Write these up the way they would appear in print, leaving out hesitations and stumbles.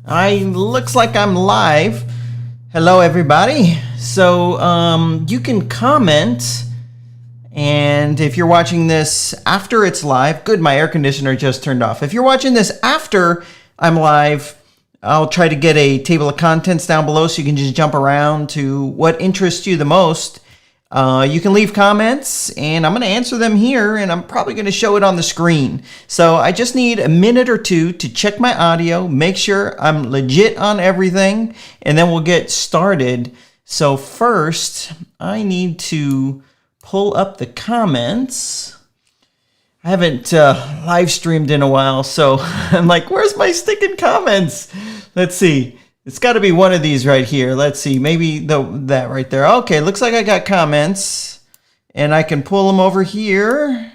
Looks like I'm live. Hello, everybody. So you can comment, and if you're watching this after it's live, good, my air conditioner just turned off. If you're watching this after I'm live, I'll try to get a table of contents down below so you can just jump around to what interests you the most. You can leave comments, and I'm going to answer them here, and I'm probably going to show it on the screen. So I just need a minute or two to check my audio, make sure I'm legit on everything, and then we'll get started. So first, I need to pull up the comments. I haven't live streamed in a while, so I'm like, where's my sticking comments? Let's see. It's got to be one of these right here. Let's see. Maybe that right there. Okay, looks like I got comments. And I can pull them over here.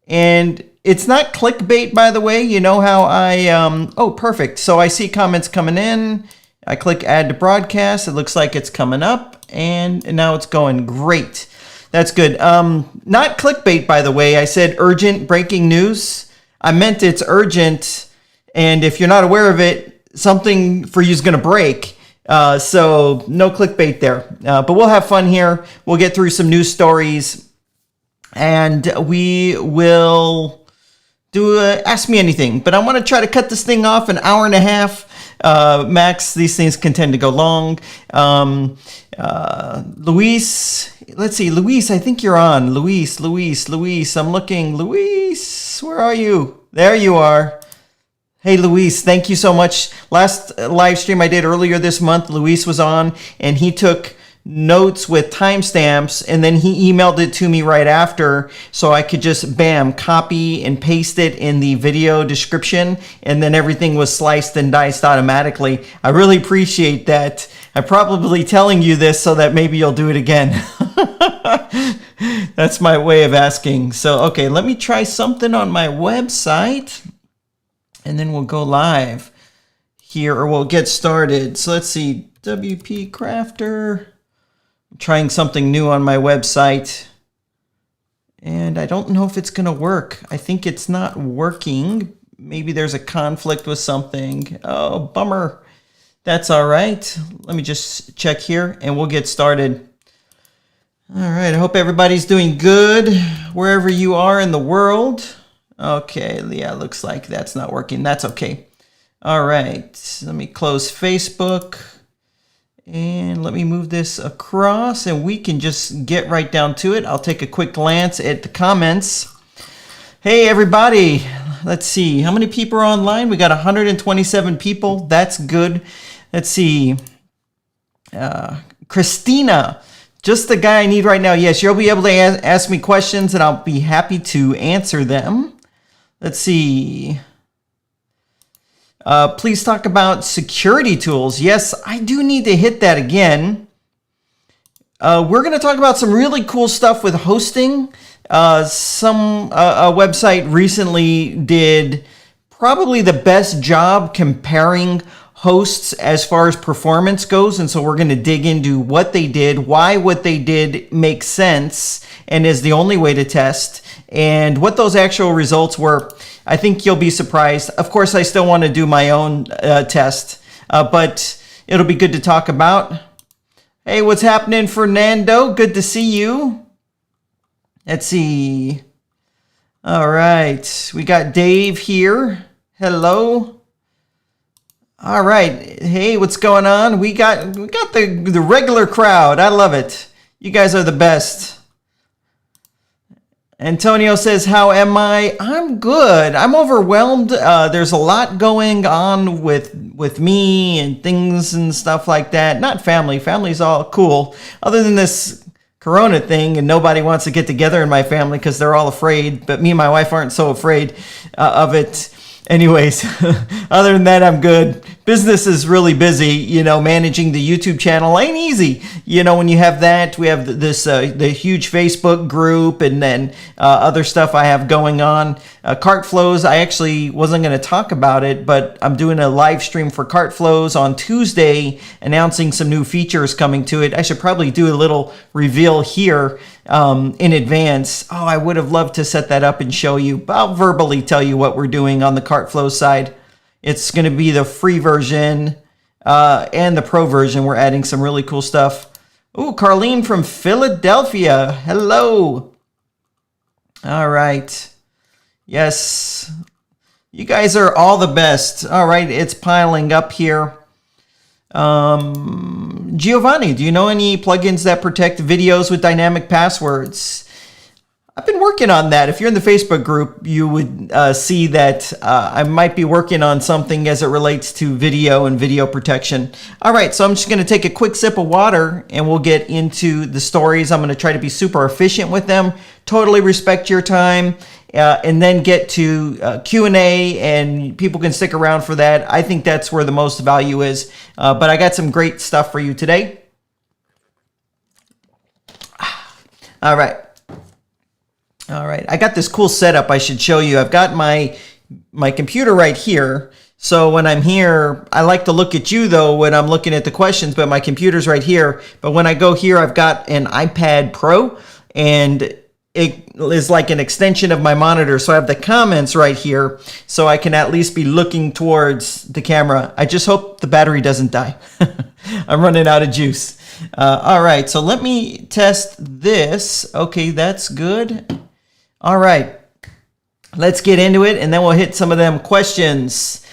And it's not clickbait, by the way. You know how I... oh, perfect. So I see comments coming in. I click Add to Broadcast. It looks like it's coming up. And now it's going. Great. That's good. Not clickbait, by the way. I said urgent breaking news. I meant it's urgent. And if you're not aware of it, something for you is going to break. So no clickbait there. But we'll have fun here. We'll get through some news stories. And we will do Ask Me Anything. But I want to try to cut this thing off an hour and a half. Max, these things can tend to go long. Luis, let's see. Luis, I think you're on. Luis, I'm looking. Luis, where are you? There you are. Hey, Luis, thank you so much. Last live stream I did earlier this month, Luis was on, and he took notes with timestamps, and then he emailed it to me right after, so I could just, bam, copy and paste it in the video description, and then everything was sliced and diced automatically. I really appreciate that. I'm probably telling you this so that maybe you'll do it again. That's my way of asking. So, okay, let me try something on my website. And then we'll go live here, or we'll get started. So let's see, WPCrafter. I'm trying something new on my website. And I don't know if it's going to work. I think it's not working. Maybe there's a conflict with something. Oh, bummer. That's all right. Let me just check here, and we'll get started. All right, I hope everybody's doing good wherever you are in the world. Okay, yeah, looks like that's not working. That's okay. All right, let me close Facebook. And let me move this across, and we can just get right down to it. I'll take a quick glance at the comments. Hey, everybody. Let's see. How many people are online? We got 127 people. That's good. Let's see. Christina. Just the guy I need right now. Yes, you'll be able to ask me questions, and I'll be happy to answer them. Let's see. Please talk about security tools. Yes, I do need to hit that again. We're going to talk about some really cool stuff with hosting. A website recently did probably the best job comparing hosts as far as performance goes, and so we're going to dig into what they did, why what they did makes sense and is the only way to test, and what those actual results were. I think you'll be surprised. Of course, I still want to do my own test, but it'll be good to talk about. Hey, what's happening, Fernando? Good to see you. Let's see. All right, we got Dave here. Hello. All right. Hey, what's going on? We got the regular crowd. I love it. You guys are the best. Antonio says, how am I? I'm good. I'm overwhelmed. There's a lot going on with me and things and stuff like that. Not family. Family's all cool. Other than this Corona thing, and nobody wants to get together in my family because they're all afraid. But me and my wife aren't so afraid of it. Anyways, other than that, I'm good. Business is really busy, you know, managing the YouTube channel ain't easy. You know, when you have that, we have this, the huge Facebook group, and then other stuff I have going on. CartFlows, I actually wasn't going to talk about it, but I'm doing a live stream for CartFlows on Tuesday, announcing some new features coming to it. I should probably do a little reveal here in advance. Oh, I would have loved to set that up and show you, but I'll verbally tell you what we're doing on the CartFlows side. It's going to be the free version and the pro version. We're adding some really cool stuff. Ooh, Carlene from Philadelphia. Hello. All right. Yes. You guys are all the best. All right, it's piling up here. Giovanni, do you know any plugins that protect videos with dynamic passwords? I've been working on that. If you're in the Facebook group, you would see that I might be working on something as it relates to video and video protection. All right, so I'm just going to take a quick sip of water and we'll get into the stories. I'm going to try to be super efficient with them, totally respect your time, and then get to Q&A, and people can stick around for that. I think that's where the most value is. But I got some great stuff for you today. All right. All right, I got this cool setup I should show you. I've got my computer right here. So when I'm here, I like to look at you though when I'm looking at the questions, but my computer's right here. But when I go here, I've got an iPad Pro, and it is like an extension of my monitor. So I have the comments right here, so I can at least be looking towards the camera. I just hope the battery doesn't die. I'm running out of juice. All right, so let me test this. Okay, that's good. All right, let's get into it, and then we'll hit some of them questions.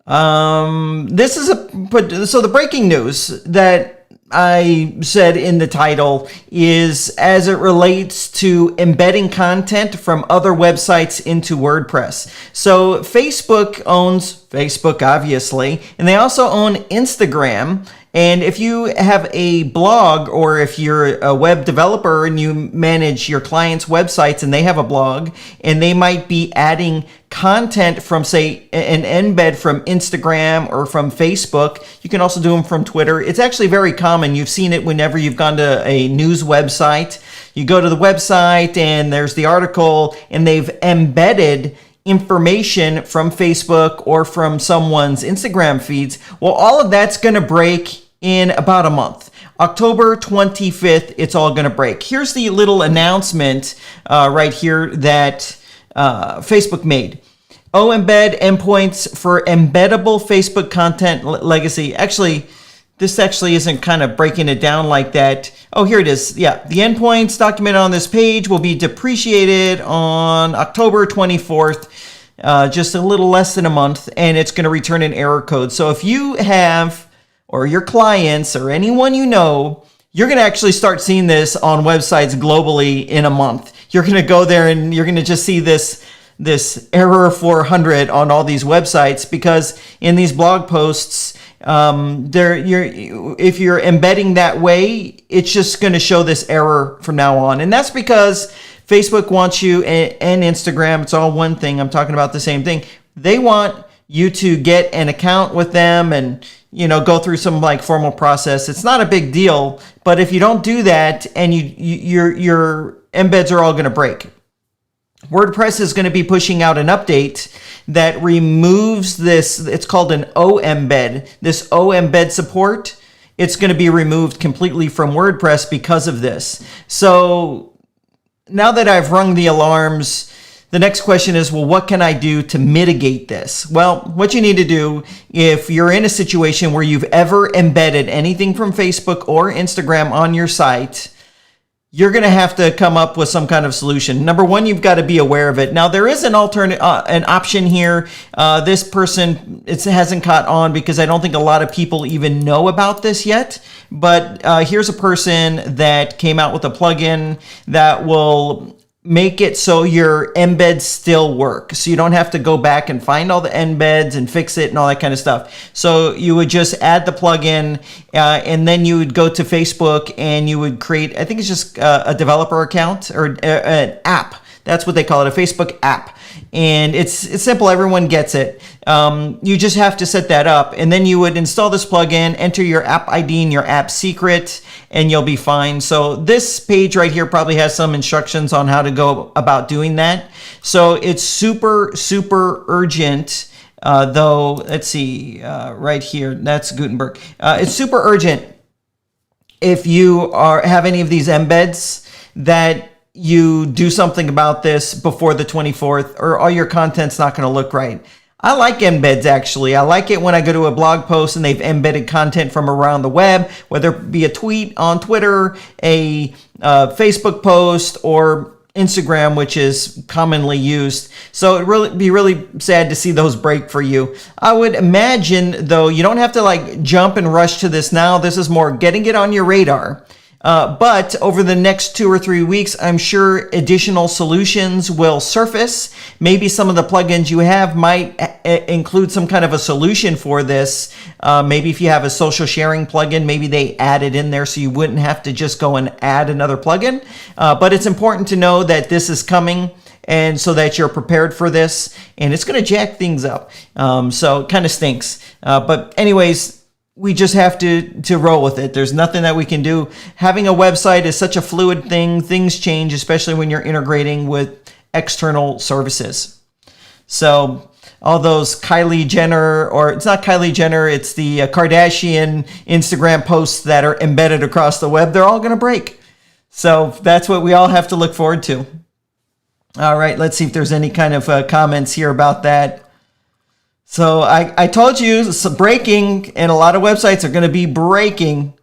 This is so the breaking news that I said in the title is as it relates to embedding content from other websites into WordPress. So Facebook owns Facebook, obviously, and they also own Instagram. And if you have a blog, or if you're a web developer and you manage your clients' websites and they have a blog, and they might be adding content from, say, an embed from Instagram or from Facebook. You can also do them from Twitter. It's actually very common. You've seen it whenever you've gone to a news website. You go to the website and there's the article, and they've embedded information from Facebook or from someone's Instagram feeds. Well, all of that's going to break in about a month. October 25th, it's all going to break. Here's the little announcement right here that Facebook made. embed endpoints for embeddable Facebook content legacy. Actually, this actually isn't kind of breaking it down like that. Oh, here it is. Yeah, the endpoints documented on this page will be depreciated on October 24th, just a little less than a month, and it's going to return an error code. So if you have, or your clients, or anyone you know, you're going to actually start seeing this on websites globally in a month. You're going to go there and you're going to just see this error 400 on all these websites, because in these blog posts, if you're embedding that way, it's just going to show this error from now on. And that's because Facebook wants you, and Instagram, it's all one thing. I'm talking about the same thing. They want you to get an account with them and, go through some like formal process. It's not a big deal, but if you don't do that, and your embeds are all going to break. WordPress is going to be pushing out an update that removes this. It's called an O-embed. This O-embed support, it's going to be removed completely from WordPress because of this. So now that I've rung the alarms, the next question is, well, what can I do to mitigate this? Well, what you need to do, if you're in a situation where you've ever embedded anything from Facebook or Instagram on your site, you're going to have to come up with some kind of solution. Number one, you've got to be aware of it. Now, there is an alternate, an option here. This person, it hasn't caught on because I don't think a lot of people even know about this yet. But here's a person that came out with a plugin that will make it so your embeds still work. So you don't have to go back and find all the embeds and fix it and all that kind of stuff. So you would just add the plugin, and then you would go to Facebook and you would create, I think it's just a developer account or an app. That's what they call it, a Facebook app. And it's simple. Everyone gets it. You just have to set that up, and then you would install this plugin, enter your app ID and your app secret, and you'll be fine. So this page right here probably has some instructions on how to go about doing that. So it's super, super urgent. Though, let's see, right here, that's Gutenberg. It's super urgent if you have any of these embeds that you do something about this before the 24th, or all your content's not going to look right. I like embeds, actually. I like it when I go to a blog post and they've embedded content from around the web, whether it be a tweet on Twitter, a Facebook post, or Instagram, which is commonly used. So it would be really sad to see those break for you. I would imagine, though, you don't have to like jump and rush to this now. This is more getting it on your radar. But over the next 2 or 3 weeks, I'm sure additional solutions will surface. Maybe some of the plugins you have might include some kind of a solution for this. Maybe if you have a social sharing plugin, maybe they add it in there so you wouldn't have to just go and add another plugin. But it's important to know that this is coming, and so that you're prepared for this, and it's going to jack things up. So it kind of stinks. But anyways, we just have to roll with it. There's nothing that we can do. Having a website is such a fluid thing. Things change, especially when you're integrating with external services. So all those Kylie Jenner, or it's not Kylie Jenner, it's the Kardashian Instagram posts that are embedded across the web, they're all going to break. So that's what we all have to look forward to. All right, let's see if there's any kind of comments here about that. So I told you it's breaking, and a lot of websites are going to be breaking.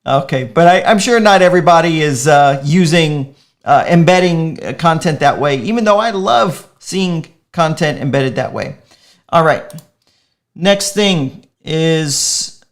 Okay, but I'm sure not everybody is using embedding content that way, even though I love seeing content embedded that way. All right, next thing is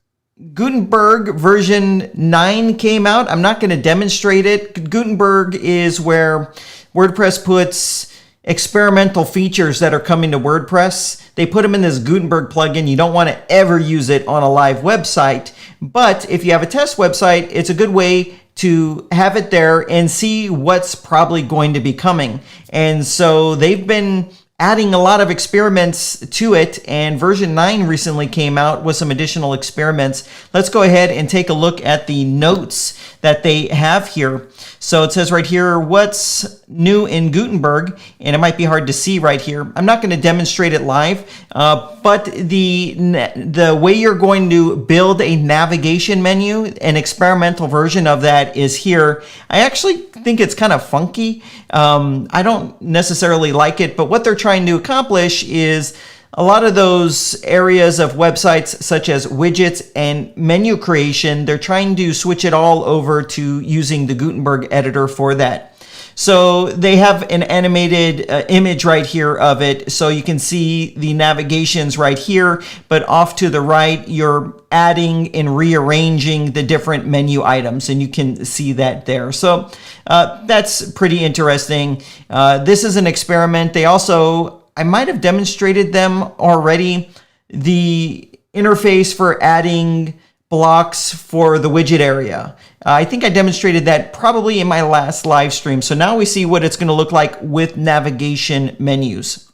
Gutenberg version 9 came out. I'm not going to demonstrate it. Gutenberg is where WordPress puts experimental features that are coming to WordPress. They put them in this Gutenberg plugin. You don't want to ever use it on a live website, but if you have a test website, it's a good way to have it there and see what's probably going to be coming. And so they've been adding a lot of experiments to it, and version 9 recently came out with some additional experiments. Let's go ahead and take a look at the notes that they have here. So it says right here, what's new in Gutenberg? And it might be hard to see right here. I'm not going to demonstrate it live, but the way you're going to build a navigation menu, an experimental version of that is here. I actually think it's kind of funky. I don't necessarily like it, but what they're trying to accomplish is a lot of those areas of websites such as widgets and menu creation, they're trying to switch it all over to using the Gutenberg editor for that. So they have an animated image right here of it. So you can see the navigations right here, but off to the right, you're adding and rearranging the different menu items, and you can see that there. So that's pretty interesting. This is an experiment. They also, I might have demonstrated them already, the interface for adding blocks for the widget area. I think I demonstrated that probably in my last live stream. So now we see what it's going to look like with navigation menus.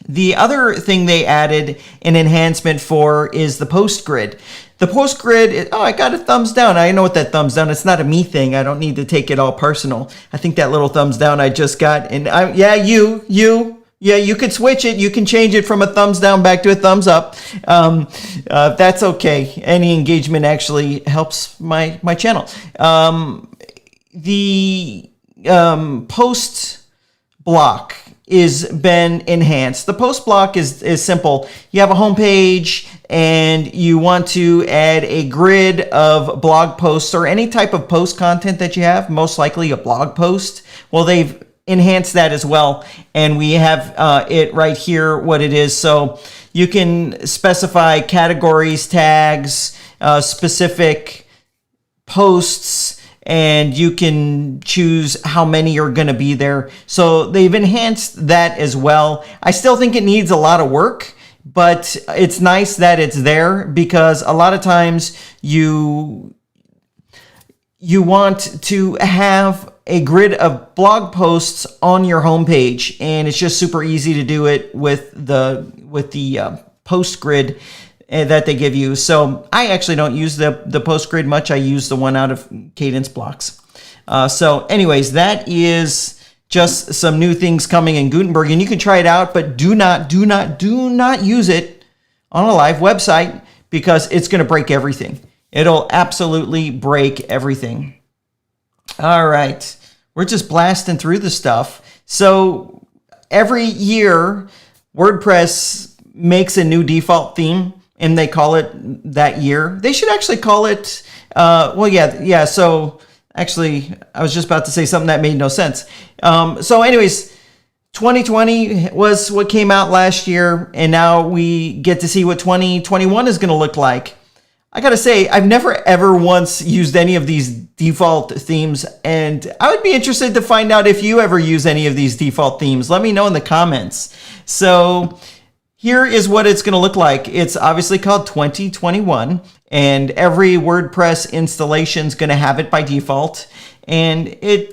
The other thing they added an enhancement for is the post grid. The post grid, oh, I got a thumbs down. I know what that thumbs down. It's not a me thing. I don't need to take it all personal. I think that little thumbs down I just got, and yeah, you could switch it. You can change it from a thumbs down back to a thumbs up. That's okay. Any engagement actually helps my channel. The post block is been enhanced. The post block is simple. You have a home page and you want to add a grid of blog posts or any type of post content that you have, most likely a blog post. Well, they've enhance that as well, and we have it right here what it is. So you can specify categories, tags, specific posts, and you can choose how many are going to be there. So they've enhanced that as well. I still think it needs a lot of work, but it's nice that it's there, because a lot of times you want to have a grid of blog posts on your homepage, and it's just super easy to do it with the post grid that they give you. So I actually don't use the post grid much. I use the one out of Kadence blocks. So anyways, that is just some new things coming in Gutenberg, and you can try it out, but do not use it on a live website, because it's going to break everything. It'll absolutely break everything. All right. We're just blasting through the stuff. So every year, WordPress makes a new default theme and they call it that year, they should actually call it, so actually, I was just about to say something that made no sense. So anyways, 2020 was what came out last year, and now we get to see what 2021 is going to look like. I gotta say, I've never ever once used any of these default themes, and I would be interested to find out if you ever use any of these default themes. Let me know in the comments. So here is what it's gonna look like. It's obviously called 2021, and every WordPress installation is gonna have it by default. And I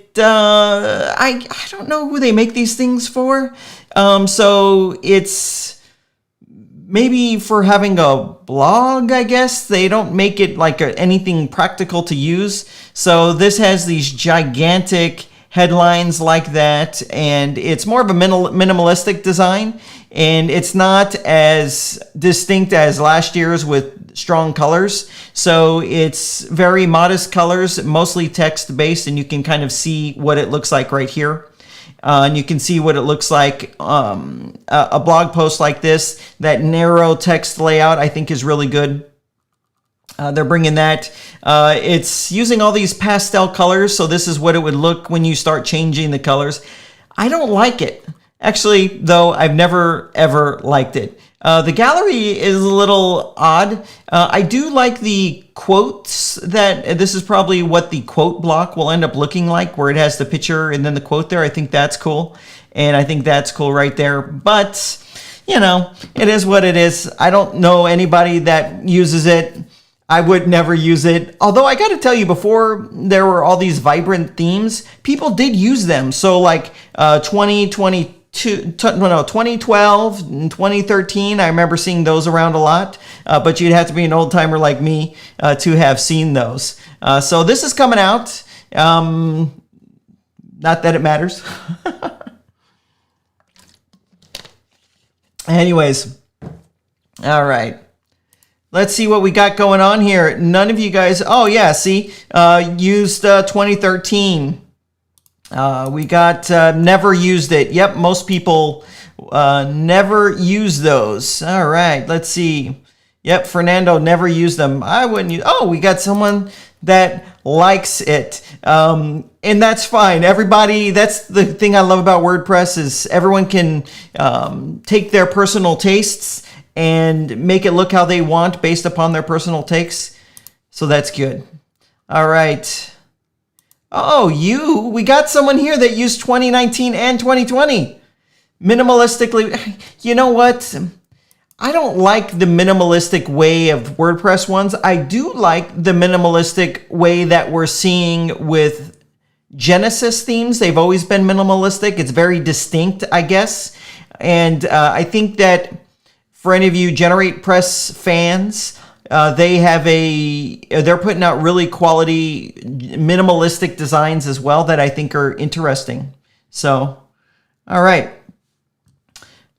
don't know who they make these things for. So it's maybe for having a blog, I guess. They don't make it like anything practical to use. So this has these gigantic headlines like that, and it's more of a minimalistic design, and it's not as distinct as last year's with strong colors. So it's very modest colors, mostly text-based, and you can kind of see what it looks like right here. And you can see what it looks like. A blog post like this, that narrow text layout, I think is really good. They're bringing that. It's using all these pastel colors, so this is what it would look when you start changing the colors. I don't like it. Actually, though, I've never, ever liked it. The gallery is a little odd. I do like the quotes. That this is probably what the quote block will end up looking like, where it has the picture and then the quote there. I think that's cool. And I think that's cool right there. But, you know, it is what it is. I don't know anybody that uses it. I would never use it. Although I got to tell you, before there were all these vibrant themes, people did use them. So like 2012 and 2013, I remember seeing those around a lot, but you'd have to be an old timer like me to have seen those. So this is coming out. Not that it matters. Anyways, all right. Let's see what we got going on here. None of you guys, oh yeah, see, used 2013. We got never used it. Yep, most people never use those. All right, let's see. Yep, Fernando never used them. I wouldn't use. Oh, we got someone that likes it, and that's fine. Everybody. That's the thing I love about WordPress is everyone can take their personal tastes and make it look how they want based upon their personal takes. So that's good. All right. Oh, we got someone here that used 2019 and 2020. Minimalistically, you know what? I don't like the minimalistic way of WordPress ones. I do like the minimalistic way that we're seeing with Genesis themes. They've always been minimalistic. It's very distinct, I guess. And I think that for any of you GeneratePress fans, they're putting out really quality minimalistic designs as well that I think are interesting. So, all right.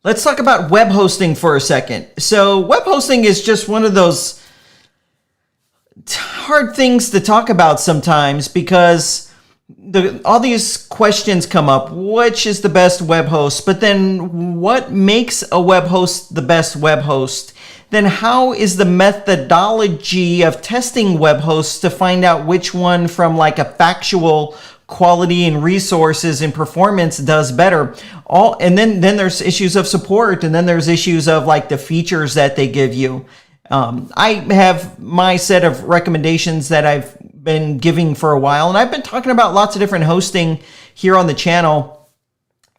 Let's talk about web hosting for a second. So web hosting is just one of those hard things to talk about sometimes because all these questions come up. Which is the best web host? But then what makes a web host the best web host? Then how is the methodology of testing web hosts to find out which one from like a factual quality and resources and performance does better? And then there's issues of support, and then there's issues of like the features that they give you. I have my set of recommendations that I've been giving for a while, and I've been talking about lots of different hosting here on the channel.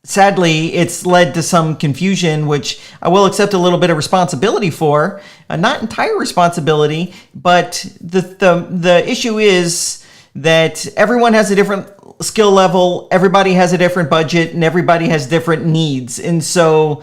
Sadly, it's led to some confusion, which I will accept a little bit of responsibility for. Not entire responsibility, but the issue is that everyone has a different skill level, everybody has a different budget, and everybody has different needs. And so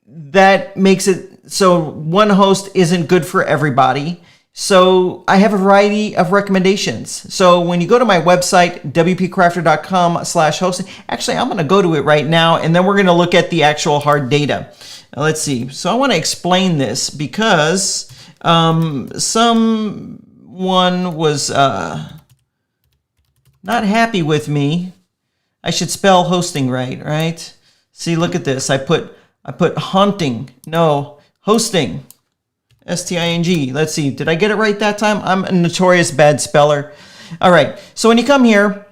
that makes it so one host isn't good for everybody. So I have a variety of recommendations. So when you go to my website, WPCrafter.com/hosting, actually, I'm going to go to it right now, and then we're going to look at the actual hard data. Now, let's see. So I want to explain this because someone was not happy with me. I should spell hosting right? See, look at this. I put haunting. No, hosting, S-T-I-N-G. Let's see, did I get it right that time? I'm a notorious bad speller. All right, so when you come here,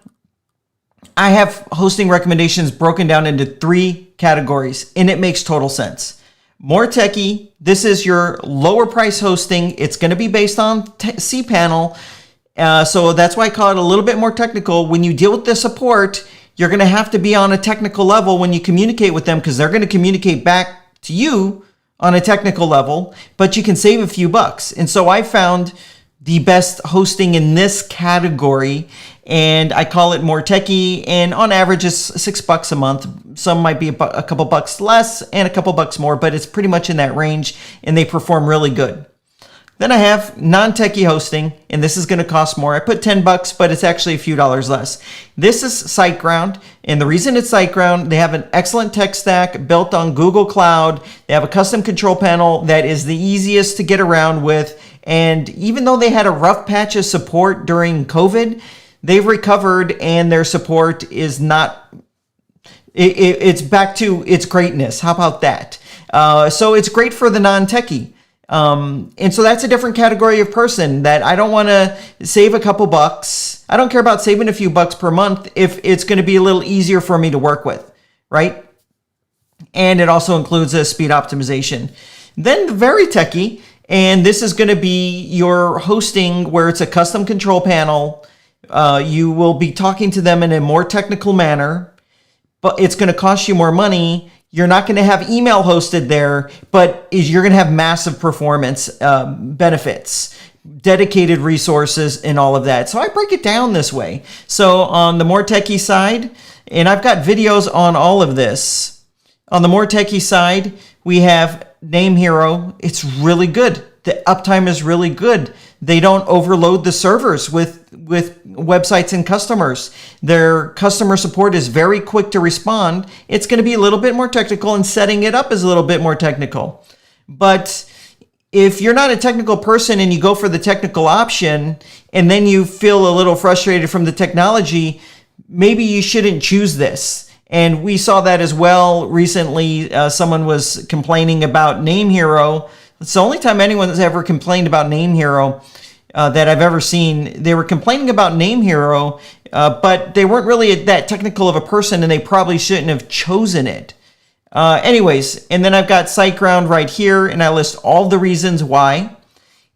I have hosting recommendations broken down into 3 categories, and it makes total sense. More techie, this is your lower price hosting. It's going to be based on cPanel. So that's why I call it a little bit more technical. When you deal with the support, you're going to have to be on a technical level when you communicate with them, because they're going to communicate back to you on a technical level, but you can save a few bucks. And so I found the best hosting in this category, and I call it more techie, and on average it's $6 a month. Some might be a couple bucks less and a couple bucks more, but it's pretty much in that range, and they perform really good. Then I have non-techie hosting, and this is going to cost more. I put $10, but it's actually a few dollars less. This is SiteGround, and the reason it's SiteGround, they have an excellent tech stack built on Google Cloud. They have a custom control panel that is the easiest to get around with, and even though they had a rough patch of support during COVID, they've recovered, and their support is not, it's back to its greatness. How about that? So it's great for the non-techie. And so that's a different category of person that I don't want to save a couple bucks. I don't care about saving a few bucks per month if it's going to be a little easier for me to work with, right? And it also includes a speed optimization. Then the very techie, and this is going to be your hosting where it's a custom control panel. You will be talking to them in a more technical manner, but it's going to cost you more money. You're not going to have email hosted there, but you're going to have massive performance benefits, dedicated resources, and all of that. So I break it down this way. So on the more techie side, and I've got videos on all of this. On the more techie side, we have Name Hero. It's really good. The uptime is really good. They don't overload the servers with websites and customers. Their customer support is very quick to respond. It's going to be a little bit more technical, and setting it up is a little bit more technical. But if you're not a technical person and you go for the technical option and then you feel a little frustrated from the technology, maybe you shouldn't choose this. And we saw that as well recently. Someone was complaining about Name Hero. It's the only time anyone has ever complained about Name Hero that I've ever seen. They were complaining about Name Hero, but they weren't really that technical of a person, and they probably shouldn't have chosen it. Anyways, and then I've got SiteGround right here, and I list all the reasons why.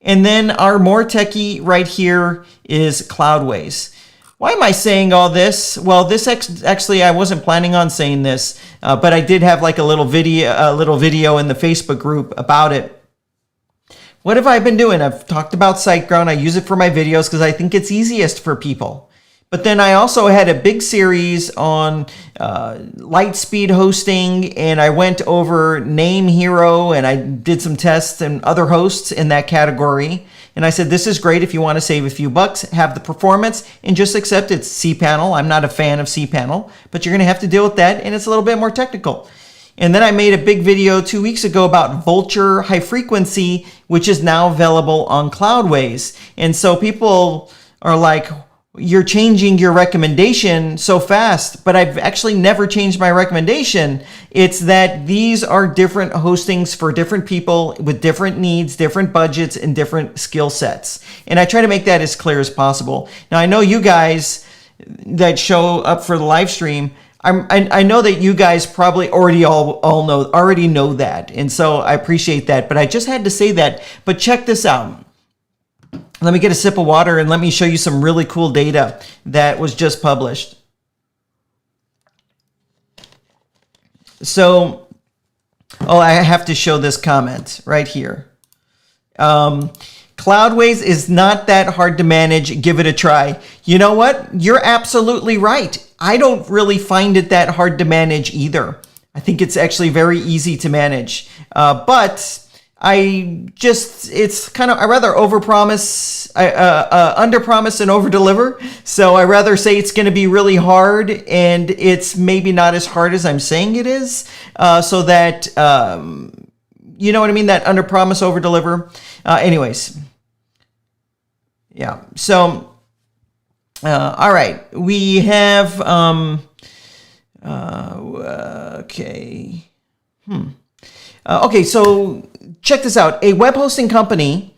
And then our more techie right here is Cloudways. Why am I saying all this? Well, this actually I wasn't planning on saying this, but I did have like a little video in the Facebook group about it. What have I been doing? I've talked about SiteGround. I use it for my videos because I think it's easiest for people. But then I also had a big series on Lightspeed hosting, and I went over Name Hero, and I did some tests and other hosts in that category. And I said, this is great if you want to save a few bucks, have the performance, and just accept it's cPanel. I'm not a fan of cPanel, but you're going to have to deal with that, and it's a little bit more technical. And then I made a big video 2 weeks ago about Vultr High Frequency, which is now available on Cloudways. And so people are like, you're changing your recommendation so fast, but I've actually never changed my recommendation. It's that these are different hostings for different people with different needs, different budgets, and different skill sets. And I try to make that as clear as possible. Now, I know you guys that show up for the live stream, I know that you guys probably already know that, and so I appreciate that, but I just had to say that. But check this out. Let me get a sip of water and let me show you some really cool data that was just published. So, I have to show this comment right here. Cloudways is not that hard to manage. Give it a try. You know what? You're absolutely right. I don't really find it that hard to manage either. I think it's actually very easy to manage. But it's kind of, I rather underpromise and overdeliver. So I rather say it's going to be really hard, and it's maybe not as hard as I'm saying it is. So that, you know what I mean? That underpromise, overdeliver. Anyways. Yeah. So, all right. We have, okay. Okay, so check this out. A web hosting company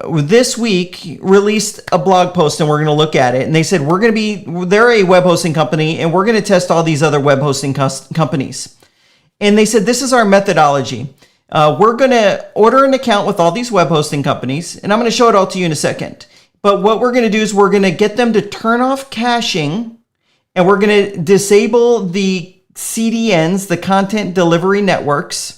this week released a blog post, and we're going to look at it. And they said, they're a web hosting company, and we're going to test all these other web hosting companies. And they said, this is our methodology. We're going to order an account with all these web hosting companies, and I'm going to show it all to you in a second. But what we're going to do is we're going to get them to turn off caching, and we're going to disable the CDNs, the content delivery networks,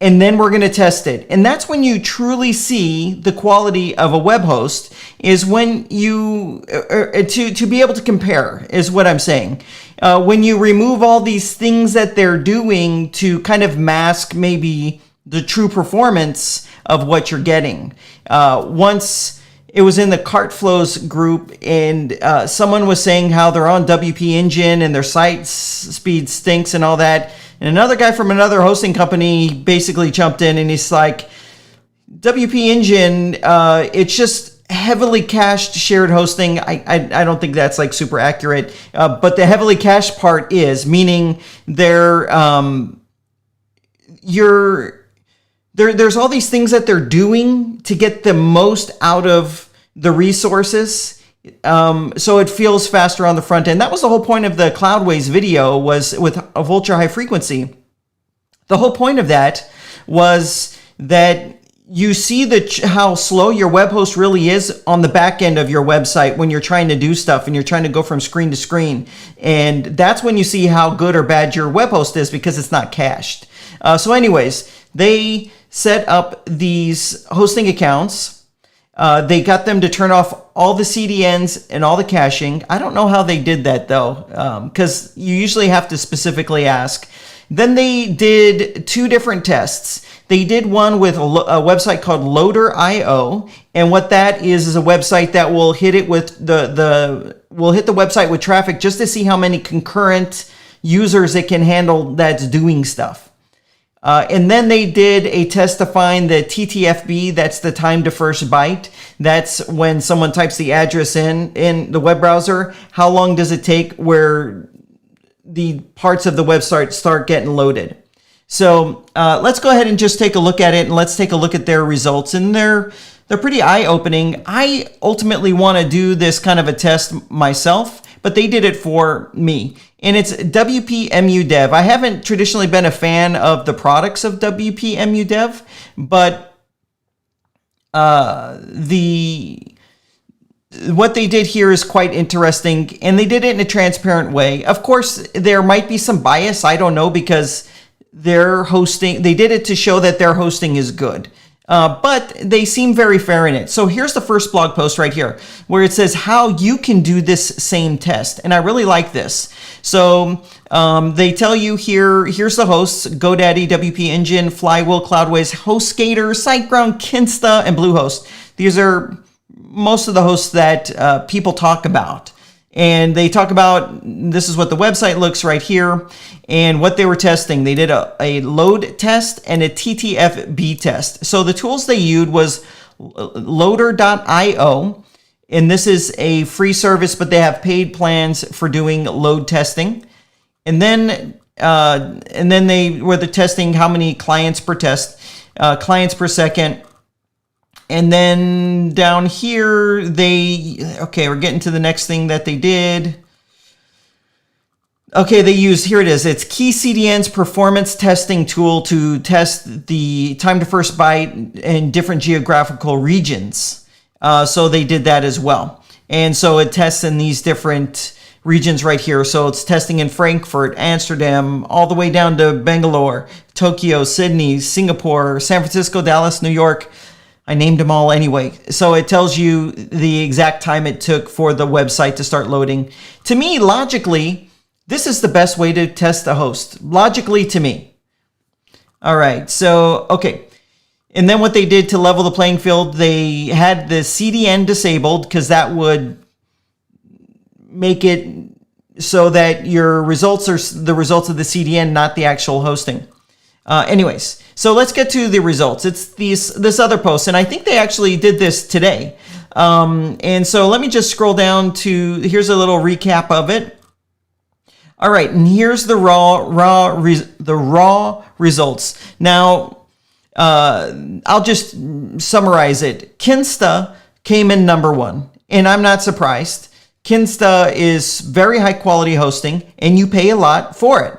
and then we're going to test it. And that's when you truly see the quality of a web host, is when you, to be able to compare, is what I'm saying. When you remove all these things that they're doing to kind of mask maybe the true performance of what you're getting. Once it was in the CartFlows group, and someone was saying how they're on WP Engine and their site speed stinks and all that. And another guy from another hosting company basically jumped in, and he's like, WP Engine, it's just heavily cached shared hosting. I don't think that's like super accurate, but the heavily cached part is, meaning there's all these things that they're doing to get the most out of the resources. So it feels faster on the front end. That was the whole point of the Cloudways video, was with a ultra high frequency. The whole point of that was that you see how slow your web host really is on the back end of your website when you're trying to do stuff and you're trying to go from screen to screen. And that's when you see how good or bad your web host is, because it's not cached. So anyways, they set up these hosting accounts. They got them to turn off all the CDNs and all the caching. I don't know how they did that though, because you usually have to specifically ask. Then they did 2 different tests. They did one with a website called Loader.io, and what that is a website that will hit it with will hit the website with traffic just to see how many concurrent users it can handle that's doing stuff. And then they did a test to find the TTFB, that's the time to first byte. That's when someone types the address in the web browser. How long does it take where the parts of the website start getting loaded? So let's go ahead and just take a look at it, and let's take a look at their results. And they're pretty eye-opening. I ultimately want to do this kind of a test myself, but they did it for me. And it's WPMU Dev. I haven't traditionally been a fan of the products of WPMU Dev, but what they did here is quite interesting, and they did it in a transparent way. Of course, there might be some bias, I don't know, because they did it to show that their hosting is good. But they seem very fair in it. So here's the first blog post right here, where it says how you can do this same test. And I really like this. So they tell you here's the hosts: GoDaddy, WP Engine, Flywheel, Cloudways, HostGator, SiteGround, Kinsta, and Bluehost. These are most of the hosts that people talk about. And they talk about, this is what the website looks right here, and what they were testing. They did a load test and a TTFB test. So the tools they used was Loader.io, and this is a free service, but they have paid plans for doing load testing. And then they were testing how many clients per test, clients per second. And then down here, we're getting to the next thing that they did. Okay, here it is. It's Key CDN's performance testing tool to test the time to first byte in different geographical regions. So they did that as well. And so it tests in these different regions right here. So it's testing in Frankfurt, Amsterdam, all the way down to Bangalore, Tokyo, Sydney, Singapore, San Francisco, Dallas, New York. I named them all anyway. So it tells you the exact time it took for the website to start loading. To me, logically, this is the best way to test a host. Logically, to me. All right, so, okay. And then what they did to level the playing field, they had the CDN disabled, because that would make it so that your results are the results of the CDN, not the actual hosting. Anyways, so let's get to the results. It's this other post, and I think they actually did this today. And so let me just scroll down to, here's a little recap of it. All right, and here's the raw results. Now, I'll just summarize it. Kinsta came in number 1, and I'm not surprised. Kinsta is very high quality hosting, and you pay a lot for it.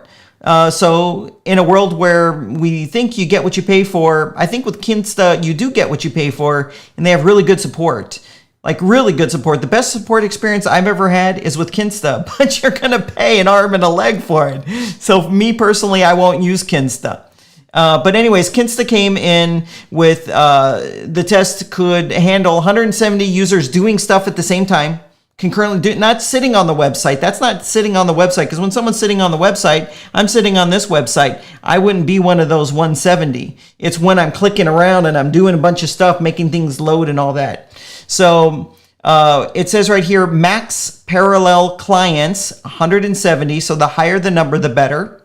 So in a world where we think you get what you pay for, I think with Kinsta, you do get what you pay for, and they have really good support. Like really good support. The best support experience I've ever had is with Kinsta, but you're going to pay an arm and a leg for it. So for me personally, I won't use Kinsta. But anyways, Kinsta came in with the test could handle 170 users doing stuff at the same time, concurrently, not sitting on the website. That's not sitting on the website, because when someone's sitting on the website, I'm sitting on this website. I wouldn't be one of those 170. It's when I'm clicking around and I'm doing a bunch of stuff, making things load and all that. So it says right here, max parallel clients, 170. So the higher the number, the better.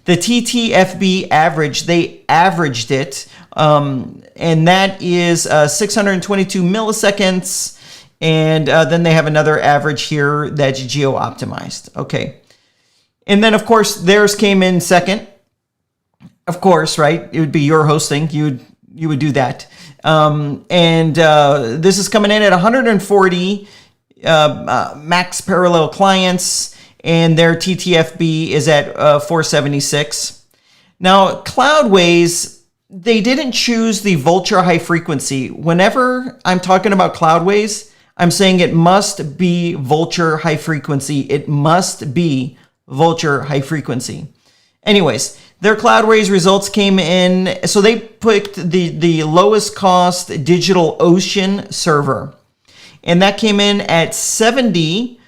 The TTFB average, they averaged it, and that is 622 milliseconds. And then they have another average here that's geo-optimized. Okay. And then, of course, theirs came in second. Of course, right? It would be your hosting. You would do that. This is coming in at 140 max parallel clients, and their TTFB is at 476. Now, Cloudways, they didn't choose the Vultr high frequency. Whenever I'm talking about Cloudways, I'm saying it must be Vultr high frequency. It must be Vultr high frequency. Anyways, their Cloudways results came in. So they picked the lowest cost DigitalOcean server. And that came in at 70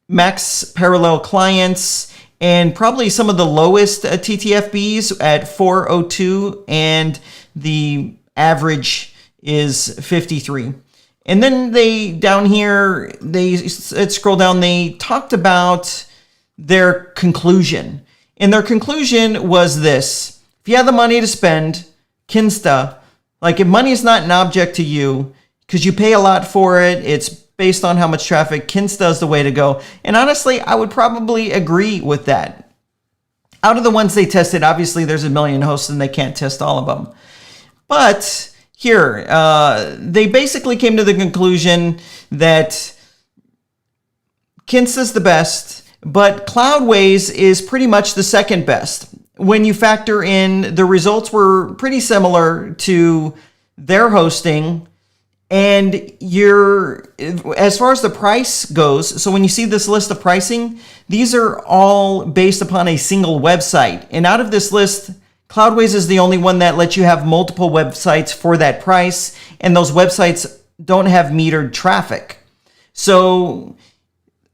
max parallel clients and probably some of the lowest TTFBs at 402. And the average is 53. And then they, down here, scroll down, they talked about their conclusion. And their conclusion was this: if you have the money to spend, Kinsta, like if money is not an object to you, because you pay a lot for it, it's based on how much traffic, Kinsta is the way to go. And honestly, I would probably agree with that. Out of the ones they tested, obviously there's a million hosts and they can't test all of them. But here, they basically came to the conclusion that Kinsta's the best, but Cloudways is pretty much the second best. When you factor in, the results were pretty similar to their hosting, and as far as the price goes, so when you see this list of pricing, these are all based upon a single website. And out of this list, Cloudways is the only one that lets you have multiple websites for that price, and those websites don't have metered traffic. So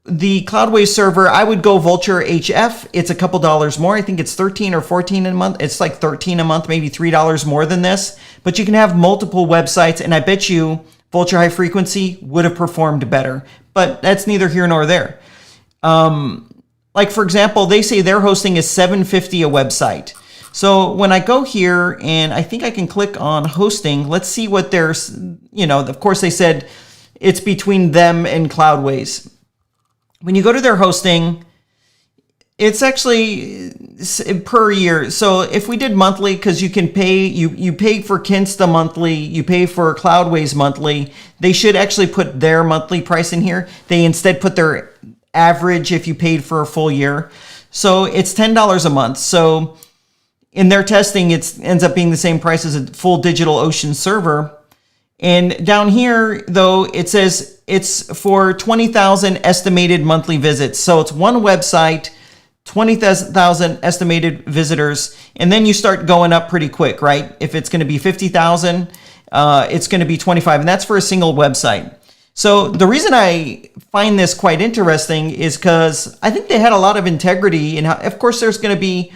the Cloudways server, I would go Vultr HF. It's a couple dollars more. I think it's 13 or 14 a month. It's like 13 a month, maybe $3 more than this. But you can have multiple websites, and I bet you Vultr High Frequency would have performed better. But that's neither here nor there. Like, for example, they say their hosting is $750 a website. So when I go here, and I think I can click on hosting, let's see what there's, of course they said it's between them and Cloudways. When you go to their hosting, it's actually per year. So if we did monthly, because you can pay, you pay for Kinsta monthly, you pay for Cloudways monthly, they should actually put their monthly price in here. They instead put their average if you paid for a full year. So it's $10 a month. So in their testing, it ends up being the same price as a full DigitalOcean server. And down here, though, it says it's for 20,000 estimated monthly visits. So it's one website, 20,000 estimated visitors, and then you start going up pretty quick, right? If it's going to be 50,000, it's going to be 25, and that's for a single website. So the reason I find this quite interesting is because I think they had a lot of integrity, and of course there's going to be,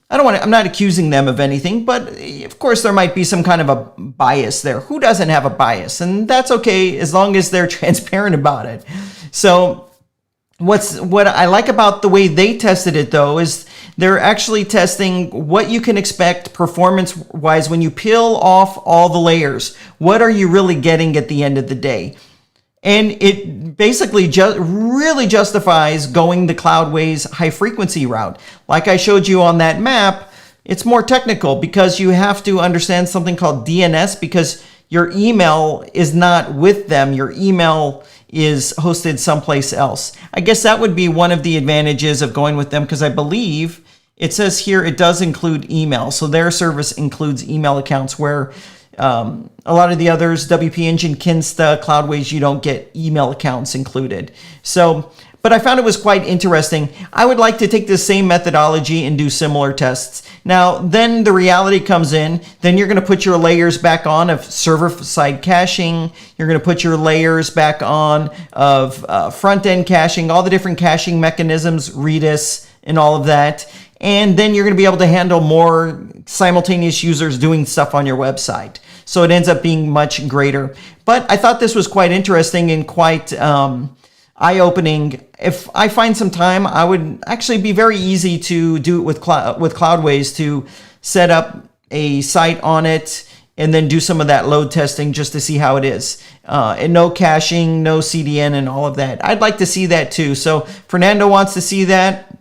I'm not accusing them of anything, but of course there might be some kind of a bias there. Who doesn't have a bias? And that's okay as long as they're transparent about it. So what I like about the way they tested it, though, is they're actually testing what you can expect performance-wise when you peel off all the layers. What are you really getting at the end of the day? And it basically really justifies going the Cloudways high frequency route. Like I showed you on that map, it's more technical because you have to understand something called DNS, because your email is not with them. Your email is hosted someplace else. I guess that would be one of the advantages of going with them, because I believe it says here it does include email. So their service includes email accounts, where a lot of the others, WP Engine, Kinsta, Cloudways, you don't get email accounts included. So, but I found it was quite interesting. I would like to take the same methodology and do similar tests. Now, then the reality comes in. Then you're going to put your layers back on of server-side caching. You're going to put your layers back on of front-end caching, all the different caching mechanisms, Redis, and all of that. And then you're going to be able to handle more simultaneous users doing stuff on your website. So it ends up being much greater. But I thought this was quite interesting and quite eye-opening. If I find some time, I would actually be very easy to do it with Cloudways, to set up a site on it and then do some of that load testing just to see how it is. And no caching, no CDN, and all of that. I'd like to see that too. So Fernando wants to see that.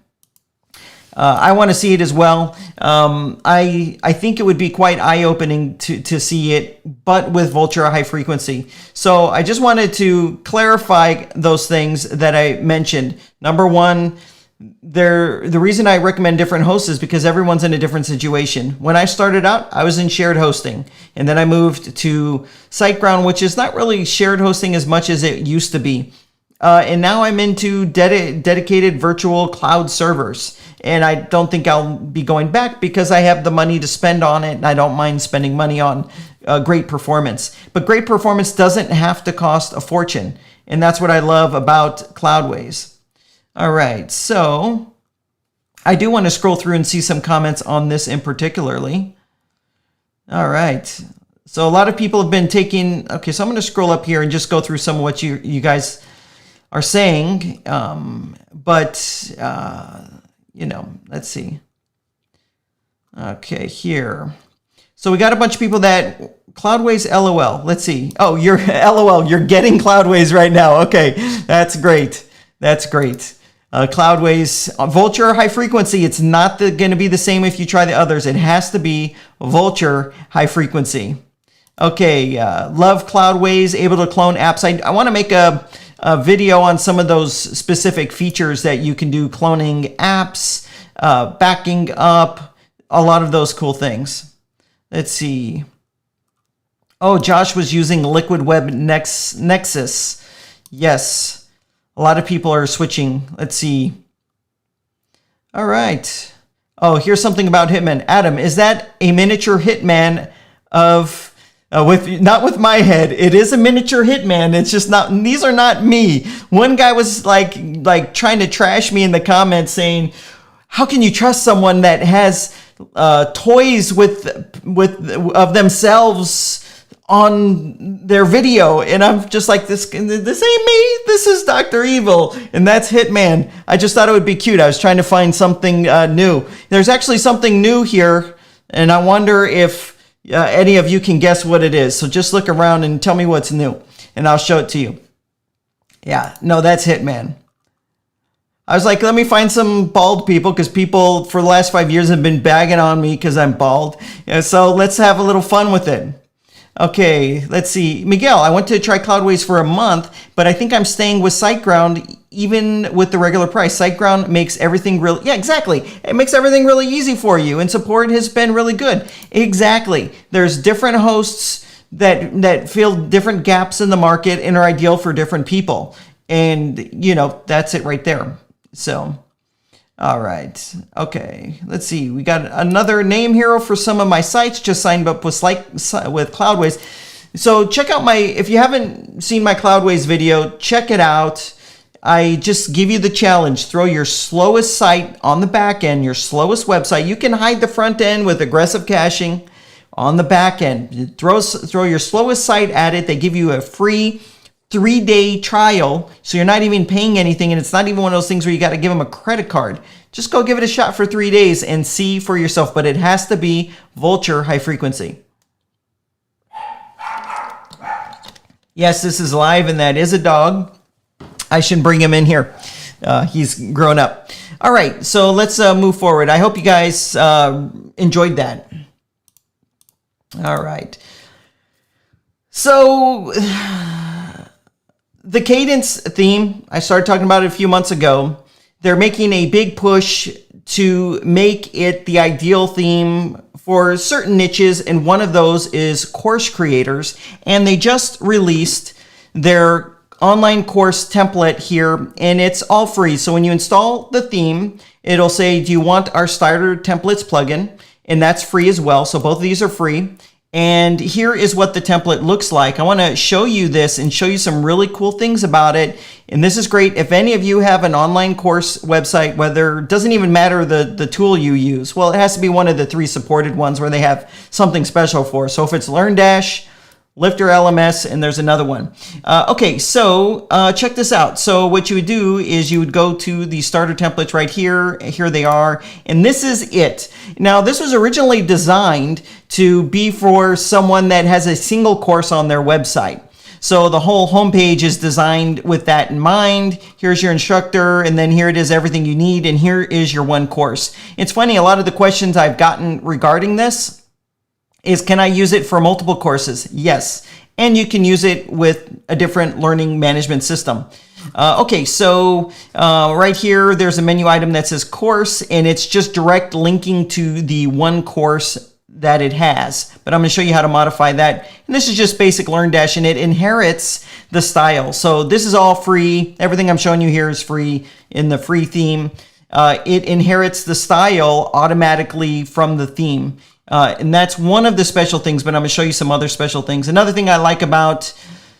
I want to see it as well. I think it would be quite eye-opening to see it, but with Vultr high frequency. So I just wanted to clarify those things that I mentioned. Number one, the reason I recommend different hosts is because everyone's in a different situation. When I started out, I was in shared hosting, and then I moved to SiteGround, which is not really shared hosting as much as it used to be. And now I'm into dedicated virtual cloud servers. And I don't think I'll be going back because I have the money to spend on it. And I don't mind spending money on great performance. But great performance doesn't have to cost a fortune. And that's what I love about Cloudways. All right, so I do want to scroll through and see some comments on this in particularly. All right. So a lot of people have been taking... Okay, so I'm going to scroll up here and just go through some of what you guys are saying. You know, let's see. Okay, here. So we got a bunch of people that Cloudways LOL. Let's see. Oh, you're LOL. You're getting Cloudways right now. Okay, that's great. That's great. Cloudways, Vultr high frequency. It's not going to be the same if you try the others. It has to be Vultr high frequency. Okay, love Cloudways, able to clone apps. I want to make a video on some of those specific features that you can do, cloning apps, backing up, a lot of those cool things. Let's see. Oh, Josh was using Liquid Web Nexus. Yes, a lot of people are switching. Let's see. All right. Oh, here's something about Hitman. Adam, is that a miniature Hitman of... not with my head. It is a miniature Hitman. It's just not. These are not me. One guy was like trying to trash me in the comments, saying, "How can you trust someone that has toys of themselves on their video?" And I'm just like, this ain't me. This is Dr. Evil, and that's Hitman. I just thought it would be cute. I was trying to find something new. There's actually something new here, and I wonder if any of you can guess what it is. So just look around and tell me what's new, and I'll show it to you. Yeah, no, that's Hitman. I was like, let me find some bald people, because people for the last 5 years have been bagging on me because I'm bald. So let's have a little fun with it. Okay, let's see. Miguel, I went to try Cloudways for a month, but I think I'm staying with SiteGround even with the regular price. SiteGround makes everything really... Yeah, exactly. It makes everything really easy for you, and support has been really good. Exactly. There's different hosts that fill different gaps in the market and are ideal for different people. And, you know, that's it right there. So... All right. Okay. Let's see. We got another name hero for some of my sites. Just signed up with Cloudways. So check out if you haven't seen my Cloudways video, check it out. I just give you the challenge. Throw your slowest site on the back end, your slowest website. You can hide the front end with aggressive caching on the back end. Throw your slowest site at it. They give you a free 3-day trial, so you're not even paying anything, and it's not even one of those things where you got to give them a credit card. Just go give it a shot for 3 days and see for yourself, but it has to be Vultr high frequency. Yes, this is live, and that is a dog. I shouldn't bring him in here. He's grown up. All right, so let's move forward. I hope you guys enjoyed that. All right. So the Kadence theme, I started talking about it a few months ago. They're making a big push to make it the ideal theme for certain niches, and one of those is course creators. And they just released their online course template here, and it's all free. So when you install the theme, it'll say, do you want our starter templates plugin? And that's free as well. So both of these are free. And here is what the template looks like. I want to show you this and show you some really cool things about it. And this is great. If any of you have an online course website, whether it doesn't even matter the tool you use. Well, it has to be one of the 3 supported ones where they have something special for. So if it's LearnDash, Lifter LMS, and there's another one. Okay, so check this out. So what you would do is you would go to the starter templates right here. Here they are, and this is it. Now, this was originally designed to be for someone that has a single course on their website. So the whole homepage is designed with that in mind. Here's your instructor, and then here it is, everything you need, and here is your one course. It's funny, a lot of the questions I've gotten regarding this is, can I use it for multiple courses? Yes. And you can use it with a different learning management system. Okay, so right here, there's a menu item that says course, and it's just direct linking to the one course that it has. But I'm going to show you how to modify that. And this is just basic LearnDash, and it inherits the style. So this is all free. Everything I'm showing you here is free in the free theme. It inherits the style automatically from the theme. And that's one of the special things, but I'm going to show you some other special things. Another thing I like about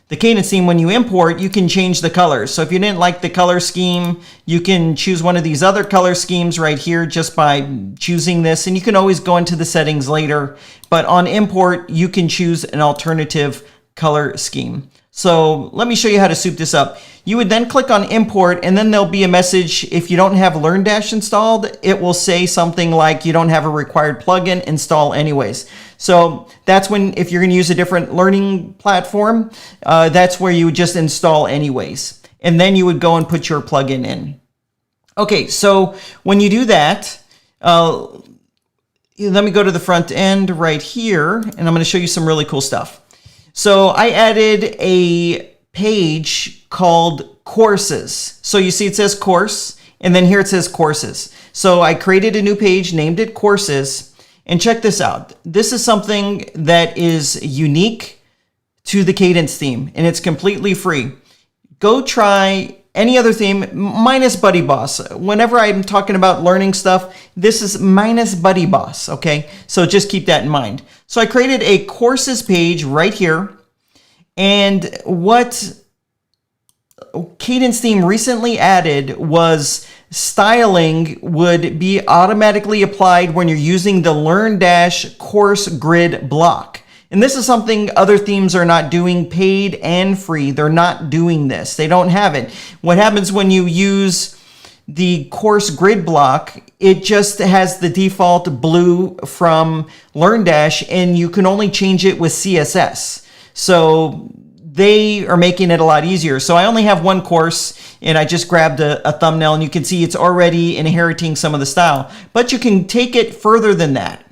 the Kadence theme, when you import, you can change the colors. So if you didn't like the color scheme, you can choose one of these other color schemes right here just by choosing this. And you can always go into the settings later. But on import, you can choose an alternative color scheme. So let me show you how to soup this up. You would then click on import, and then there'll be a message. If you don't have LearnDash installed, it will say something like you don't have a required plugin, install anyways. So that's when, if you're going to use a different learning platform, that's where you would just install anyways. And then you would go and put your plugin in. Okay, so when you do that, let me go to the front end right here, and I'm going to show you some really cool stuff. So I added a page called courses. So you see it says course, and then here it says courses. So I created a new page, named it courses, and check this out. This is something that is unique to the Kadence theme, and it's completely free. Go try any other theme minus Buddy Boss. Whenever I'm talking about learning stuff, this is minus Buddy Boss, okay? So just keep that in mind. So I created a courses page right here, and what Kadence theme recently added was styling would be automatically applied when you're using the LearnDash course grid block. And this is something other themes are not doing, paid and free. They're not doing this. They don't have it. What happens when you use the course grid block, it just has the default blue from LearnDash, and you can only change it with CSS. So they are making it a lot easier. So I only have one course, and I just grabbed a thumbnail, and you can see it's already inheriting some of the style. But you can take it further than that.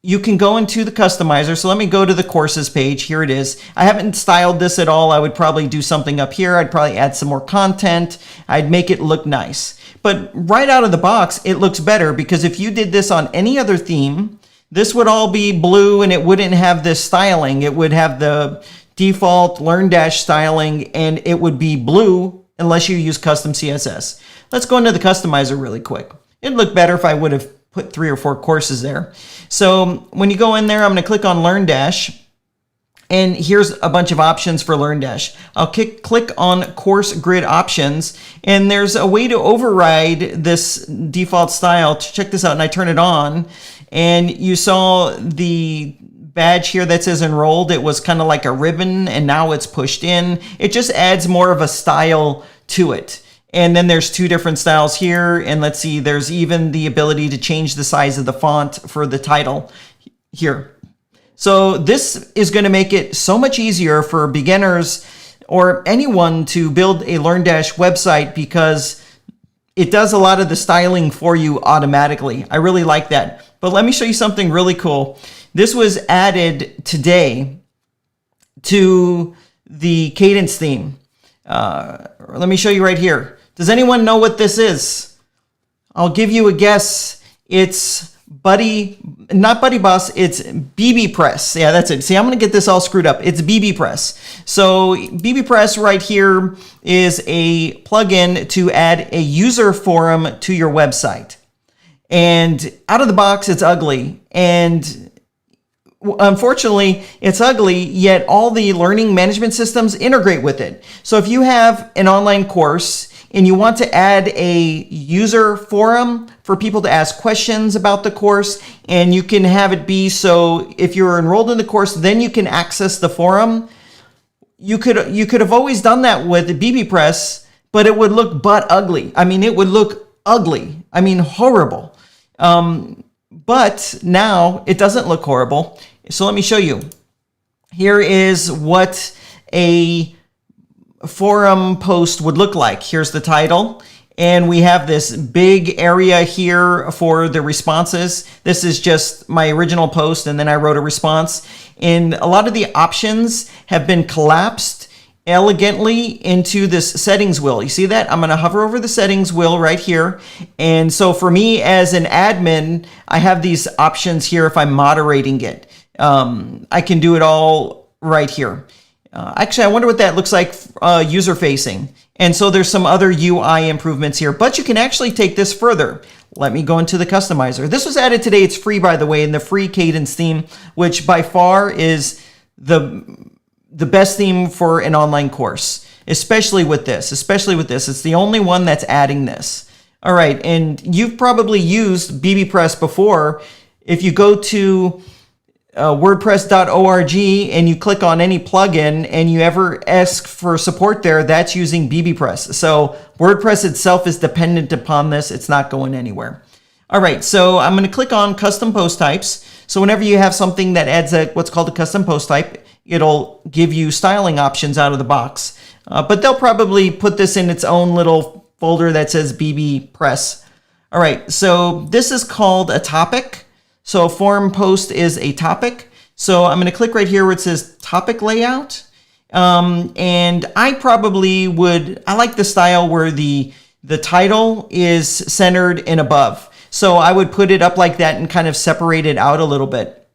You can go into the customizer. So let me go to the courses page. Here it is. I haven't styled this at all. I would probably do something up here. I'd probably add some more content. I'd make it look nice. But right out of the box, it looks better, because if you did this on any other theme, this would all be blue and it wouldn't have this styling. It would have the default LearnDash styling, and it would be blue unless you use custom CSS. Let's go into the customizer really quick. It'd look better if I would have put 3 or 4 courses there. So when you go in there, I'm going to click on LearnDash, and here's a bunch of options for LearnDash. I'll click on course grid options, and there's a way to override this default style. Check this out, and I turn it on, and you saw the badge here that says enrolled. It was kind of like a ribbon, and now it's pushed in. It just adds more of a style to it. And then there's 2 different styles here. And let's see, there's even the ability to change the size of the font for the title here. So this is going to make it so much easier for beginners or anyone to build a LearnDash website because it does a lot of the styling for you automatically. I really like that. But let me show you something really cool. This was added today to the Kadence theme. Let me show you right here. Does anyone know what this is? I'll give you a guess. It's not Buddy Boss, it's BB Press. Yeah, that's it. See, I'm going to get this all screwed up. It's BB Press. So BB Press right here is a plugin to add a user forum to your website. And out of the box, it's ugly. And unfortunately, it's ugly, yet all the learning management systems integrate with it. So if you have an online course and you want to add a user forum for people to ask questions about the course, and you can have it be so if you're enrolled in the course, then you can access the forum. You could have always done that with BB Press, but it would look butt ugly. I mean, it would look ugly. I mean, horrible. But now it doesn't look horrible. So let me show you. Here is what a forum post would look like. Here's the title. And we have this big area here for the responses. This is just my original post, and then I wrote a response. And a lot of the options have been collapsed elegantly into this settings wheel. You see that? I'm going to hover over the settings wheel right here. And so for me as an admin, I have these options here if I'm moderating it. I can do it all right here. Actually, I wonder what that looks like user facing. And so there's some other UI improvements here, but you can actually take this further. Let me go into the customizer. This was added today. It's free, by the way, in the free Kadence theme, which by far is the best theme for an online course, especially with this. It's the only one that's adding this. All right, and you've probably used BB Press before. If you go to WordPress.org and you click on any plugin and you ever ask for support there, that's using BB Press. So WordPress itself is dependent upon this. It's not going anywhere. All right, so I'm going to click on custom post types. So whenever you have something that adds what's called a custom post type, it'll give you styling options out of the box. But they'll probably put this in its own little folder that says BB Press. All right, so this is called a topic. So a forum post is a topic. So I'm going to click right here where it says topic layout. And I like the style where the title is centered and above. So I would put it up like that and kind of separate it out a little bit.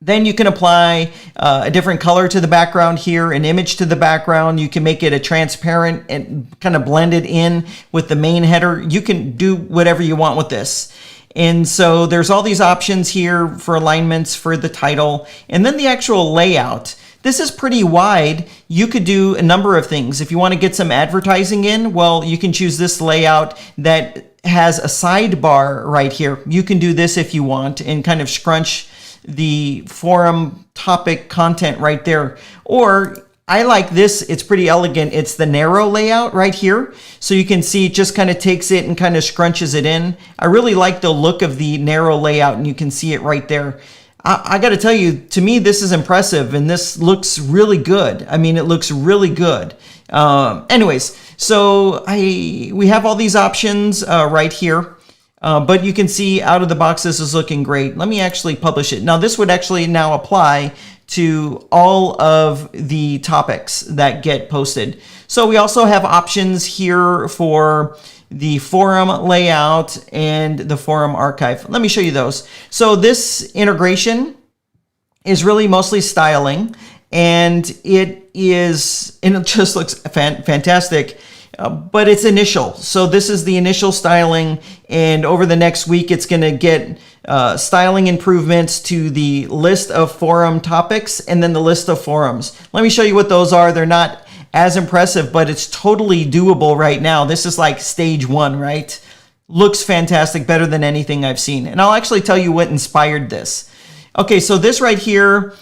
Then you can apply a different color to the background here, an image to the background. You can make it a transparent and kind of blend it in with the main header. You can do whatever you want with this. And so there's all these options here for alignments for the title, and then the actual layout. This is pretty wide. You could do a number of things. If you want to get some advertising in, well, you can choose this layout that has a sidebar right here. You can do this if you want and kind of scrunch the forum topic content right there. Or I like this. It's pretty elegant. It's the narrow layout right here. So you can see it just kind of takes it and kind of scrunches it in. I really like the look of the narrow layout, and you can see it right there. I got to tell you, to me, this is impressive, and this looks really good. I mean, it looks really good. Anyways, so we have all these options right here. But you can see out of the box, this is looking great. Let me actually publish it. Now, this would actually now apply to all of the topics that get posted. So we also have options here for the forum layout and the forum archive. Let me show you those. So this integration is really mostly styling, and it just looks fantastic. But it's initial. So this is the initial styling, and over the next week, it's going to get styling improvements to the list of forum topics and then the list of forums. Let me show you what those are. They're not as impressive, but it's totally doable right now. This is like stage 1, right? Looks fantastic, better than anything I've seen. And I'll actually tell you what inspired this. Okay, so this right here,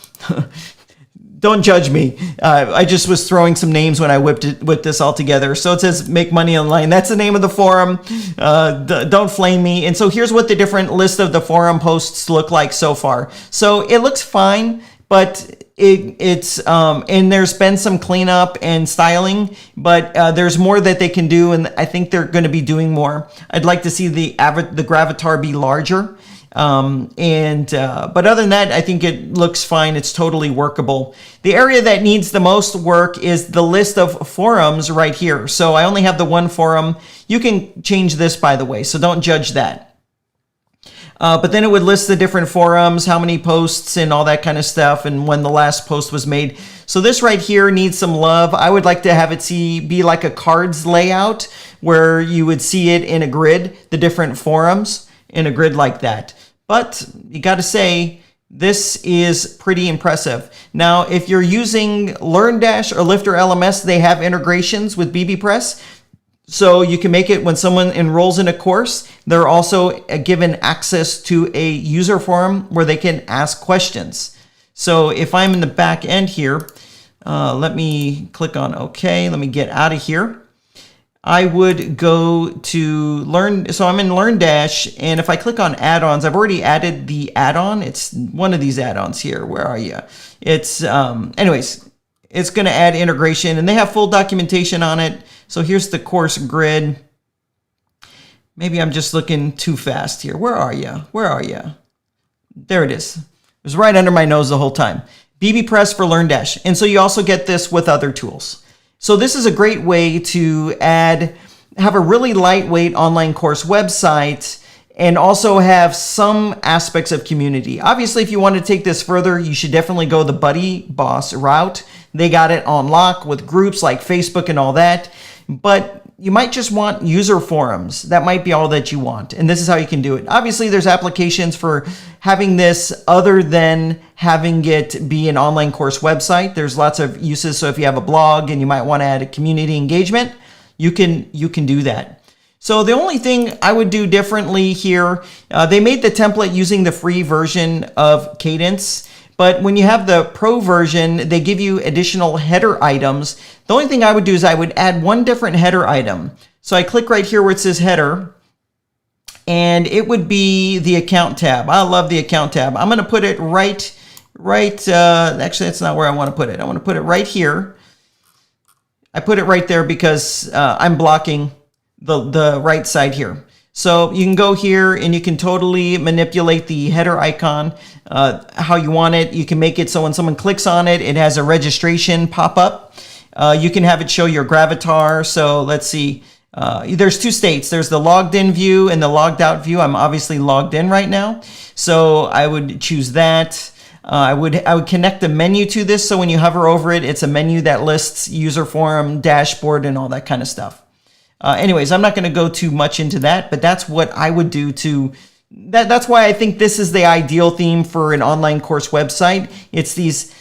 don't judge me. I just was throwing some names when I whipped this all together. So it says Make Money Online. That's the name of the forum. Don't flame me. And so here's what the different list of the forum posts look like so far. So it looks fine, but it's and there's been some cleanup and styling, but there's more that they can do, and I think they're going to be doing more. I'd like to see the gravatar be larger. But other than that, I think it looks fine. It's totally workable. The area that needs the most work is the list of forums right here. So I only have the one forum. You can change this, by the way, so don't judge that. But then it would list the different forums, how many posts and all that kind of stuff, and when the last post was made. So this right here needs some love. I would like to have it be like a cards layout where you would see it in a grid, the different forums in a grid like that. But you got to say, this is pretty impressive. Now, if you're using LearnDash or Lifter LMS, they have integrations with bbPress. So you can make it when someone enrolls in a course, they're also given access to a user forum where they can ask questions. So if I'm in the back end here, let me click on OK. Let me get out of here. I would go to Learn. So I'm in LearnDash, and if I click on add-ons, I've already added the add-on. It's one of these add-ons here. Where are you? It's anyways, it's going to add integration, and they have full documentation on it. So here's the course grid. Maybe I'm just looking too fast here. Where are you? Where are you? There it is. It was right under my nose the whole time. bbPress for LearnDash. And so you also get this with other tools. So this is a great way to have a really lightweight online course website and also have some aspects of community. Obviously, if you want to take this further, you should definitely go the Buddy Boss route. They got it on lock with groups like Facebook and all that. But you might just want user forums. That might be all that you want. And this is how you can do it. Obviously, there's applications for having this other than having it be an online course website. There's lots of uses. So if you have a blog and you might want to add a community engagement, you can do that. So the only thing I would do differently here, they made the template using the free version of Kadence. But when you have the pro version, they give you additional header items. The only thing I would do is I would add one different header item. So I click right here where it says header, and it would be the account tab. I love the account tab. I'm going to put it right, actually, that's not where I want to put it. I want to put it right here. I put it right there because I'm blocking the right side here. So you can go here and you can totally manipulate the header icon how you want it. You can make it so when someone clicks on it, it has a registration pop up. You can have it show your gravatar. So let's see. There's two states. There's the logged in view and the logged out view. I'm obviously logged in right now. So I would choose that. I would connect a menu to this. So when you hover over it, it's a menu that lists user forum, dashboard, and all that kind of stuff. Anyways, I'm not going to go too much into that, but that's what I would do to that's why I think this is the ideal theme for an online course website. It's these,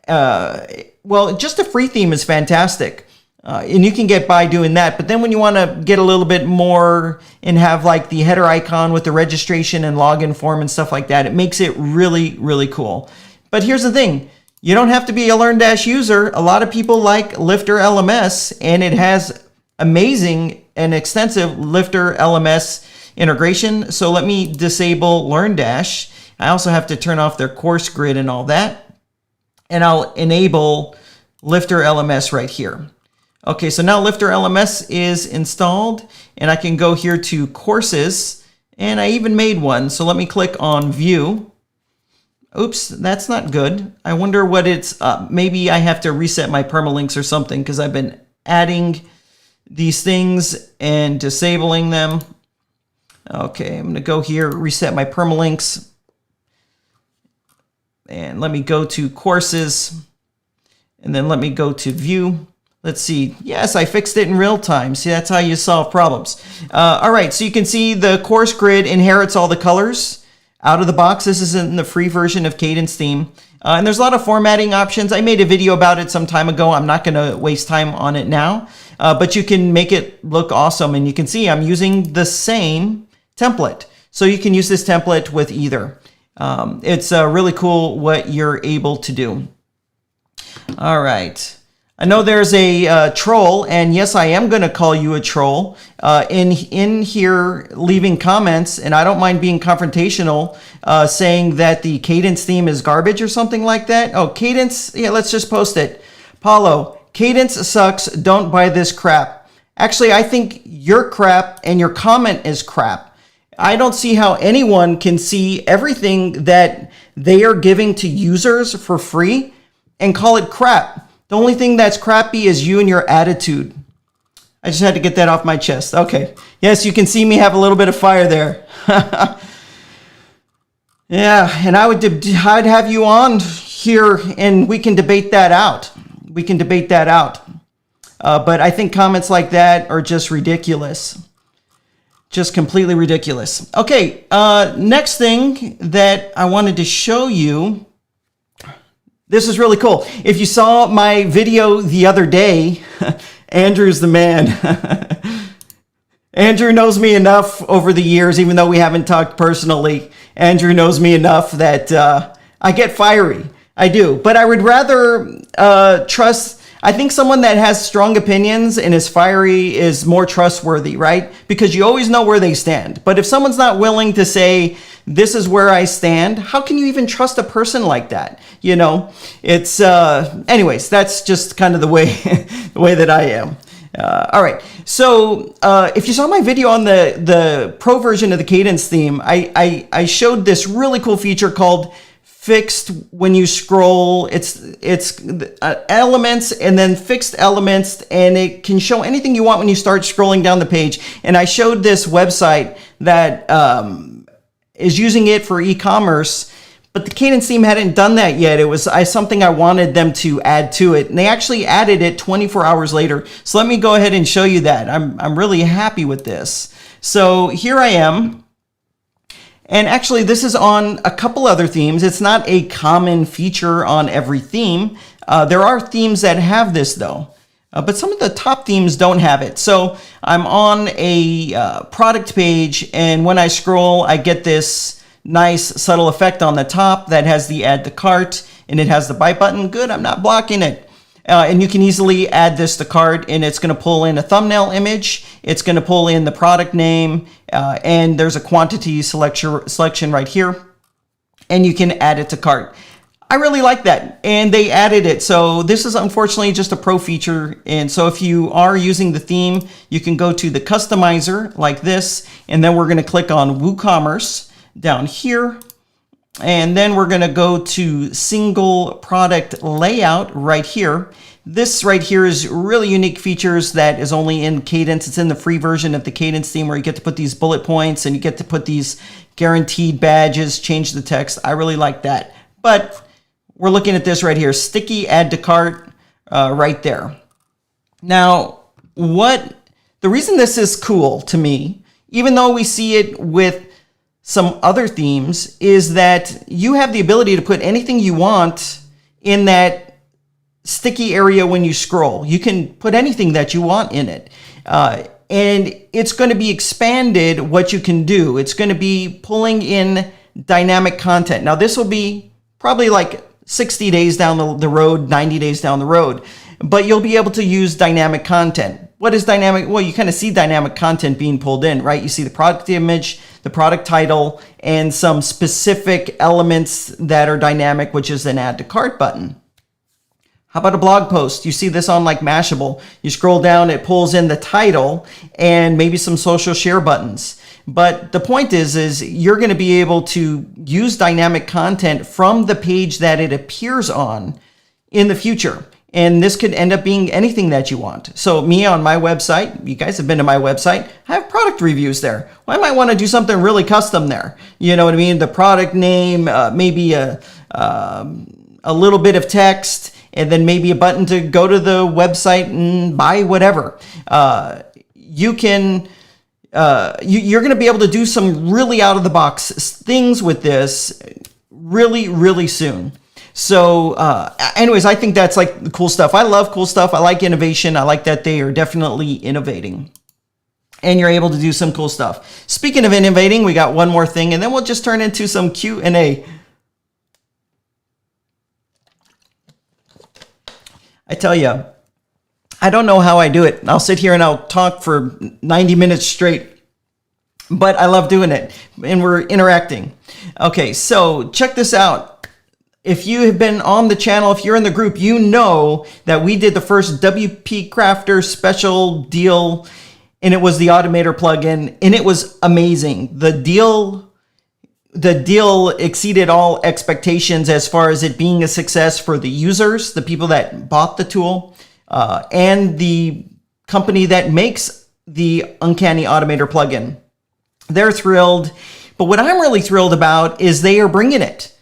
well, just a free theme is fantastic. And you can get by doing that. But then when you want to get a little bit more and have like the header icon with the registration and login form and stuff like that, it makes it really, really cool. But here's the thing. You don't have to be a LearnDash user. A lot of people like Lifter LMS, and it has amazing and extensive Lifter LMS integration. So let me disable LearnDash. I also have to turn off their course grid and all that. And I'll enable Lifter LMS right here. Okay, so now Lifter LMS is installed, and I can go here to courses, and I even made one. So let me click on view. Oops, that's not good. I wonder what it's, maybe I have to reset my permalinks or something, because I've been adding these things and disabling them. Okay, I'm gonna go here, reset my permalinks, and let me go to courses, and then let me go to view. Let's see. Yes, I fixed it in real time. See, that's how you solve problems. All right, so you can see the course grid inherits all the colors out of the box. This is in the free version of Kadence Theme. And there's a lot of formatting options. I made a video about it some time ago. I'm not going to waste time on it now. But you can make it look awesome. And you can see I'm using the same template. So you can use this template with either. It's really cool what you're able to do. All right. I know there's a troll, and yes, I am going to call you a troll in here leaving comments, and I don't mind being confrontational, saying that the Kadence theme is garbage or something like that. Oh, Kadence, yeah, let's just post it. Paulo, Kadence sucks, don't buy this crap. Actually, I think you're crap, and your comment is crap. I don't see how anyone can see everything that they are giving to users for free and call it crap. The only thing that's crappy is you and your attitude. I just had to get that off my chest. Okay. Yes, you can see me have a little bit of fire there. Yeah, and I'd have you on here and we can debate that out. But I think comments like that are just ridiculous. Just completely ridiculous. Okay, next thing that I wanted to show you. This is really cool. If you saw my video the other day, Andrew's the man. Andrew knows me enough over the years, even though we haven't talked personally. Andrew knows me enough that I get fiery. I do. But I would rather trust... I think someone that has strong opinions and is fiery is more trustworthy, right? Because you always know where they stand. But if someone's not willing to say, this is where I stand, how can you even trust a person like that? You know, it's, anyways, that's just kind of the way, the way that I am. All right. So if you saw my video on the pro version of the Kadence theme, I showed this really cool feature called fixed when you scroll. It's elements and then fixed elements, and it can show anything you want when you start scrolling down the page. And I showed this website that is using it for e-commerce, but the Kadence theme hadn't done that yet. It was something I wanted them to add to it, and they actually added it 24 hours later. So let me go ahead and show you that. I'm really happy with this. So here I am. And actually, this is on a couple other themes. It's not a common feature on every theme. There are themes that have this, though. But some of the top themes don't have it. So I'm on a product page, and when I scroll, I get this nice subtle effect on the top that has the add to cart, and it has the buy button. Good, I'm not blocking it. And you can easily add this to cart, and it's going to pull in a thumbnail image. It's going to pull in the product name, and there's a quantity selection right here, and you can add it to cart. I really like that, and they added it. So this is unfortunately just a pro feature, and so if you are using the theme, you can go to the customizer like this, and then we're going to click on WooCommerce down here. And then we're going to go to single product layout right here. This right here is really unique features that is only in Kadence. It's in the free version of the Kadence theme where you get to put these bullet points and you get to put these guaranteed badges, change the text. I really like that. But we're looking at this right here, sticky add to cart right there. Now, the reason this is cool to me, even though we see it with some other themes, is that you have the ability to put anything you want in that sticky area when you scroll. You can put anything that you want in it. And it's going to be expanded what you can do. It's going to be pulling in dynamic content. Now, this will be probably like 60 days down the road, 90 days down the road. But you'll be able to use dynamic content. What is dynamic? Well, you kind of see dynamic content being pulled in, right? You see the product image, the product title, and some specific elements that are dynamic, which is an add to cart button. How about a blog post? You see this on like Mashable. You scroll down, it pulls in the title and maybe some social share buttons. But the point is you're going to be able to use dynamic content from the page that it appears on in the future. And this could end up being anything that you want. So me on my website, you guys have been to my website, I have product reviews there. Well, I might want to do something really custom there. You know what I mean? The product name, maybe a little bit of text, and then maybe a button to go to the website and buy whatever. You're going to be able to do some really out of the box things with this really, really soon. So anyways, I think that's like the cool stuff. I love cool stuff. I like innovation. I like that they are definitely innovating. And you're able to do some cool stuff. Speaking of innovating, we got one more thing, and then we'll just turn into some Q&A. I tell you, I don't know how I do it. I'll sit here and I'll talk for 90 minutes straight, but I love doing it, and we're interacting. Okay, so check this out. If you have been on the channel, if you're in the group, you know that we did the first WPCrafter special deal, and it was the Automator plugin, and it was amazing. The deal exceeded all expectations as far as it being a success for the users, the people that bought the tool, and the company that makes the Uncanny Automator plugin. They're thrilled, but what I'm really thrilled about is they are bringing it.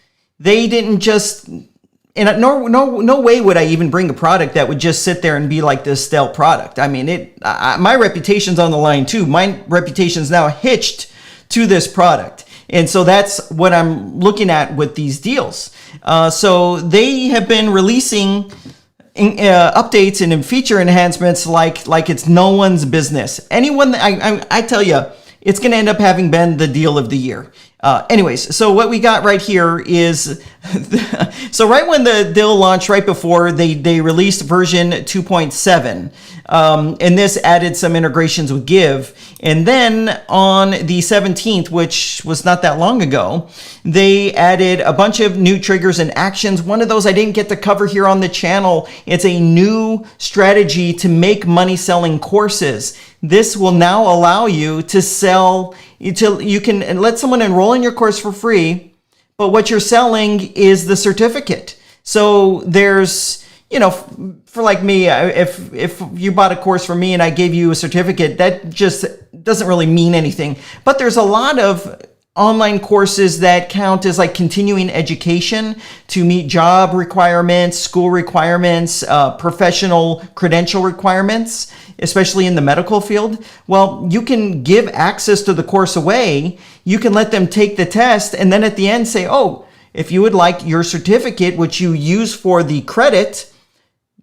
They didn't just, and no way would I even bring a product that would just sit there and be like this stale product. I mean, my reputation's on the line too. My reputation's now hitched to this product. And so that's what I'm looking at with these deals. So they have been releasing updates and feature enhancements like it's no one's business. I tell you, it's going to end up having been the deal of the year. Anyways, so what we got right here is, so right when the deal launched, right before they released version 2.7, and this added some integrations with Give. And then on the 17th, which was not that long ago, they added a bunch of new triggers and actions. One of those I didn't get to cover here on the channel. It's a new strategy to make money selling courses. This will now allow you to sell, you can let someone enroll in your course for free, but what you're selling is the certificate. So there's, for like me, if you bought a course from me and I gave you a certificate, that just doesn't really mean anything. But there's a lot of online courses that count as like continuing education to meet job requirements, school requirements, professional credential requirements, especially in the medical field. Well, you can give access to the course away. You can let them take the test and then at the end say, oh, if you would like your certificate, which you use for the credit,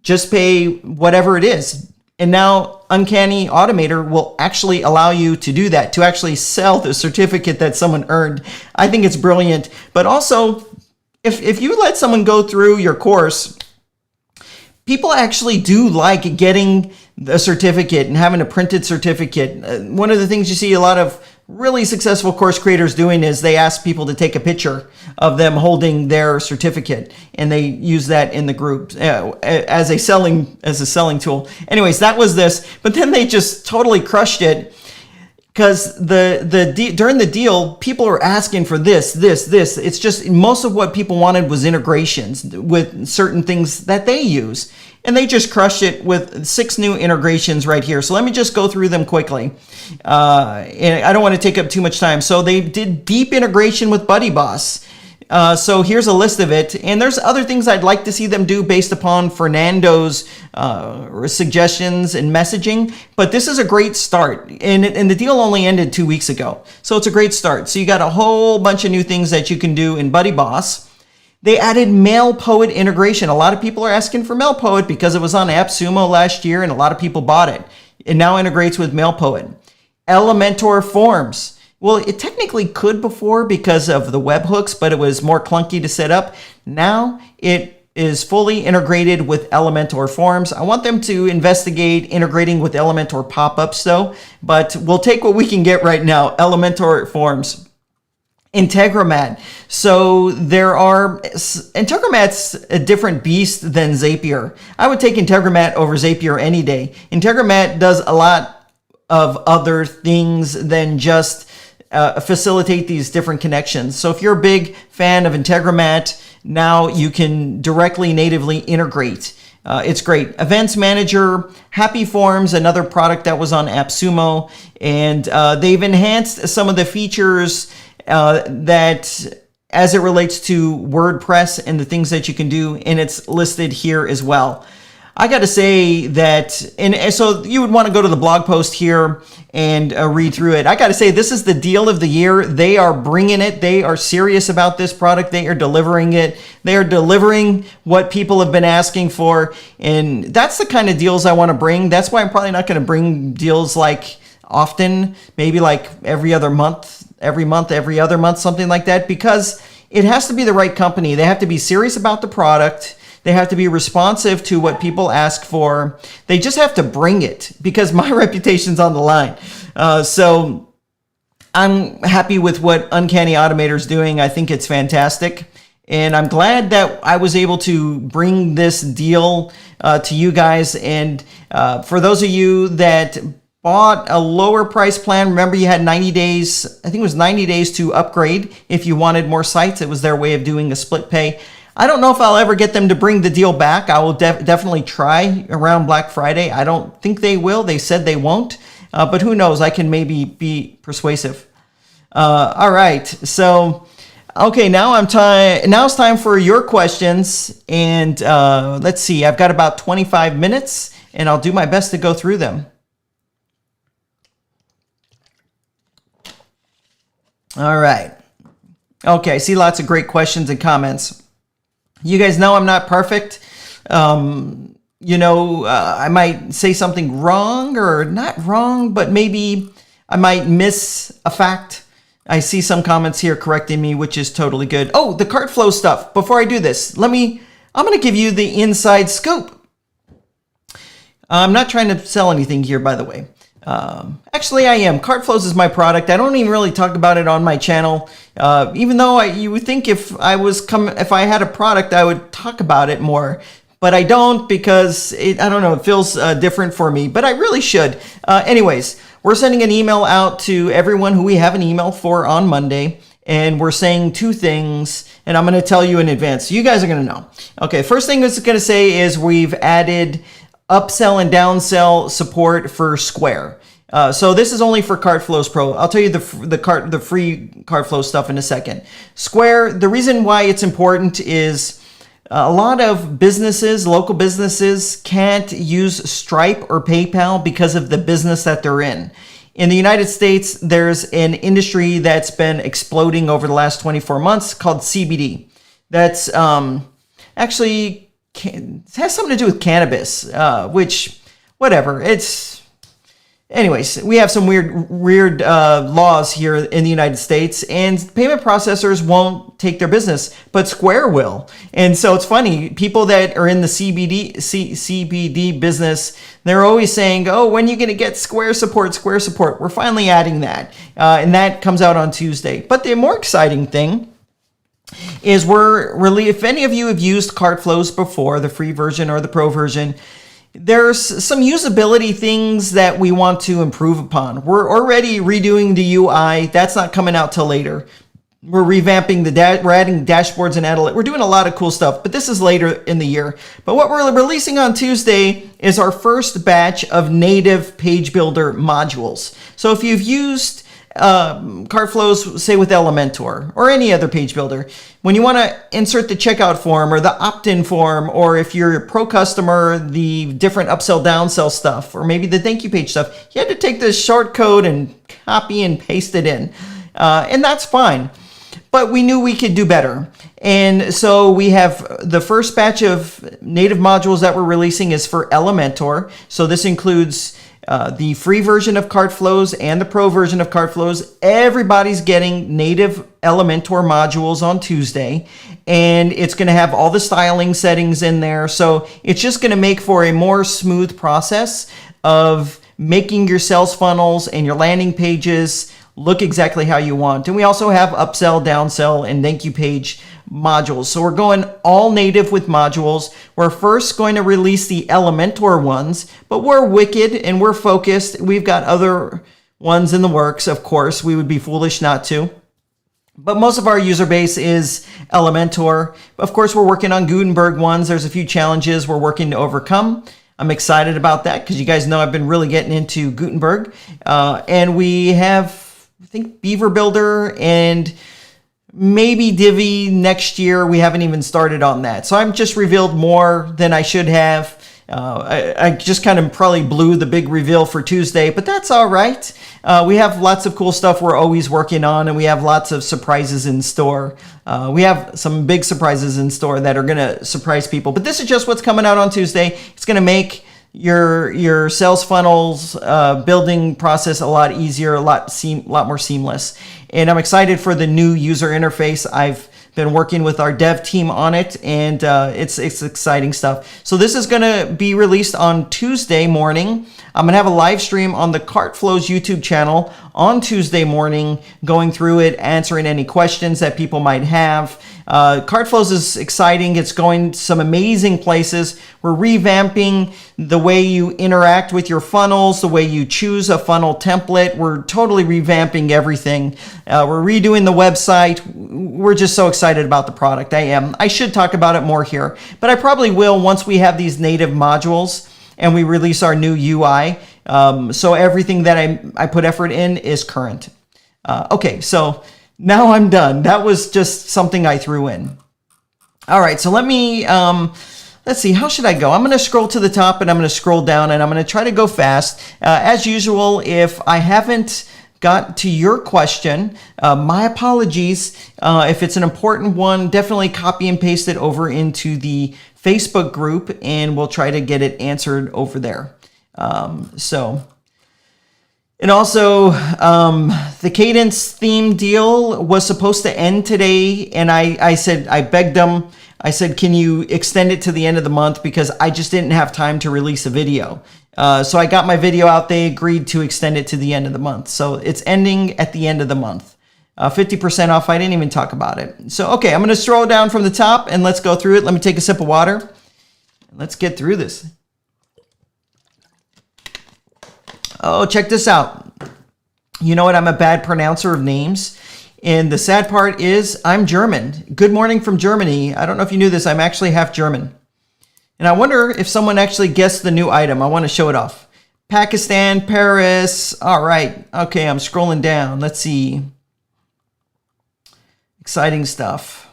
just pay whatever it is. And now Uncanny Automator will actually allow you to do that, to actually sell the certificate that someone earned. I think it's brilliant. But also, if you let someone go through your course, people actually do like getting a certificate and having a printed certificate. One of the things you see a lot of really successful course creators doing is they ask people to take a picture of them holding their certificate, and they use that in the group as a selling tool. Anyways, that was this, but then they just totally crushed it because during the deal, people are asking for this. It's just most of what people wanted was integrations with certain things that they use. And they just crushed it with 6 new integrations right here. So let me just go through them quickly. And I don't want to take up too much time. So they did deep integration with BuddyBoss. So here's a list of it. And there's other things I'd like to see them do based upon Fernando's suggestions and messaging. But this is a great start. And the deal only ended 2 weeks ago. So it's a great start. So you got a whole bunch of new things that you can do in BuddyBoss. They added MailPoet integration. A lot of people are asking for MailPoet because it was on AppSumo last year and a lot of people bought it. It now integrates with MailPoet. Elementor Forms. Well, it technically could before because of the webhooks, but it was more clunky to set up. Now it is fully integrated with Elementor Forms. I want them to investigate integrating with Elementor pop-ups though, but we'll take what we can get right now. Elementor Forms. Integromat. So Integromat's a different beast than Zapier. I would take Integromat over Zapier any day. Integromat does a lot of other things than just facilitate these different connections. So if you're a big fan of Integromat, now you can directly natively integrate. It's great. Events Manager, Happy Forms, another product that was on AppSumo, and they've enhanced some of the features that as it relates to WordPress and the things that you can do, and it's listed here as well. I got to say that, and so you would want to go to the blog post here and read through it. I got to say, this is the deal of the year. They are bringing it. They are serious about this product. They are delivering it. They are delivering what people have been asking for. And that's the kind of deals I want to bring. That's why I'm probably not going to bring deals like often, maybe like every other month, every other month, something like that, because it has to be the right company. They have to be serious about the product. They have to be responsive to what people ask for. They just have to bring it, because my reputation's on the line. So I'm happy with what Uncanny Automator is doing. I think it's fantastic. And I'm glad that I was able to bring this deal to you guys. And for those of you that bought a lower price plan, remember you had 90 days, I think it was 90 days to upgrade if you wanted more sites. It was their way of doing a split pay. I don't know if I'll ever get them to bring the deal back. I will definitely try around Black Friday. I don't think they will. They said they won't, but who knows? I can maybe be persuasive. All right, so okay, now it's time for your questions, and let's see. I've got about 25 minutes, and I'll do my best to go through them. All right. Okay, I see lots of great questions and comments. You guys know I'm not perfect. I might say something wrong, or not wrong, but maybe I might miss a fact. I see some comments here correcting me, which is totally good. Oh, the CartFlows stuff. Before I do this, I'm going to give you the inside scoop. I'm not trying to sell anything here, by the way. Actually, I am. CartFlows is my product. I don't even really talk about it on my channel. Even though you would think if I had a product, I would talk about it more. But I don't, because I don't know, it feels different for me. But I really should. Anyways, we're sending an email out to everyone who we have an email for on Monday. And we're saying two things, and I'm going to tell you in advance. So you guys are going to know. Okay, first thing it's going to say is we've added upsell and downsell support for Square. So this is only for CartFlows Pro. I'll tell you the free CartFlows stuff in a second. Square, the reason why it's important is a lot of businesses, local businesses, can't use Stripe or PayPal because of the business that they're in. In the United States, there's an industry that's been exploding over the last 24 months called CBD. That's actually it has something to do with cannabis, which, whatever. Anyways, we have some weird laws here in the United States, and payment processors won't take their business, but Square will. And so it's funny, people that are in the CBD business, they're always saying, oh, when are you going to get Square support? We're finally adding that. And that comes out on Tuesday. But the more exciting thing is if any of you have used CartFlows before, the free version or the pro version, there's some usability things that we want to improve upon. We're already redoing the UI. That's not coming out till later. We're revamping we're adding dashboards and analytics. We're doing a lot of cool stuff, but this is later in the year. But what we're releasing on Tuesday is our first batch of native page builder modules. So if you've used CartFlows, say with Elementor or any other page builder, when you want to insert the checkout form or the opt-in form, or if you're a pro customer, the different upsell downsell stuff, or maybe the thank you page stuff, you had to take this short code and copy and paste it in, and that's fine. But we knew we could do better. And so we have the first batch of native modules that we're releasing is for Elementor. So this includes the free version of CartFlows and the pro version of CartFlows. Everybody's getting native Elementor modules on Tuesday, and it's going to have all the styling settings in there. So it's just going to make for a more smooth process of making your sales funnels and your landing pages look exactly how you want. And we also have upsell, downsell, and thank you page modules. So we're going all native with modules. We're first going to release the Elementor ones, but we're wicked and we're focused. We've got other ones in the works, of course. We would be foolish not to. But most of our user base is Elementor. Of course, we're working on Gutenberg ones. There's a few challenges we're working to overcome. I'm excited about that because you guys know I've been really getting into Gutenberg. And we have, I think, Beaver Builder and maybe Divi next year. We haven't even started on that. So I've just revealed more than I should have. I just kind of probably blew the big reveal for Tuesday, but that's all right. We have lots of cool stuff we're always working on, and we have lots of surprises in store. We have some big surprises in store that are going to surprise people, but this is just what's coming out on Tuesday. It's going to make your sales funnels building process a lot easier, a lot more seamless. And I'm excited for the new user interface. I've been working with our dev team on it, and it's exciting stuff. So this is going to be released on Tuesday morning. I'm going to have a live stream on the CartFlows YouTube channel on Tuesday morning, going through it, answering any questions that people might have. CartFlows is exciting. It's going some amazing places. We're revamping the way you interact with your funnels, the way you choose a funnel template. We're totally revamping everything. We're redoing the website. We're just so excited about the product. I am. I should talk about it more here, but I probably will once we have these native modules and we release our new UI. So everything that I put effort in is current. Okay, so now I'm done. That was just something I threw in. All right, so let me, let's see, how should I go? I'm going to scroll to the top and I'm going to scroll down and I'm going to try to go fast. As usual, if I haven't got to your question, my apologies. If it's an important one, definitely copy and paste it over into the Facebook group and we'll try to get it answered over there. And also, the Kadence theme deal was supposed to end today, and I said, I begged them, I said, can you extend it to the end of the month, because I just didn't have time to release a video. So I got my video out, they agreed to extend it to the end of the month. So it's ending at the end of the month. 50% off, I didn't even talk about it. So, okay, I'm gonna scroll down from the top and let's go through it. Let me take a sip of water. Let's get through this. Oh, check this out. You know what? I'm a bad pronouncer of names. And the sad part is I'm German. Good morning from Germany. I don't know if you knew this. I'm actually half German. And I wonder if someone actually guessed the new item. I want to show it off. Pakistan, Paris. All right. Okay, I'm scrolling down. Let's see. Exciting stuff.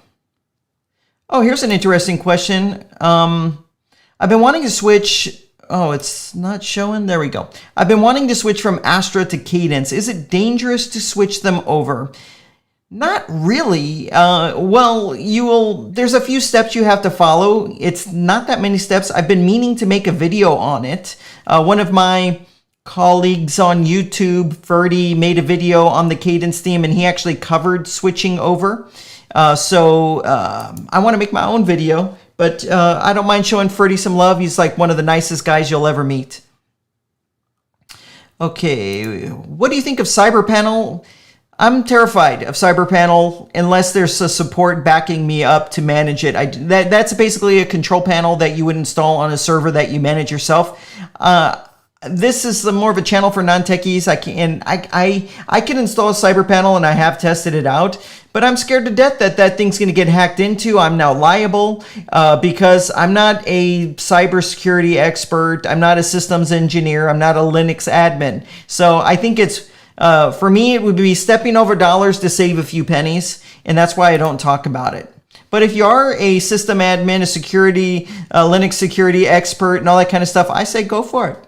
Oh, here's an interesting question. I've been wanting to switch. Oh, it's not showing. There we go. I've been wanting to switch from Astra to Kadence. Is it dangerous to switch them over? Not really. Well, there's a few steps you have to follow. It's not that many steps. I've been meaning to make a video on it. One of my colleagues on YouTube, Ferdy, made a video on the Kadence theme and he actually covered switching over. So I want to make my own video. But I don't mind showing Ferdy some love. He's like one of the nicest guys you'll ever meet. Okay, what do you think of CyberPanel? I'm terrified of CyberPanel unless there's a support backing me up to manage it. That's basically a control panel that you would install on a server that you manage yourself. This is more of a channel for non-techies. I can install a CyberPanel and I have tested it out, but I'm scared to death that thing's going to get hacked into. I'm now liable because I'm not a cybersecurity expert. I'm not a systems engineer. I'm not a Linux admin. So I think it's, for me, it would be stepping over dollars to save a few pennies, and that's why I don't talk about it. But if you are a system admin, a security, Linux security expert, and all that kind of stuff, I say go for it.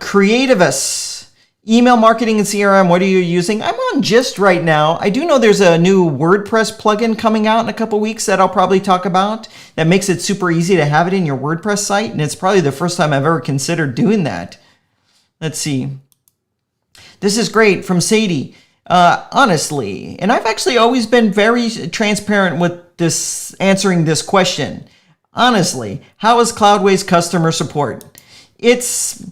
Creativus, email marketing and CRM, what are you using? I'm on Gist right now. I do know there's a new WordPress plugin coming out in a couple weeks that I'll probably talk about that makes it super easy to have it in your WordPress site, and it's probably the first time I've ever considered doing that. Let's see. This is great from Sadie. Honestly, and I've actually always been very transparent with this, answering this question. Honestly, how is Cloudways customer support? It's,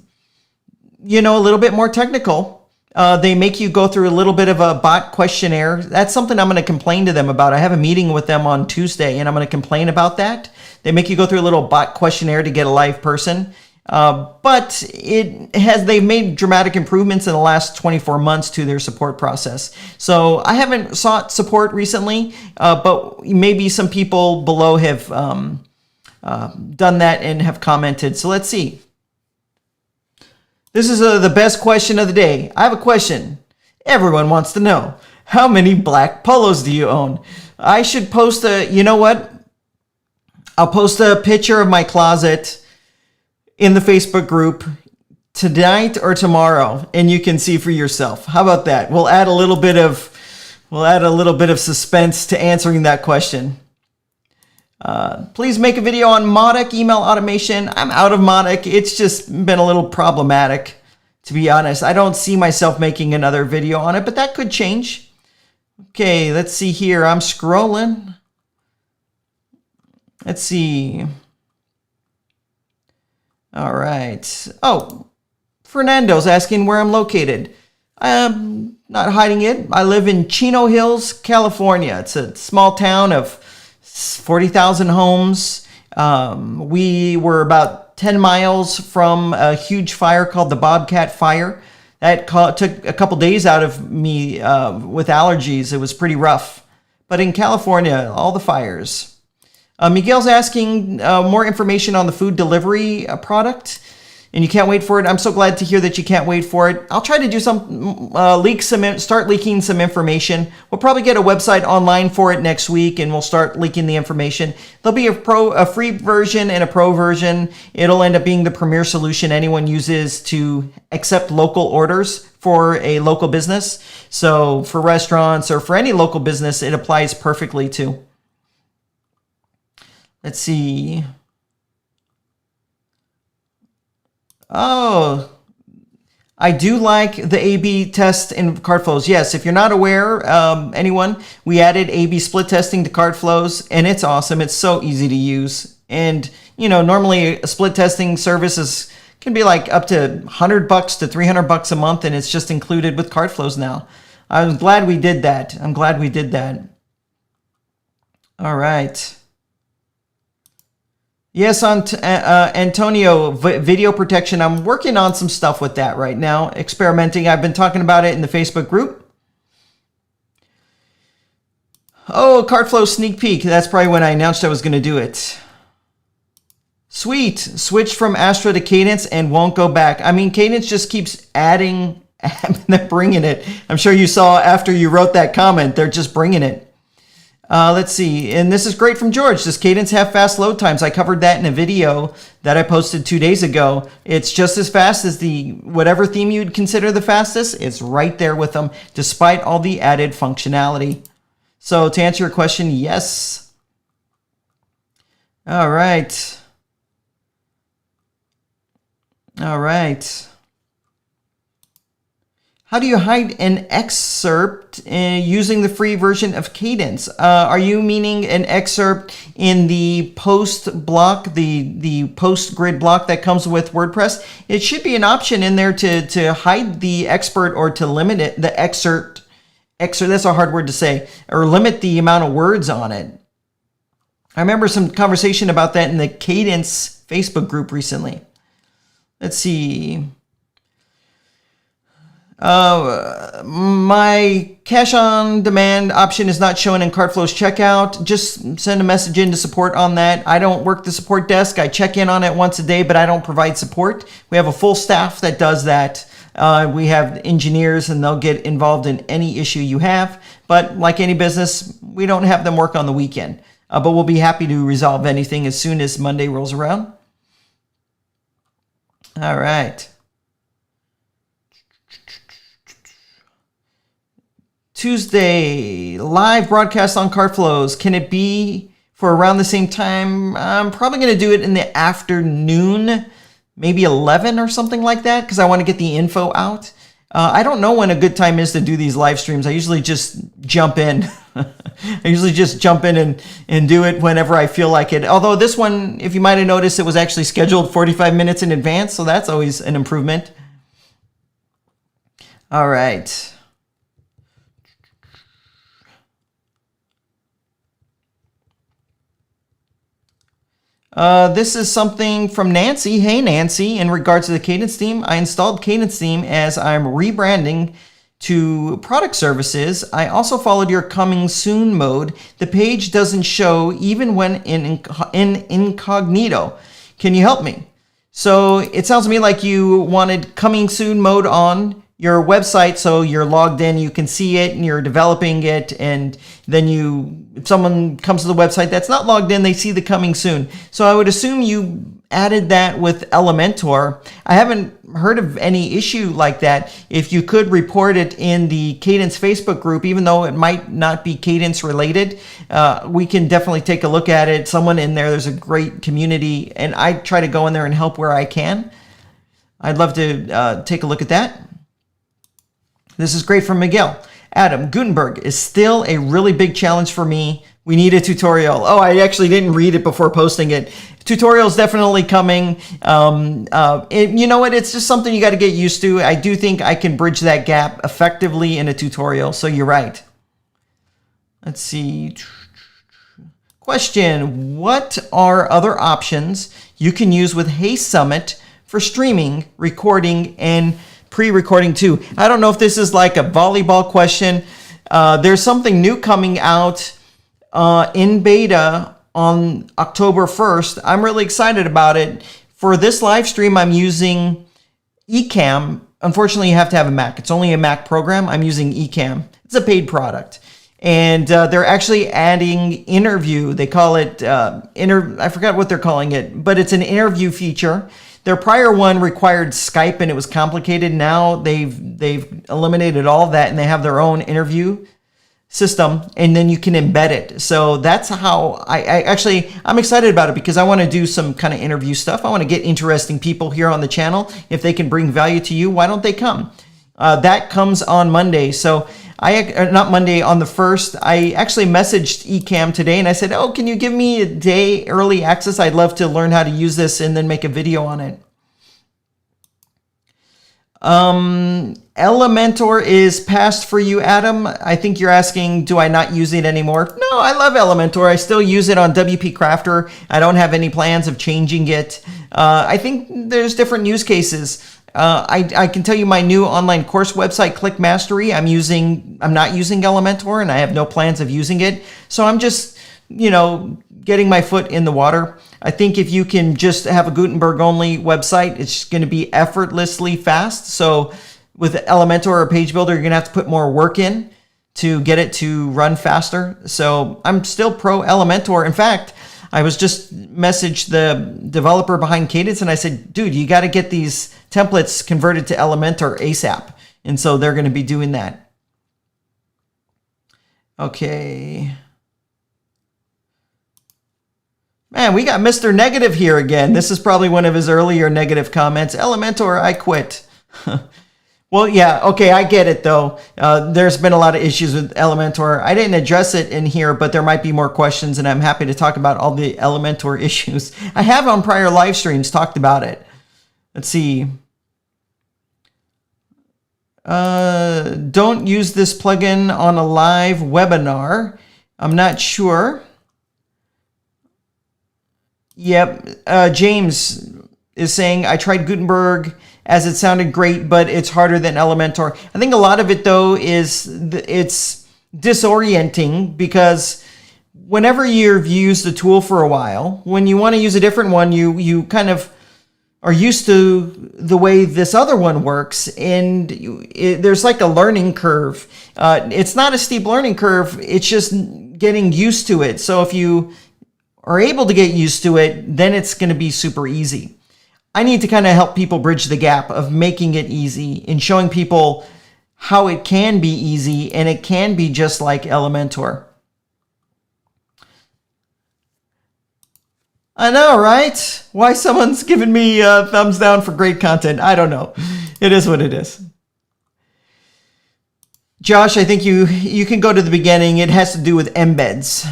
a little bit more technical. They make you go through a little bit of a bot questionnaire. That's something I'm going to complain to them about. I have a meeting with them on Tuesday, and I'm going to complain about that. They make you go through a little bot questionnaire to get a live person. But they've made dramatic improvements in the last 24 months to their support process. So I haven't sought support recently, but maybe some people below have done that and have commented. So let's see. This is the best question of the day. I have a question. Everyone wants to know, how many black polos do you own? I should post you know what? I'll post a picture of my closet in the Facebook group tonight or tomorrow, and you can see for yourself. How about that? We'll add a little bit of suspense to answering that question. Please make a video on Mautic email automation. I'm out of Mautic. It's just been a little problematic, to be honest. I don't see myself making another video on it, but that could change. Okay, let's see here. I'm scrolling. Let's see. All right. Oh, Fernando's asking where I'm located. I'm not hiding it. I live in Chino Hills, California. It's a small town of 40,000 homes. We were about 10 miles from a huge fire called the Bobcat Fire. That took a couple days out of me with allergies. It was pretty rough. But in California, all the fires. Miguel's asking more information on the food delivery product, and you can't wait for it. I'm so glad to hear that you can't wait for it. I'll try to do start leaking some information. We'll probably get a website online for it next week, and we'll start leaking the information. There'll be a free version and a pro version. It'll end up being the premier solution anyone uses to accept local orders for a local business. So for restaurants or for any local business, it applies perfectly to. Let's see. Oh, I do like the A/B test in CartFlows. Yes, if you're not aware, anyone, we added A/B split testing to CartFlows, and it's awesome. It's so easy to use. And, normally a split testing service can be like up to $100 to $300 a month, and it's just included with CartFlows now. I'm glad we did that. All right. Yes, Antonio, video protection. I'm working on some stuff with that right now, experimenting. I've been talking about it in the Facebook group. Oh, CartFlow sneak peek. That's probably when I announced I was going to do it. Sweet. Switched from Astra to Kadence and won't go back. I mean, Kadence just keeps adding, they're bringing it. I'm sure you saw after you wrote that comment, they're just bringing it. Let's see, and this is great from George. Does Kadence have fast load times? I covered that in a video that I posted 2 days ago. It's just as fast as whatever theme you'd consider the fastest. It's right there with them, despite all the added functionality. So to answer your question, yes. All right. How do you hide an excerpt using the free version of Kadence? Are you meaning an excerpt in the post block, the post grid block that comes with WordPress? It should be an option in there to hide the expert or to limit it, the excerpt, that's a hard word to say, or limit the amount of words on it. I remember some conversation about that in the Kadence Facebook group recently. Let's see. My cash on demand option is not shown in CartFlows checkout. Just send a message into support on that. I don't work the support desk. I check in on it once a day, but I don't provide support. We have a full staff that does that. We have engineers, and they'll get involved in any issue you have. But like any business, we don't have them work on the weekend. But we'll be happy to resolve anything as soon as Monday rolls around. All right. Tuesday, live broadcast on CartFlows. Can it be for around the same time? I'm probably going to do it in the afternoon, maybe 11 or something like that, because I want to get the info out. I don't know when a good time is to do these live streams. I usually just jump in. And do it whenever I feel like it. Although this one, if you might have noticed, it was actually scheduled 45 minutes in advance, so that's always an improvement. All right. This is something from Nancy. Hey, Nancy, in regards to the Kadence theme, I installed Kadence theme as I'm rebranding to product services. I also followed your coming soon mode. The page doesn't show even when in incognito. Can you help me? So it sounds to me like you wanted coming soon mode on your website, so you're logged in, you can see it, and you're developing it, and then if someone comes to the website that's not logged in, they see the coming soon. So I would assume you added that with Elementor. I haven't heard of any issue like that. If you could report it in the Kadence Facebook group, even though it might not be Kadence related, we can definitely take a look at it. Someone in there's a great community, and I try to go in there and help where I can. I'd love to take a look at that. This is great from Miguel. Adam, Gutenberg is still a really big challenge for me. We need a tutorial. Oh, I actually didn't read it before posting it. Tutorial is definitely coming. You know what? It's just something you got to get used to. I do think I can bridge that gap effectively in a tutorial. So you're right. Let's see. Question. What are other options you can use with Hey Summit for streaming, recording, and pre-recording too? I don't know if this is like a volleyball question. There's something new coming out in beta on October 1st. I'm really excited about it. For this live stream, I'm using Ecamm. Unfortunately, you have to have a Mac. It's only a Mac program. I'm using Ecamm. It's a paid product. And they're actually adding interview. They call it, I forgot what they're calling it, but it's an interview feature. Their prior one required Skype and it was complicated. Now they've eliminated all of that and they have their own interview system, and then you can embed it. So that's how I'm excited about it because I want to do some kind of interview stuff. I want to get interesting people here on the channel. If they can bring value to you, why don't they come? That comes on Monday. So not Monday, on the 1st. I actually messaged Ecamm today and I said, oh, can you give me a day early access? I'd love to learn how to use this and then make a video on it. Elementor is past for you, Adam. I think you're asking, do I not use it anymore? No, I love Elementor. I still use it on WP Crafter. I don't have any plans of changing it. I think there's different use cases. I can tell you my new online course website, Click Mastery. I'm not using Elementor and I have no plans of using it. So I'm just, getting my foot in the water. I think if you can just have a Gutenberg only website, it's going to be effortlessly fast. So with Elementor or Page Builder, you're going to have to put more work in to get it to run faster. So I'm still pro Elementor. In fact, I was just messaged the developer behind Kadence and I said, dude, you got to get these templates converted to Elementor ASAP. And so they're going to be doing that. Okay. Man, we got Mr. Negative here again. This is probably one of his earlier negative comments. Elementor, I quit. Well, yeah, okay, I get it though. There's been a lot of issues with Elementor. I didn't address it in here, but there might be more questions and I'm happy to talk about all the Elementor issues. I have on prior live streams talked about it. Let's see. Don't use this plugin on a live webinar. I'm not sure. Yep, James is saying, I tried Gutenberg as it sounded great, but it's harder than Elementor. I think a lot of it, though, is it's disorienting because whenever you've used a tool for a while, when you want to use a different one, you kind of are used to the way this other one works, and there's like a learning curve. It's not a steep learning curve, it's just getting used to it. So if you are able to get used to it, then it's going to be super easy. I need to kind of help people bridge the gap of making it easy and showing people how it can be easy and it can be just like Elementor. I know, right? Why someone's giving me a thumbs down for great content, I don't know. It is what it is. Josh, I think you can go to the beginning. It has to do with embeds.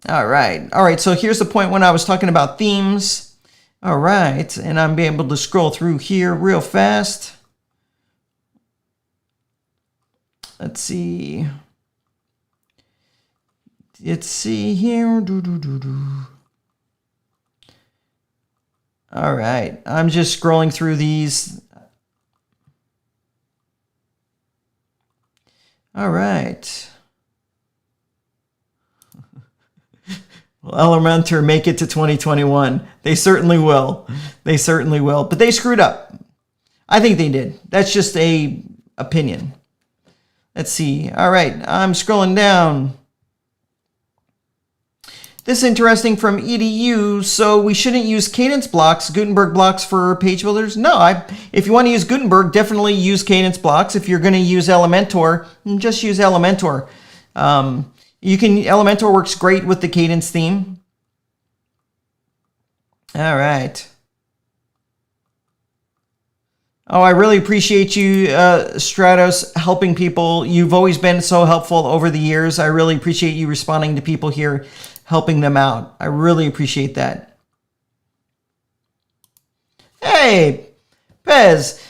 All right, so here's the point when I was talking about themes. All right, and I'm being able to scroll through here real fast. Let's see. Let's see here. All right, I'm just scrolling through these. All right. Elementor make it to 2021. They certainly will. They certainly will. But they screwed up. I think they did. That's just a opinion. Let's see. All right, I'm scrolling down. This is interesting from EDU. So we shouldn't use Kadence blocks, Gutenberg blocks for page builders? No, if you want to use Gutenberg, definitely use Kadence blocks. If you're going to use Elementor, just use Elementor. Elementor works great with the Kadence theme. All right. Oh, I really appreciate you, Stratos, helping people. You've always been so helpful over the years. I really appreciate you responding to people here, helping them out. I really appreciate that. Hey, Pez,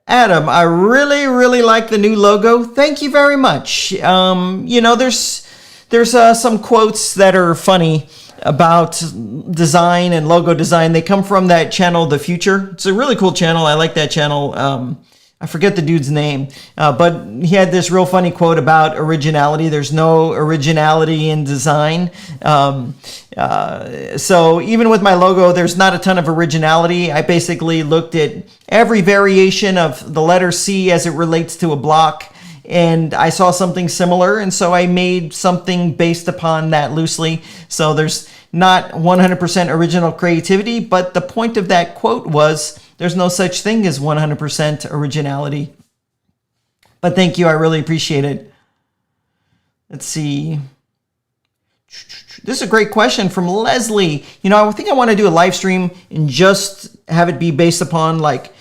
Adam, I really, really like the new logo. Thank you very much. You know, there's some quotes that are funny about design and logo design. They come from that channel, The Future. It's a really cool channel. I like that channel. I forget the dude's name, but he had this real funny quote about originality. There's no originality in design. So even with my logo, there's not a ton of originality. I basically looked at every variation of the letter C as it relates to a block, and I saw something similar, and so I made something based upon that loosely. So there's not 100% original creativity, but the point of that quote was there's no such thing as 100% originality. But thank you, I really appreciate it. Let's see. This is a great question from Leslie. You know, I think I want to do a live stream and just have it be based upon like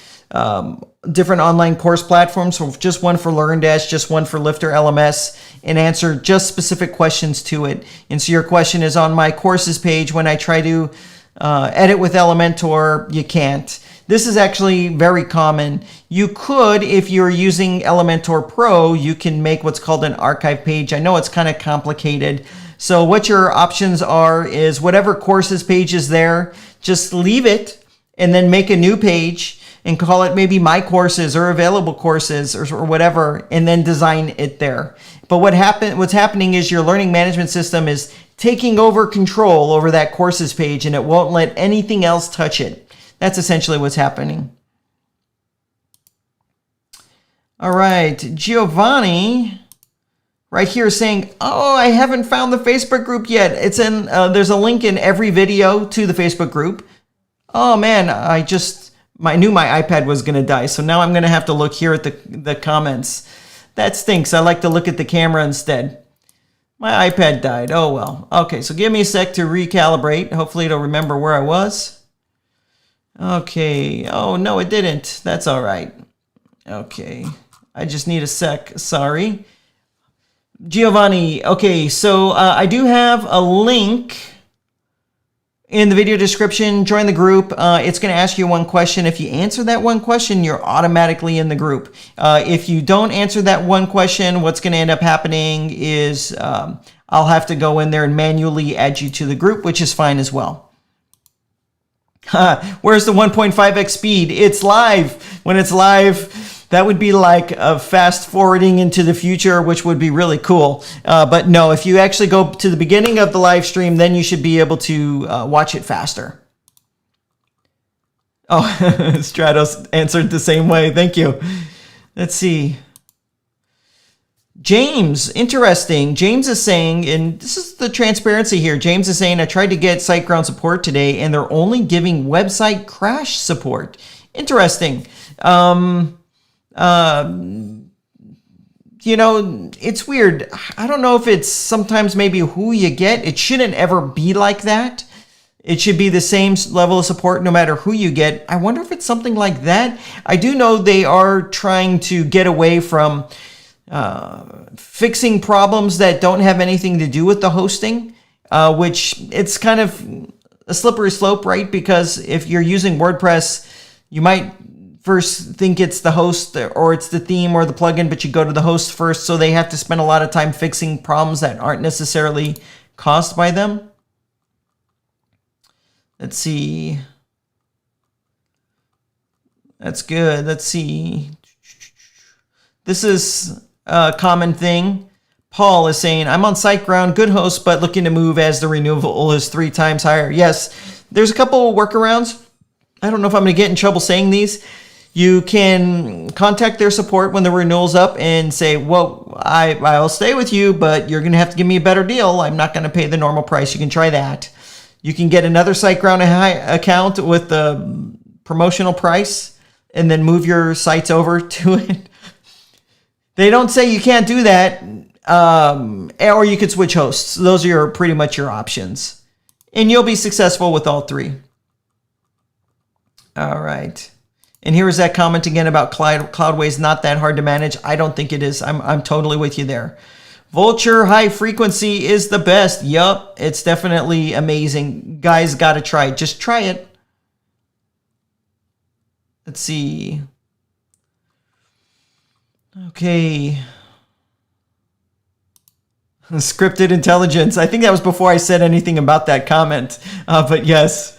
different online course platforms. So just one for LearnDash, just one for Lifter LMS, and answer just specific questions to it. And so your question is on my courses page. When I try to edit with Elementor, you can't. This is actually very common. You could, if you're using Elementor Pro, you can make what's called an archive page. I know it's kind of complicated. So what your options are is whatever courses page is there, just leave it and then make a new page and call it maybe My Courses or Available Courses or whatever, and then design it there. But what's happening is your learning management system is taking over control over that courses page, and it won't let anything else touch it. That's essentially what's happening. All right, Giovanni right here is saying, oh, I haven't found the Facebook group yet. It's in, there's a link in every video to the Facebook group. Oh man, I knew my iPad was going to die, so now I'm going to have to look here at the comments. That stinks. I like to look at the camera instead. My iPad died. Oh, well. Okay, so give me a sec to recalibrate. Hopefully it'll remember where I was. Okay. Oh, no, it didn't. That's all right. Okay. I just need a sec. Sorry. Giovanni. Okay, so I do have a link in the video description. Join the group. It's going to ask you one question. If you answer that one question, you're automatically in the group. If you don't answer that one question, what's going to end up happening is I'll have to go in there and manually add you to the group, which is fine as well. Where's the 1.5x speed? It's live. When it's live, that would be like a fast forwarding into the future, which would be really cool. But no, if you actually go to the beginning of the live stream, then you should be able to watch it faster. Oh, Stratos answered the same way. Thank you. Let's see. James, interesting. James is saying, and this is the transparency here. James is saying, I tried to get SiteGround support today, and they're only giving website crash support. Interesting. You know, it's weird. I don't know if it's sometimes maybe who you get. It shouldn't ever be like that. It should be the same level of support no matter who you get. I wonder if it's something like that. I do know they are trying to get away from fixing problems that don't have anything to do with the hosting, which it's kind of a slippery slope, right? Because if you're using WordPress, you might first think it's the host or it's the theme or the plugin, but you go to the host first, so they have to spend a lot of time fixing problems that aren't necessarily caused by them. Let's see. That's good. Let's see. This is a common thing. Paul is saying, I'm on SiteGround, good host, but looking to move as the renewal is 3 times higher. Yes, there's a couple of workarounds. I don't know if I'm going to get in trouble saying these. You can contact their support when the renewal's up and say, well, I'll stay with you, but you're going to have to give me a better deal. I'm not going to pay the normal price. You can try that. You can get another SiteGround account with the promotional price and then move your sites over to it. They don't say you can't do that, or you could switch hosts. Those are pretty much your options. And you'll be successful with all 3. All right. And here is that comment again about Cloudways not that hard to manage. I don't think it is. I'm totally with you there. Vultr high frequency is the best. Yup, it's definitely amazing. Guys, got to try it. Just try it. Let's see. Okay. Scripted intelligence. I think that was before I said anything about that comment. But yes,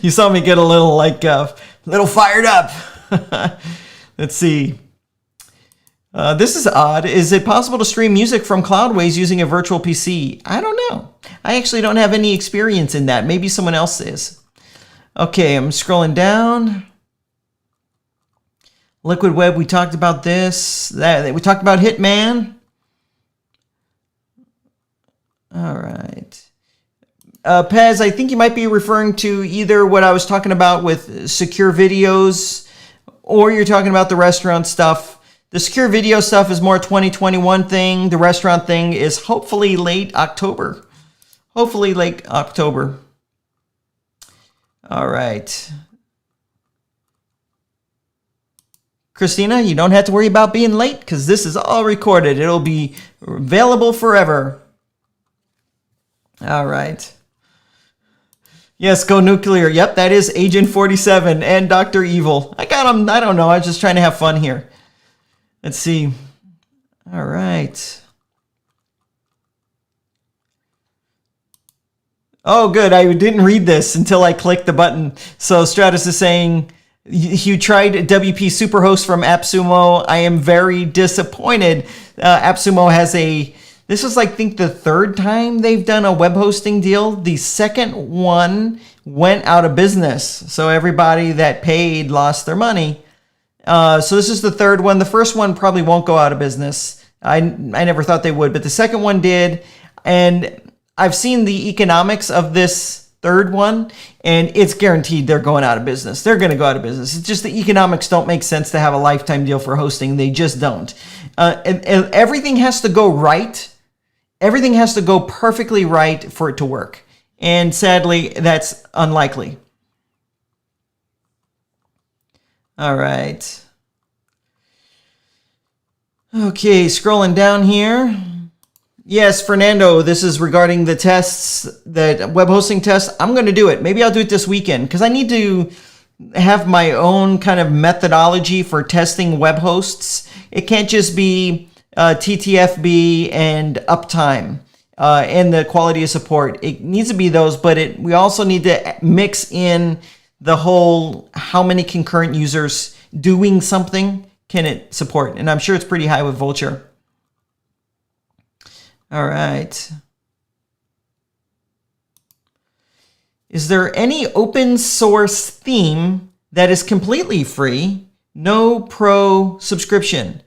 you saw me get a little little fired up. Let's see. This is odd. Is it possible to stream music from Cloudways using a virtual PC? I don't know. I actually don't have any experience in that. Maybe someone else is. Okay, I'm scrolling down. Liquid Web, we talked about this. We talked about Hitman. All right. Pez, I think you might be referring to either what I was talking about with secure videos, or you're talking about the restaurant stuff. The secure video stuff is more 2021 thing. The restaurant thing is hopefully late October. Hopefully late October. All right. Christina, you don't have to worry about being late because this is all recorded. It'll be available forever. All right. Yes, go nuclear. Yep, that is Agent 47 and Dr. Evil. I got them. I don't know. I was just trying to have fun here. Let's see. All right. Oh, good. I didn't read this until I clicked the button. So Stratus is saying, you tried WP Superhost from AppSumo. I am very disappointed. AppSumo has this is I think the third time they've done a web hosting deal. The second one went out of business. So everybody that paid lost their money. So this is the third one. The first one probably won't go out of business. I never thought they would, but the second one did. And I've seen the economics of this third one, and it's guaranteed they're going out of business. They're going to go out of business. It's just the economics don't make sense to have a lifetime deal for hosting. They just don't. And everything has to go right. Everything has to go perfectly right for it to work. And sadly, that's unlikely. All right. Okay, scrolling down here. Yes, Fernando, this is regarding the tests, that web hosting test. I'm going to do it. Maybe I'll do it this weekend because I need to have my own kind of methodology for testing web hosts. It can't just be TTFB and uptime and the quality of support. It needs to be those, but we also need to mix in the whole how many concurrent users doing something can it support. And I'm sure it's pretty high with Vultr. All right. Is there any open source theme that is completely free, no pro subscription?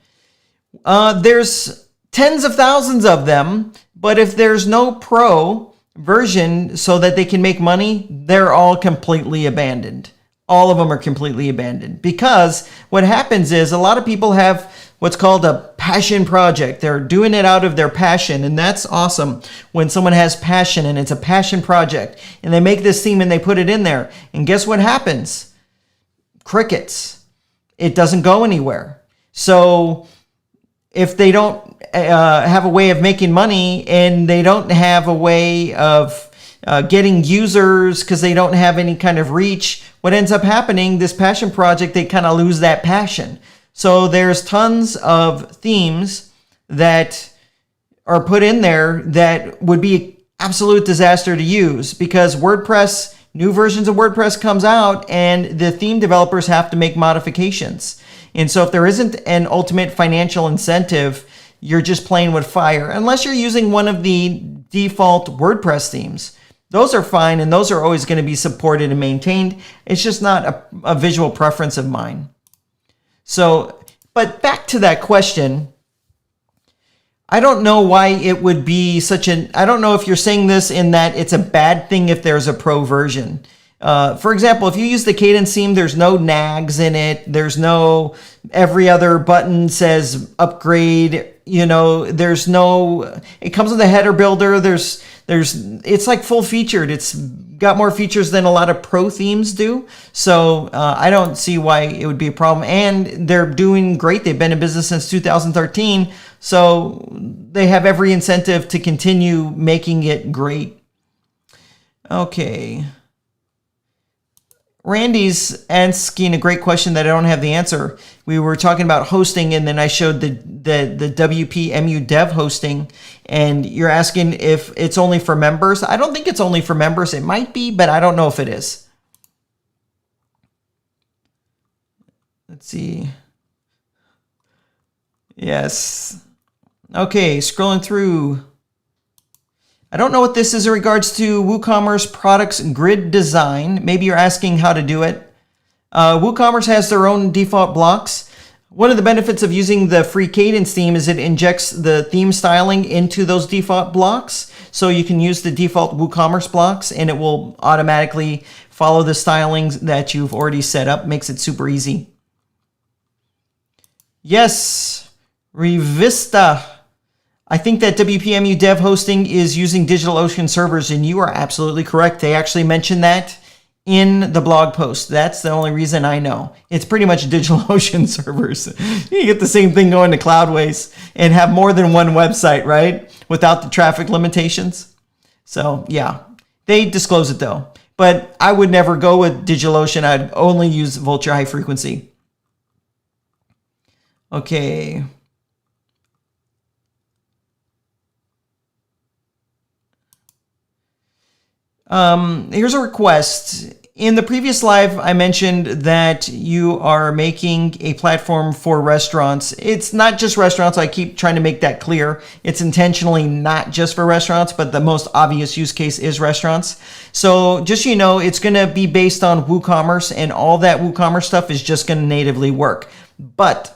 There's tens of thousands of them, but if there's no pro version so that they can make money, they're all completely abandoned. All of them are completely abandoned because what happens is a lot of people have what's called a passion project. They're doing it out of their passion, and that's awesome when someone has passion and it's a passion project and they make this theme and they put it in there. And guess what happens? Crickets. It doesn't go anywhere. So if they don't have a way of making money and they don't have a way of getting users because they don't have any kind of reach, what ends up happening, this passion project, they kind of lose that passion. So there's tons of themes that are put in there that would be absolute disaster to use because WordPress, new versions of WordPress comes out and the theme developers have to make modifications. And so if there isn't an ultimate financial incentive, you're just playing with fire unless you're using one of the default WordPress themes. Those are fine and those are always going to be supported and maintained. It's just not a visual preference of mine. So, but back to that question, I don't know why it would be I don't know if you're saying this in that it's a bad thing if there's a pro version. For example, if you use the Kadence theme, there's no nags in it. There's no, every other button says upgrade, there's no, it comes with a header builder. There's It's like full featured. It's got more features than a lot of pro themes do. So I don't see why it would be a problem. And they're doing great. They've been in business since 2013. So they have every incentive to continue making it great. Okay. Randy's asking a great question that I don't have the answer. We were talking about hosting, and then I showed the WPMU dev hosting, and you're asking if it's only for members. I don't think it's only for members. It might be, but I don't know if it is. Let's see. Yes. Okay, scrolling through. I don't know what this is in regards to WooCommerce products grid design. Maybe you're asking how to do it. WooCommerce has their own default blocks. One of the benefits of using the free Kadence theme is it injects the theme styling into those default blocks. So you can use the default WooCommerce blocks and it will automatically follow the stylings that you've already set up. Makes it super easy. Yes, Revista. I think that WPMU dev hosting is using DigitalOcean servers, and you are absolutely correct. They actually mentioned that in the blog post. That's the only reason I know. It's pretty much DigitalOcean servers. You get the same thing going to Cloudways and have more than one website, right? Without the traffic limitations. So yeah, they disclose it though. But I would never go with DigitalOcean. I'd only use Vultr High Frequency. Okay. Here's a request. In the previous live, I mentioned that you are making a platform for restaurants. It's not just restaurants. I keep trying to make that clear. It's intentionally not just for restaurants, but the most obvious use case is restaurants. So just so you know, it's going to be based on WooCommerce, and all that WooCommerce stuff is just going to natively work. But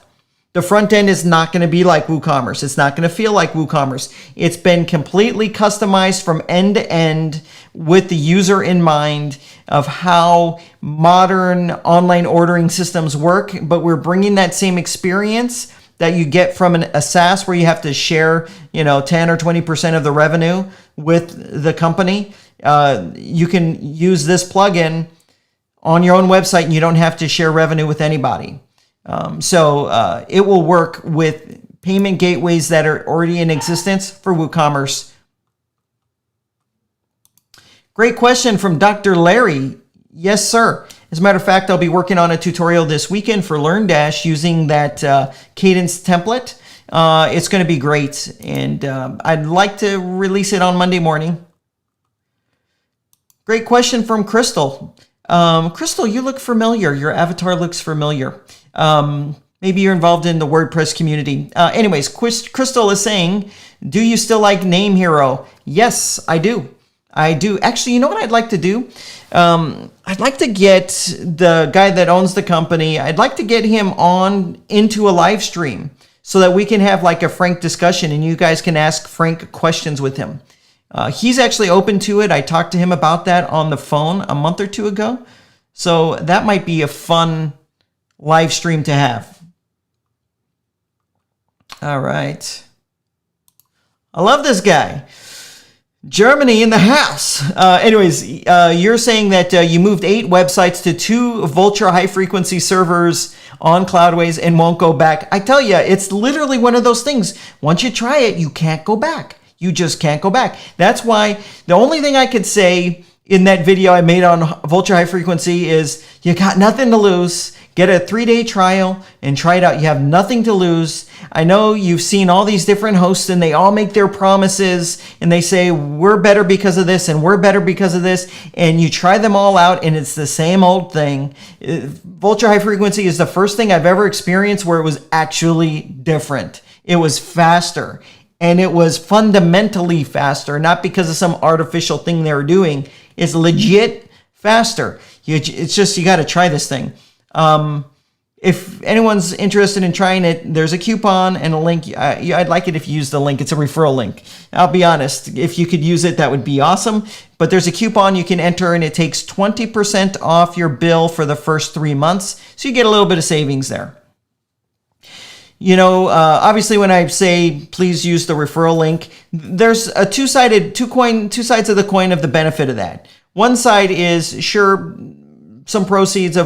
the front end is not going to be like WooCommerce. It's not going to feel like WooCommerce. It's been completely customized from end to end with the user in mind of how modern online ordering systems work. But we're bringing that same experience that you get from a SaaS where you have to share, 10 or 20% of the revenue with the company. You can use this plugin on your own website and you don't have to share revenue with anybody. So it will work with payment gateways that are already in existence for WooCommerce. Great question from Dr. Larry. Yes, sir. As a matter of fact, I'll be working on a tutorial this weekend for LearnDash using that Kadence template. It's going to be great, and I'd like to release it on Monday morning. Great question from Crystal. Crystal, you look familiar. Your avatar looks familiar. Maybe you're involved in the WordPress community. Anyways, Crystal is saying, do you still like Name Hero? Yes, I do. I do. Actually, you know what I'd like to do? I'd like to get the guy that owns the company, I'd like to get him on into a live stream so that we can have like a frank discussion and you guys can ask frank questions with him. He's actually open to it. I talked to him about that on the phone a month or two ago. So that might be a fun live stream to have. All right. I love this guy. Germany in the house. Anyways, you're saying that you moved 8 websites to 2 Vultr high frequency servers on Cloudways and won't go back. I tell you, it's literally one of those things. Once you try it, you can't go back. You just can't go back. That's why the only thing I could say in that video I made on Vultr high frequency is you got nothing to lose. Get a 3-day trial and try it out. You have nothing to lose. I know you've seen all these different hosts and they all make their promises and they say, we're better because of this and we're better because of this. And you try them all out and it's the same old thing. Vultr high frequency is the first thing I've ever experienced where it was actually different. It was faster and it was fundamentally faster, not because of some artificial thing they were doing. It's legit faster. It's just, you got to try this thing. If anyone's interested in trying it, there's a coupon and a link. I'd like it if you use the link. It's a referral link. I'll be honest, if you could use it, that would be awesome. But there's a coupon you can enter and it takes 20% off your bill for the first 3 months. So you get a little bit of savings there. Obviously when I say please use the referral link, there's a two sides of the coin of the benefit of that. One side is, sure, some proceeds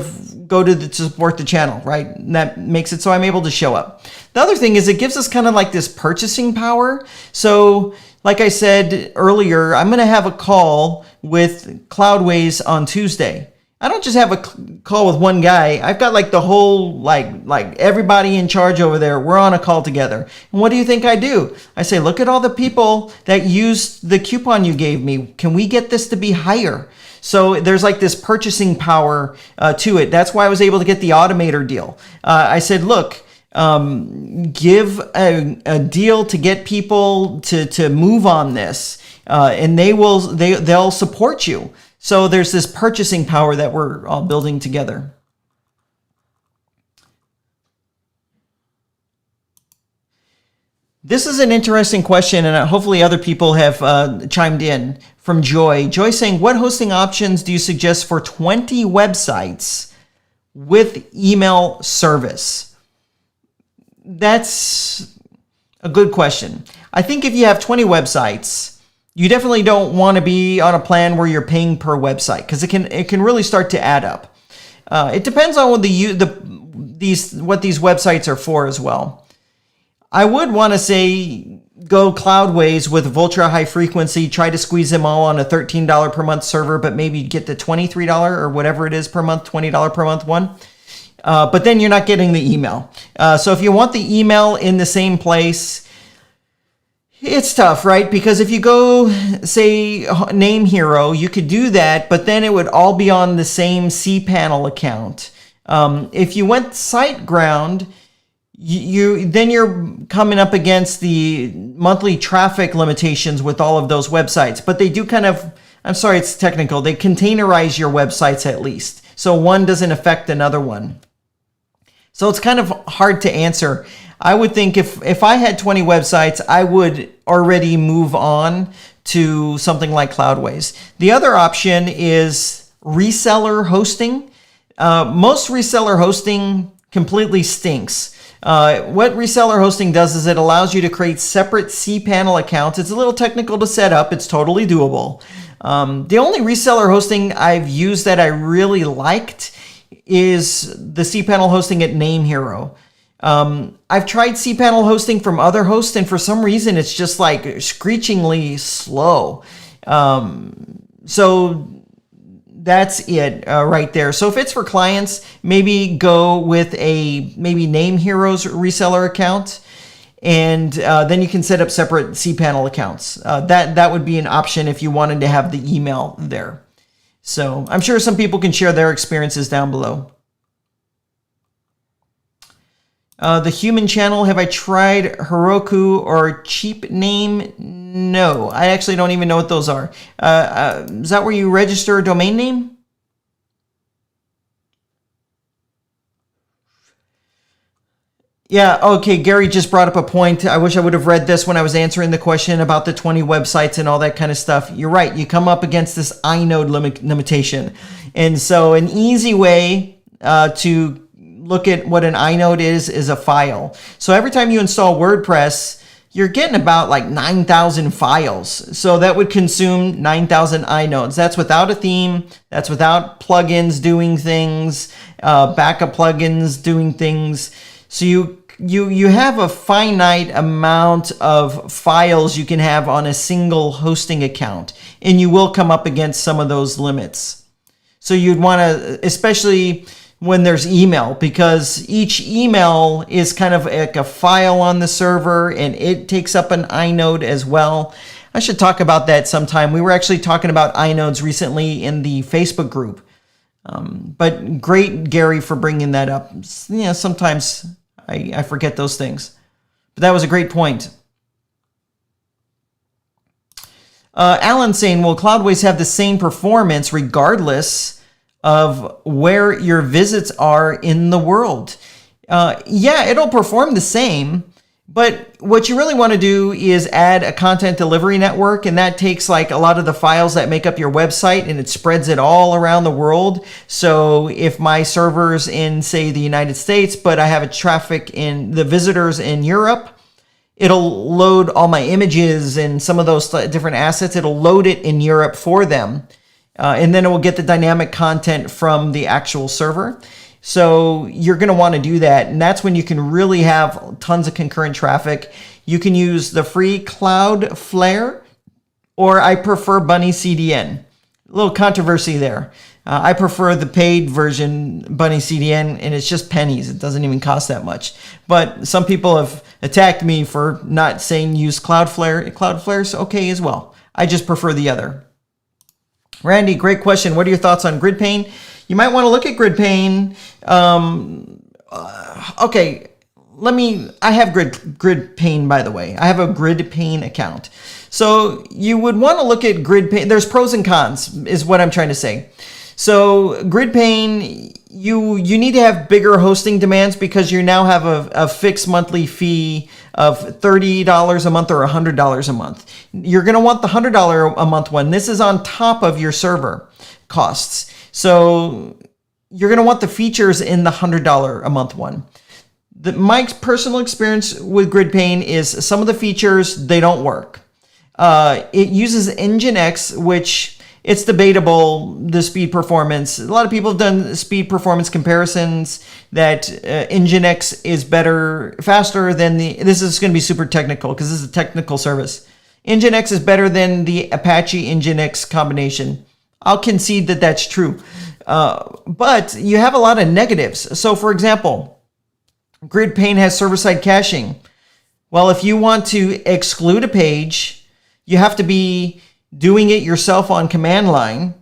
go to support the channel, right? And that makes it so I'm able to show up. The other thing is it gives us kind of like this purchasing power. So like I said earlier, I'm going to have a call with Cloudways on Tuesday. I don't just have a call with one guy. I've got like the whole, like everybody in charge over there. We're on a call together. And what do you think I do? I say, look at all the people that used the coupon you gave me. Can we get this to be higher? So there's like this purchasing power to it. That's why I was able to get the Automator deal. I said, look, give a deal to get people to move on this, and they'll support you. So there's this purchasing power that we're all building together. This is an interesting question, and hopefully other people have chimed in. From Joy. Joy saying, what hosting options do you suggest for 20 websites with email service? That's a good question. I think if you have 20 websites, you definitely don't want to be on a plan where you're paying per website, because it can really start to add up. It depends on what these websites are for as well. I would want to say go Cloudways with ultra high frequency, try to squeeze them all on a $13 per month server, but maybe get the $23 or whatever it is per month, $20 per month one. But then you're not getting the email. So if you want the email in the same place, it's tough, right? Because if you go, say, Name Hero, you could do that, but then it would all be on the same cPanel account. If you went SiteGround, you're coming up against the monthly traffic limitations with all of those websites. But they do kind of, I'm sorry, it's technical. They containerize your websites at least. So one doesn't affect another one. So it's kind of hard to answer. I would think if I had 20 websites, I would already move on to something like Cloudways. The other option is reseller hosting. Most reseller hosting completely stinks. What reseller hosting does is it allows you to create separate cPanel accounts. It's a little technical to set up. It's totally doable. The only reseller hosting I've used that I really liked is the cPanel hosting at Name Hero. I've tried cPanel hosting from other hosts, and for some reason it's just like screechingly slow. So that's it right there. So if it's for clients, maybe go with maybe Name Hero's reseller account, and then you can set up separate cPanel accounts. That would be an option if you wanted to have the email there. So I'm sure some people can share their experiences down below. The human channel, have I tried Heroku or Cheap Name? No, I actually don't even know what those are. Is that where you register a domain name? Yeah, okay, Gary just brought up a point. I wish I would have read this when I was answering the question about the 20 websites and all that kind of stuff. You're right, you come up against this inode limitation. And so an easy way to look at what an inode is a file. So every time you install WordPress, you're getting about like 9,000 files. So that would consume 9,000 inodes. That's without a theme. That's without plugins doing things, backup plugins doing things. So you have a finite amount of files you can have on a single hosting account, and you will come up against some of those limits. So you'd want to, especially when there's email, because each email is kind of like a file on the server, and it takes up an inode as well. I should talk about that sometime. We were actually talking about inodes recently in the Facebook group. But great, Gary, for bringing that up. Yeah, sometimes I forget those things. But that was a great point. Alan saying, will Cloudways have the same performance regardless of where your visits are in the world? Yeah, it'll perform the same, But what you really want to do is add a content delivery network, and that takes like a lot of the files that make up your website and it spreads it all around the world. So if my server's in, say, the United States, but I have a traffic in the visitors in Europe, it'll load all my images and some of those different assets. It'll load it in Europe for them. And then it will get the dynamic content from the actual server. So you're going to want to do that. And that's when you can really have tons of concurrent traffic. You can use the free Cloudflare, or I prefer Bunny CDN. A little controversy there. I prefer the paid version, Bunny CDN, and it's just pennies. It doesn't even cost that much. But some people have attacked me for not saying use Cloudflare. Cloudflare's okay as well. I just prefer the other. Randy, great question. What are your thoughts on grid pane? You might want to look at grid pane. Okay, I have grid pane, by the way. I have a grid pane account. So you would want to look at grid pane. There's pros and cons is what I'm trying to say. So grid pane, you need to have bigger hosting demands because you now have a fixed monthly fee of $30 a month or $100 a month. You're going to want the $100 a month one. This is on top of your server costs. So you're going to want the features in the $100 a month one. My personal experience with grid pane is some of the features, they don't work. It uses Nginx, which it's debatable, the speed performance. A lot of people have done speed performance comparisons that Nginx is faster than this is going to be super technical because this is a technical service. Nginx is better than the Apache Nginx combination. I'll concede that that's true. But you have a lot of negatives. So for example, grid pane has server-side caching. Well, if you want to exclude a page, you have to be doing it yourself on command line.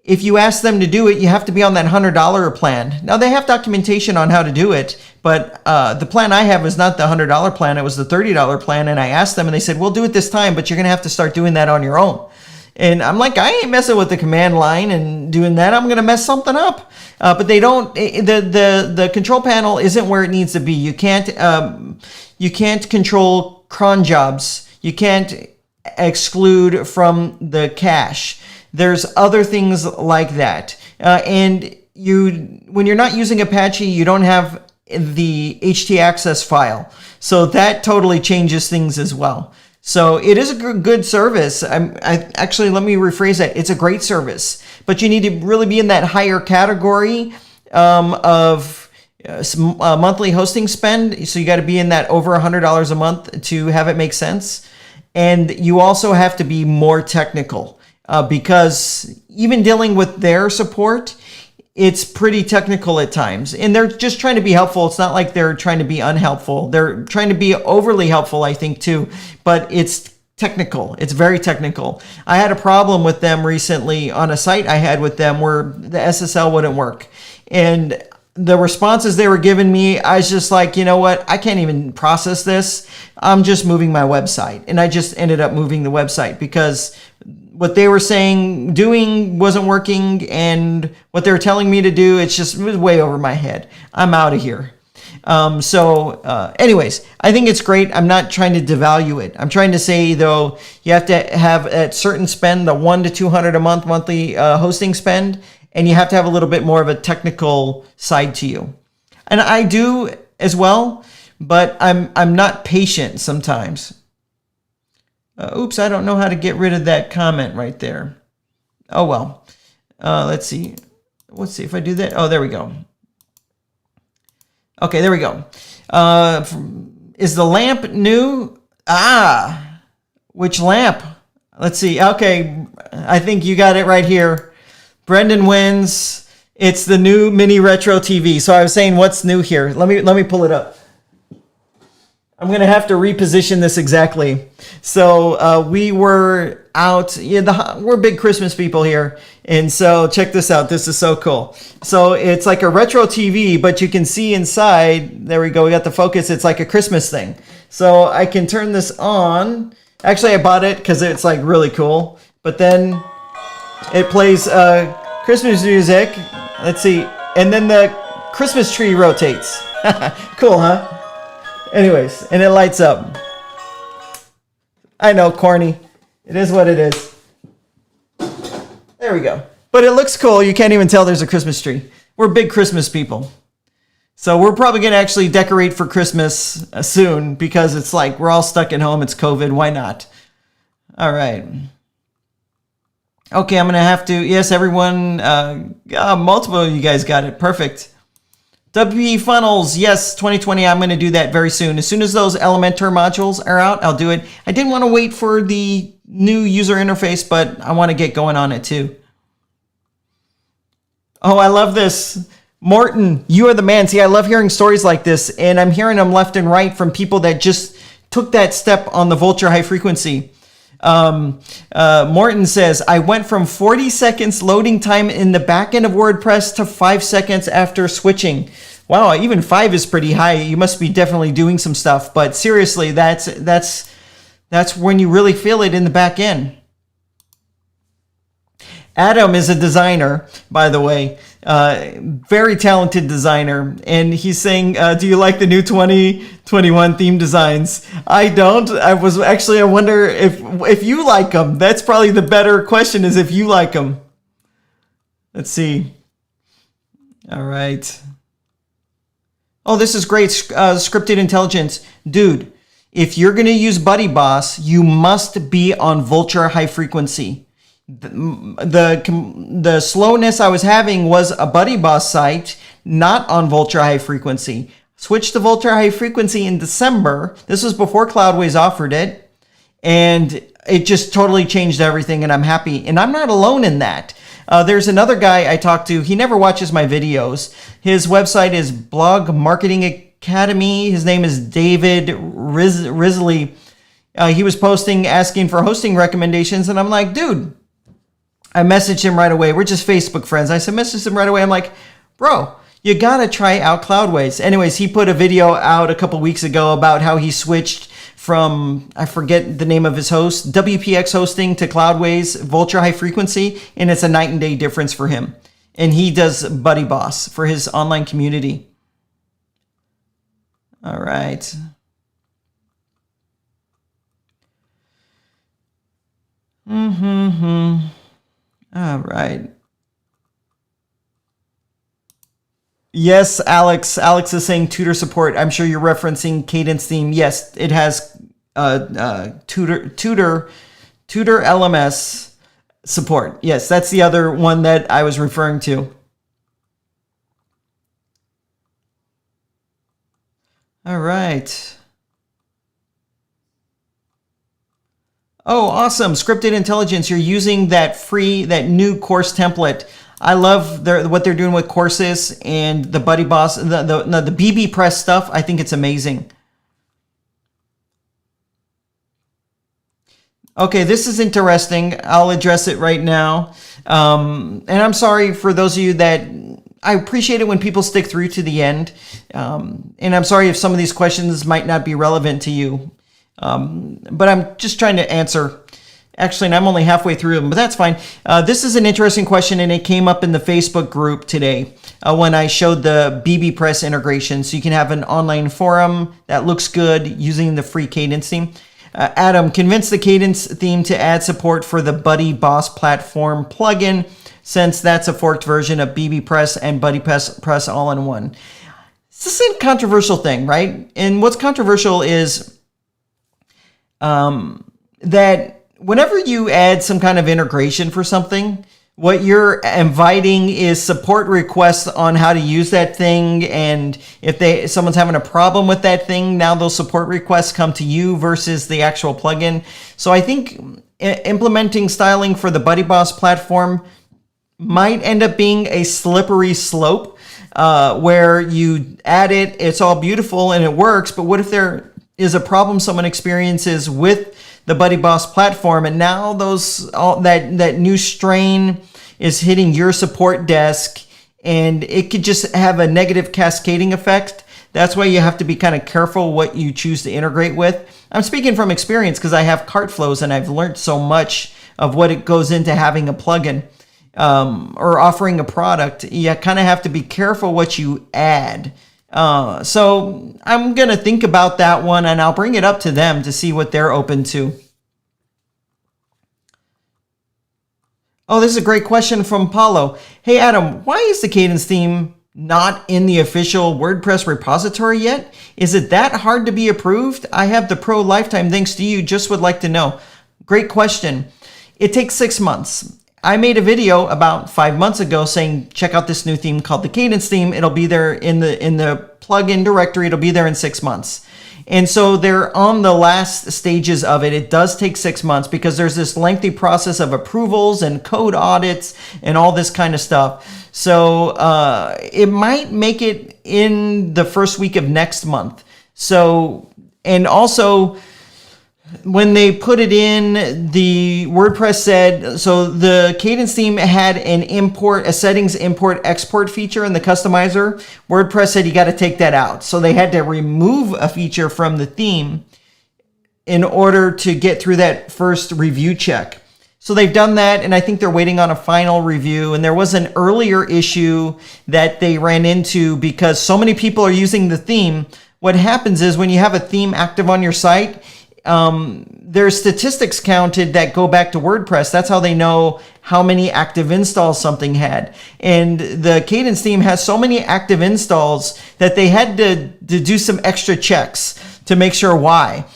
If you ask them to do it, you have to be on that $100 plan. Now, they have documentation on how to do it, but the plan I have is not the $100 plan. It was the $30 plan, and I asked them, and they said, we'll do it this time, but you're going to have to start doing that on your own. And I'm like, I ain't messing with the command line and doing that. I'm going to mess something up. But they don't. The control panel isn't where it needs to be. You can't control cron jobs. You can't exclude from the cache. There's other things like that. And when you're not using Apache, you don't have the htaccess file. So that totally changes things as well. So it is a good service. Actually, let me rephrase that. It's a great service, but you need to really be in that higher category of monthly hosting spend. So you got to be in that over $100 a month to have it make sense. And you also have to be more technical because even dealing with their support, it's pretty technical at times. And they're just trying to be helpful. It's not like they're trying to be unhelpful. They're trying to be overly helpful, I think, too. But it's technical. It's very technical. I had a problem with them recently on a site I had with them where the SSL wouldn't work. And the responses they were giving me, I was just like, you know what? I can't even process this. I'm just moving my website. And I just ended up moving the website because what they were doing wasn't working, and what they were telling me to do, it was way over my head. I'm out of here. Anyways, I think it's great. I'm not trying to devalue it. I'm trying to say, though, you have to have a certain spend, the $100 to $200 a month monthly hosting spend, and you have to have a little bit more of a technical side to you. And I do as well, but I'm not patient sometimes. Oops, I don't know how to get rid of that comment right there. Oh, well. Let's see. Let's see if I do that. Oh, there we go. Okay, there we go. Is the lamp new? Which lamp? Let's see. Okay, I think you got it right here. Brendan wins. It's the new mini retro TV. So I was saying, what's new here? Let me pull it up. I'm going to have to reposition this exactly. So we were out. We're big Christmas people here. And so check this out. This is so cool. So it's like a retro TV, but you can see inside. There we go. We got the focus. It's like a Christmas thing. So I can turn this on. Actually, I bought it because it's like really cool. But then it plays Christmas music. Let's see. And then the Christmas tree rotates. Cool, huh? Anyways, and it lights up. I know, corny. It is what it is. There we go. But it looks cool. You can't even tell there's a Christmas tree. We're big Christmas people. So we're probably going to actually decorate for Christmas soon because it's like we're all stuck at home. It's COVID. Why not? All right. Okay, I'm going to have to... Yes, everyone... multiple of you guys got it. Perfect. WP Funnels. Yes, 2020. I'm going to do that very soon. As soon as those Elementor modules are out, I'll do it. I didn't want to wait for the new user interface, but I want to get going on it too. Oh, I love this. Morton, you are the man. See, I love hearing stories like this, and I'm hearing them left and right from people that just took that step on the Vultr high frequency. Morton says, I went from 40 seconds loading time in the back end of WordPress to 5 seconds after switching. Wow, even 5 is pretty high. You must be definitely doing some stuff. But seriously, that's when you really feel it in the back end. Adam is a designer, by the way, very talented designer. And he's saying, do you like the new 2021 theme designs? I don't. I wonder if you like them. That's probably the better question, is if you like them. Let's see. All right. Oh, this is great. Scripted intelligence. Dude, if you're going to use Buddy Boss, you must be on Vultr high frequency. The slowness I was having was a Buddy Boss site, not on Vultr high frequency. Switched to Vultr high frequency in December. This was before Cloudways offered it, and it just totally changed everything, and I'm happy. And I'm not alone in that. There's another guy I talked to. He never watches my videos. His website is Blog Marketing Academy. His name is David Risley. He was posting, asking for hosting recommendations, and I'm like, dude, I messaged him right away. We're just Facebook friends. I messaged him right away. I'm like, bro, you gotta try out Cloudways. Anyways, he put a video out a couple weeks ago about how he switched from, I forget the name of his host, WPX hosting to Cloudways Vultr high frequency, and it's a night and day difference for him. And he does Buddy Boss for his online community. All right. All right. Yes, Alex. Alex is saying tutor support. I'm sure you're referencing Kadence Theme. Yes, it has tutor LMS support. Yes, that's the other one that I was referring to. All right. Oh, awesome. Scripted Intelligence. You're using that new course template. I love what they're doing with courses and the Buddy Boss, the BB Press stuff. I think it's amazing. Okay, this is interesting. I'll address it right now. And I'm sorry for those of you that... I appreciate it when people stick through to the end. And I'm sorry if some of these questions might not be relevant to you. But I'm just trying to answer. Actually, and I'm only halfway through them, but that's fine. This is an interesting question, and it came up in the Facebook group today when I showed the BB Press integration. So you can have an online forum that looks good using the free Kadence theme. Adam, convince the Kadence theme to add support for the Buddy Boss platform plugin, since that's a forked version of BB Press and Buddy Press all in one. This is a controversial thing, right? And what's controversial is that whenever you add some kind of integration for something, what you're inviting is support requests on how to use that thing. And if someone's having a problem with that thing, now those support requests come to you versus the actual plugin. So I think implementing styling for the Buddy Boss platform might end up being a slippery slope where you add it, it's all beautiful and it works. But what if there is a problem someone experiences with the Buddy Boss platform, and now that new strain is hitting your support desk, and it could just have a negative cascading effect? That's why you have to be kind of careful what you choose to integrate with. I'm speaking from experience because I have CartFlows, and I've learned so much of what it goes into having a plugin or offering a product. You kind of have to be careful what you add. So I'm going to think about that one, and I'll bring it up to them to see what they're open to. Oh, this is a great question from Paulo. Hey, Adam, why is the Kadence theme not in the official WordPress repository yet? Is it that hard to be approved? I have the pro lifetime thanks to you. Just would like to know. Great question. It takes 6 months. I made a video about 5 months ago saying, check out this new theme called the Kadence theme. It'll be there in the plugin directory. It'll be there in 6 months. And so they're on the last stages of it. It does take 6 months because there's this lengthy process of approvals and code audits and all this kind of stuff. So it might make it in the first week of next month. So, and also, when they put it in, the WordPress said, so the Kadence theme had a settings import export feature in the customizer. WordPress said you got to take that out. So they had to remove a feature from the theme in order to get through that first review check. So they've done that, and I think they're waiting on a final review. And there was an earlier issue that they ran into because so many people are using the theme. What happens is when you have a theme active on your site, there's statistics counted that go back to WordPress. That's how they know how many active installs something had. And the Kadence theme has so many active installs that they had to do some extra checks to make sure why.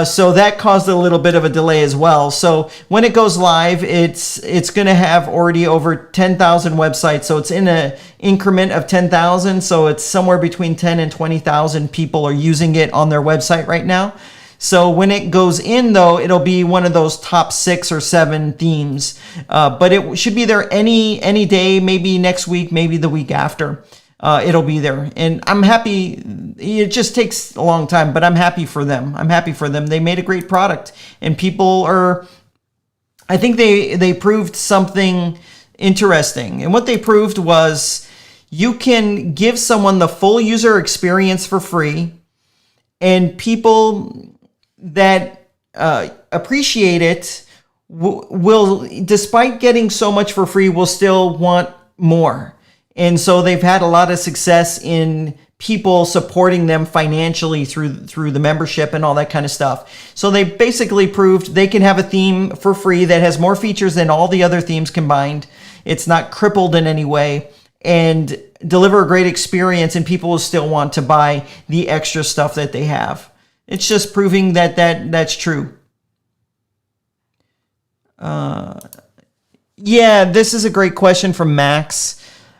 So that caused a little bit of a delay as well. So when it goes live, it's going to have already over 10,000 websites. So it's in an increment of 10,000. So it's somewhere between 10 and 20,000 people are using it on their website right now. So when it goes in, though, it'll be one of those top 6 or 7 themes. But it should be there any day, maybe next week, maybe the week after. It'll be there. And I'm happy. It just takes a long time, but I'm happy for them. They made a great product. And people are, I think they proved something interesting. And what they proved was you can give someone the full user experience for free, and people that appreciate it will, despite getting so much for free, will still want more. And so they've had a lot of success in people supporting them financially through the membership and all that kind of stuff. So they basically proved they can have a theme for free that has more features than all the other themes combined. It's not crippled in any way, and deliver a great experience, and people will still want to buy the extra stuff that they have. It's just proving that's true. Yeah, this is a great question from Max.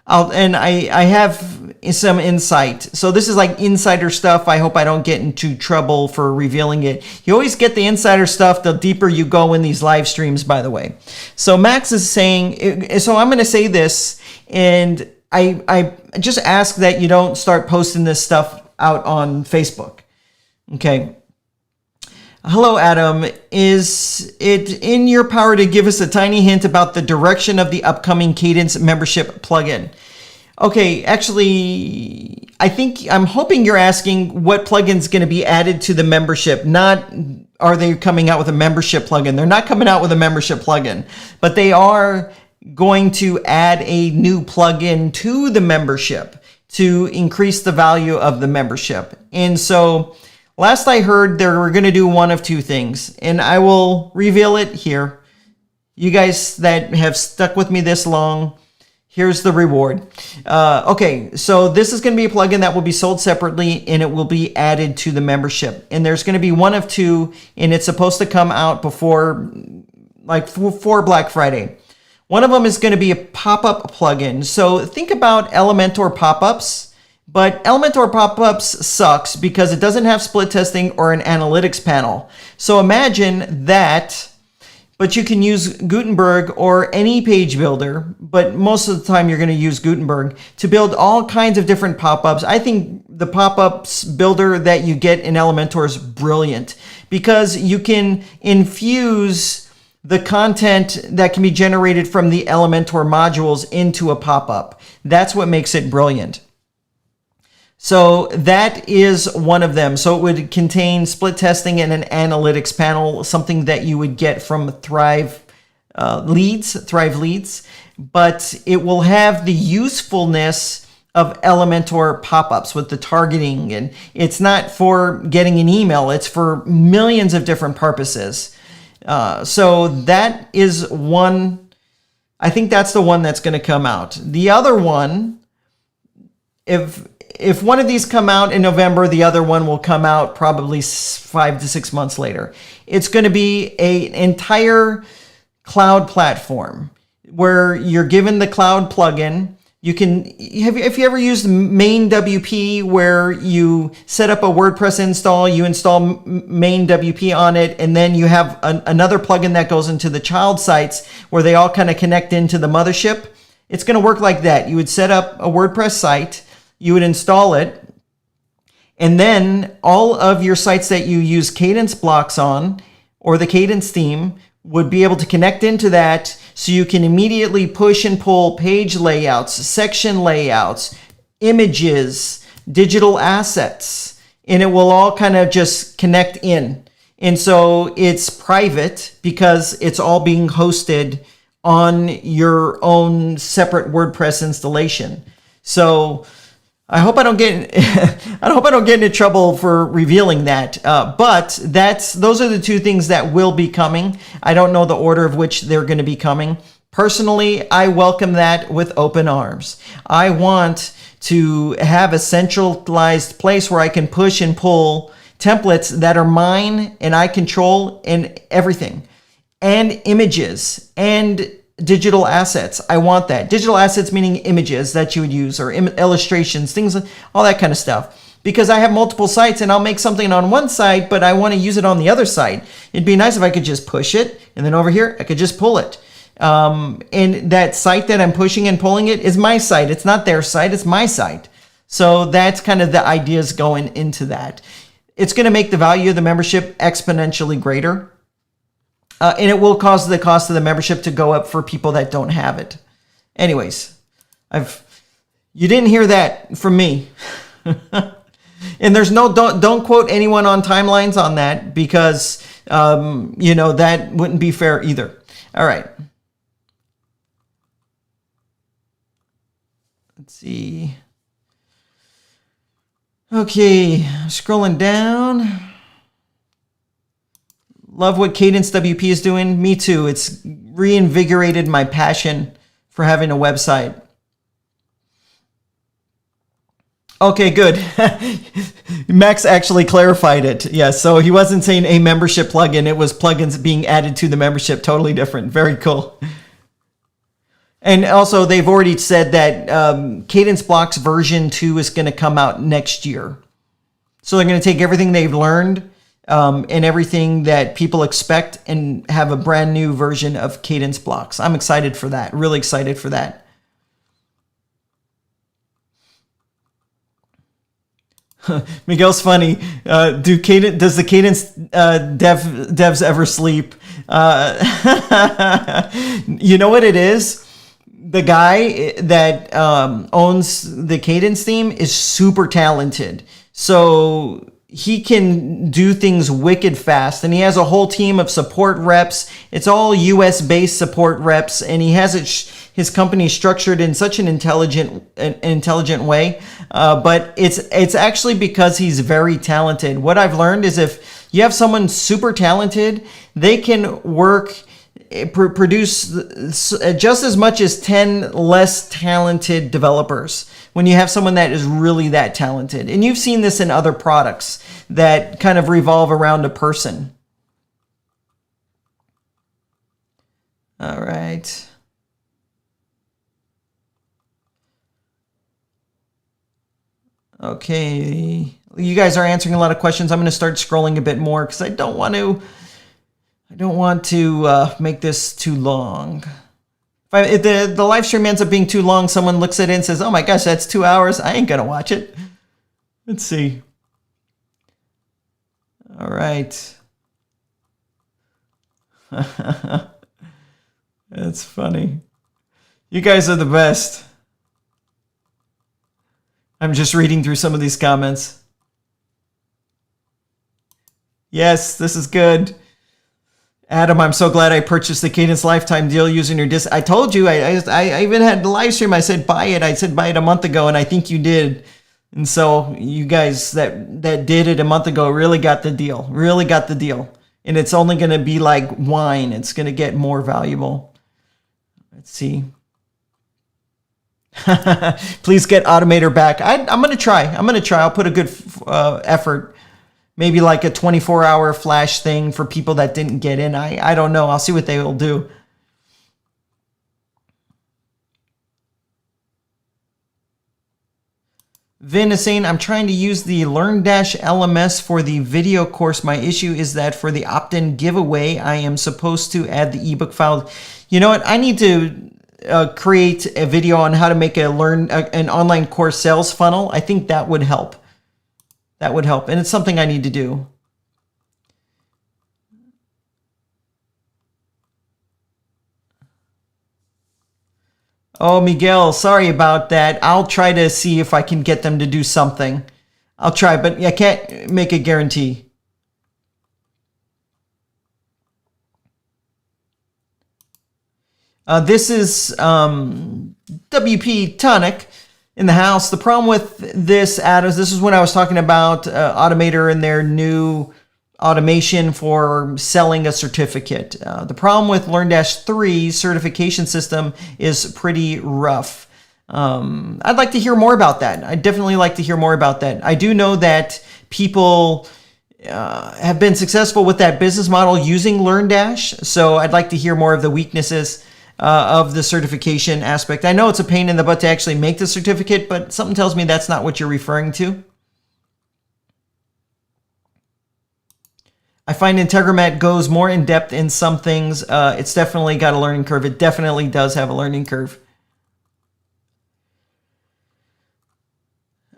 I have some insight. So this is like insider stuff. I hope I don't get into trouble for revealing it. You always get the insider stuff the deeper you go in these live streams, by the way. So Max is saying, so I'm going to say this, and I just ask that you don't start posting this stuff out on Facebook. Okay. Hello, Adam. Is it in your power to give us a tiny hint about the direction of the upcoming Kadence membership plugin? Okay, actually, I'm hoping you're asking what plugin's going to be added to the membership, not are they coming out with a membership plugin. They're not coming out with a membership plugin, but they are going to add a new plugin to the membership to increase the value of the membership. And so last I heard, they were going to do one of two things, and I will reveal it here. You guys that have stuck with me this long, here's the reward. Okay, so this is going to be a plugin that will be sold separately, and it will be added to the membership. And there's going to be one of two, and it's supposed to come out before Black Friday. One of them is going to be a pop-up plugin. So think about Elementor pop-ups, but Elementor pop-ups sucks because it doesn't have split testing or an analytics panel. So imagine that, but you can use Gutenberg or any page builder, but most of the time you're going to use Gutenberg to build all kinds of different pop-ups. I think the pop-ups builder that you get in Elementor is brilliant because you can infuse the content that can be generated from the Elementor modules into a pop-up. That's what makes it brilliant. So that is one of them. So it would contain split testing and an analytics panel, something that you would get from Thrive Leads, but it will have the usefulness of Elementor pop-ups with the targeting, and it's not for getting an email, it's for millions of different purposes. So that is one, I think that's the one that's going to come out. The other one, if one of these come out in November, the other one will come out probably 5 to 6 months later. It's going to be an entire cloud platform where you're given the cloud plugin. You can, if you ever used main WP, where you set up a WordPress install, you install main WP on it, and then you have another plugin that goes into the child sites where they all kind of connect into the mothership. It's going to work like that. You would set up a WordPress site, you would install it, and then all of your sites that you use Kadence blocks on, or the Kadence theme, would be able to connect into that, so you can immediately push and pull page layouts, section layouts, images, digital assets, and it will all kind of just connect in. And so it's private because it's all being hosted on your own separate WordPress installation. So I hope I don't get into trouble for revealing that. But those are the two things that will be coming. I don't know the order of which they're going to be coming. Personally, I welcome that with open arms. I want to have a centralized place where I can push and pull templates that are mine and I control, and everything, and images and digital assets. I want that. Digital assets meaning images that you would use, or illustrations, things, all that kind of stuff. Because I have multiple sites and I'll make something on one site, but I want to use it on the other site. It'd be nice if I could just push it, and then over here I could just pull it. And that site that I'm pushing and pulling it is my site. It's not their site, it's my site. So that's kind of the ideas going into that. It's going to make the value of the membership exponentially greater. And it will cause the cost of the membership to go up for people that don't have it. Anyways, you didn't hear that from me. And there's don't quote anyone on timelines on that, because that wouldn't be fair either. All right. Let's see. Okay, scrolling down. Love what Kadence WP is doing. Me too. It's reinvigorated my passion for having a website. Okay, good. Max actually clarified it. Yeah, so he wasn't saying a membership plugin. It was plugins being added to the membership. Totally different. Very cool. And also, they've already said that Kadence Blocks version 2 is going to come out next year. So they're going to take everything they've learned and everything that people expect and have a brand new version of Kadence Blocks. I'm excited for that. Really excited for that. Miguel's funny. Does the Kadence devs ever sleep? You know what it is? The guy that owns the Kadence theme is super talented. So he can do things wicked fast, and he has a whole team of support reps. It's all US based support reps, and he has his company structured in such an intelligent way. But it's actually because he's very talented. What I've learned is if you have someone super talented, they can produce just as much as 10 less talented developers when you have someone that is really that talented. And you've seen this in other products that kind of revolve around a person. All right. Okay. You guys are answering a lot of questions. I'm going to start scrolling a bit more because I don't want to make this too long. If the live stream ends up being too long, someone looks at it and says, oh my gosh, that's 2 hours. I ain't going to watch it. Let's see. All right. That's funny. You guys are the best. I'm just reading through some of these comments. Yes, this is good. Adam, I'm so glad I purchased the Kadence lifetime deal using your disc. I told you, I even had the live stream. I said buy it. I said buy it a month ago, and I think you did. And so you guys that did it a month ago really got the deal. Really got the deal. And it's only going to be like wine. It's going to get more valuable. Let's see. Please get Automator back. I'm going to try. I'll put a good effort. Maybe like a 24-hour flash thing for people that didn't get in. I don't know. I'll see what they will do. Vin is saying, I'm trying to use the Learn-LMS for the video course. My issue is that for the opt-in giveaway, I am supposed to add the ebook file. You know what? I need to create a video on how to make an online course sales funnel. I think that would help. That would help. And it's something I need to do. Oh, Miguel, sorry about that. I'll try to see if I can get them to do something. I'll try, but I can't make a guarantee. This is WP Tonic in the house. The problem with this, Adam, this is when I was talking about Automator and their new automation for selling a certificate. The problem with Learn-3 certification system is pretty rough. I'd like to hear more about that. I'd definitely like to hear more about that. I do know that people have been successful with that business model using Learn-, so I'd like to hear more of the weaknesses of the certification aspect. I know it's a pain in the butt to actually make the certificate, but something tells me that's not what you're referring to. I find Integromat goes more in depth in some things. It's definitely got a learning curve. It definitely does have a learning curve.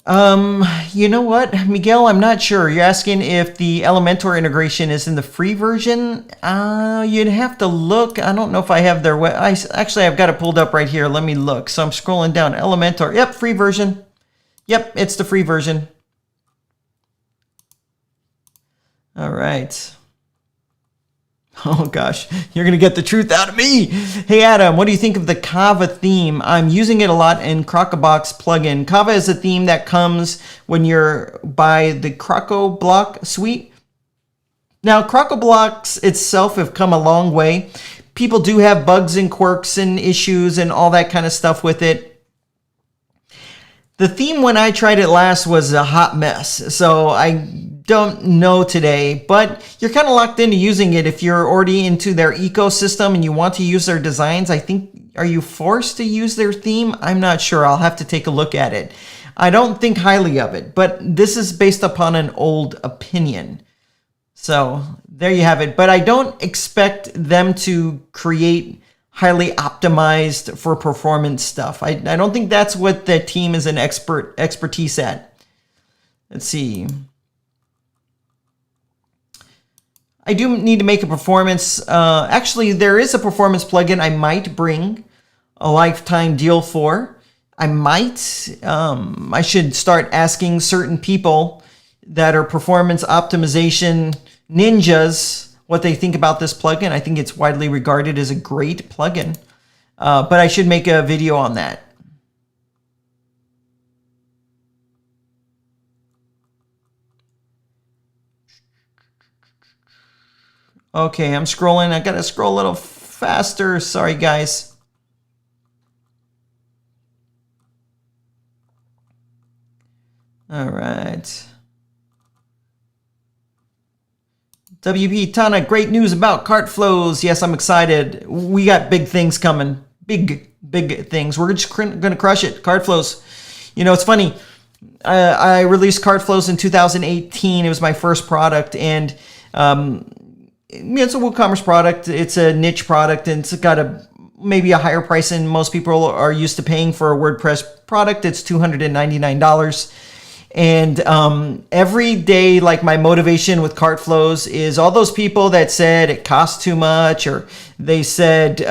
You know what, Miguel, I'm not sure. You're asking if the Elementor integration is in the free version. You'd have to look. I don't know if I have their actually, I've got it pulled up right here. Let me look. So I'm scrolling down. Elementor. Yep, free version. Yep, it's the free version. All right. Oh gosh, you're going to get the truth out of me. Hey Adam, what do you think of the Kava theme? I'm using it a lot in Crocobox plugin. Kava is a theme that comes when you're by the CrocoBlock suite. Now, CrocoBlocks itself have come a long way. People do have bugs and quirks and issues and all that kind of stuff with it. The theme when I tried it last was a hot mess, so I don't know today, but you're kind of locked into using it if you're already into their ecosystem and you want to use their designs. I think, are you forced to use their theme? I'm not sure. I'll have to take a look at it. I don't think highly of it, but this is based upon an old opinion. So there you have it. But I don't expect them to create highly optimized for performance stuff. I don't think that's what the team is an expertise at. Let's see. I do need to make a performance. Actually, there is a performance plugin I might bring a lifetime deal for. I should start asking certain people that are performance optimization ninjas what they think about this plugin. I think it's widely regarded as a great plugin, but I should make a video on that. Okay, I'm scrolling. I gotta scroll a little faster. Sorry, guys. All right. WP Tana, great news about CartFlows. Yes, I'm excited. We got big things coming. Big things. We're just going to crush it. CartFlows. You know, it's funny. I released CartFlows in 2018. It was my first product, and it's a WooCommerce product. It's a niche product, and it's got maybe a higher price than most people are used to paying for a WordPress product. It's $299. And every day, like, my motivation with CartFlows is all those people that said it costs too much, or they said they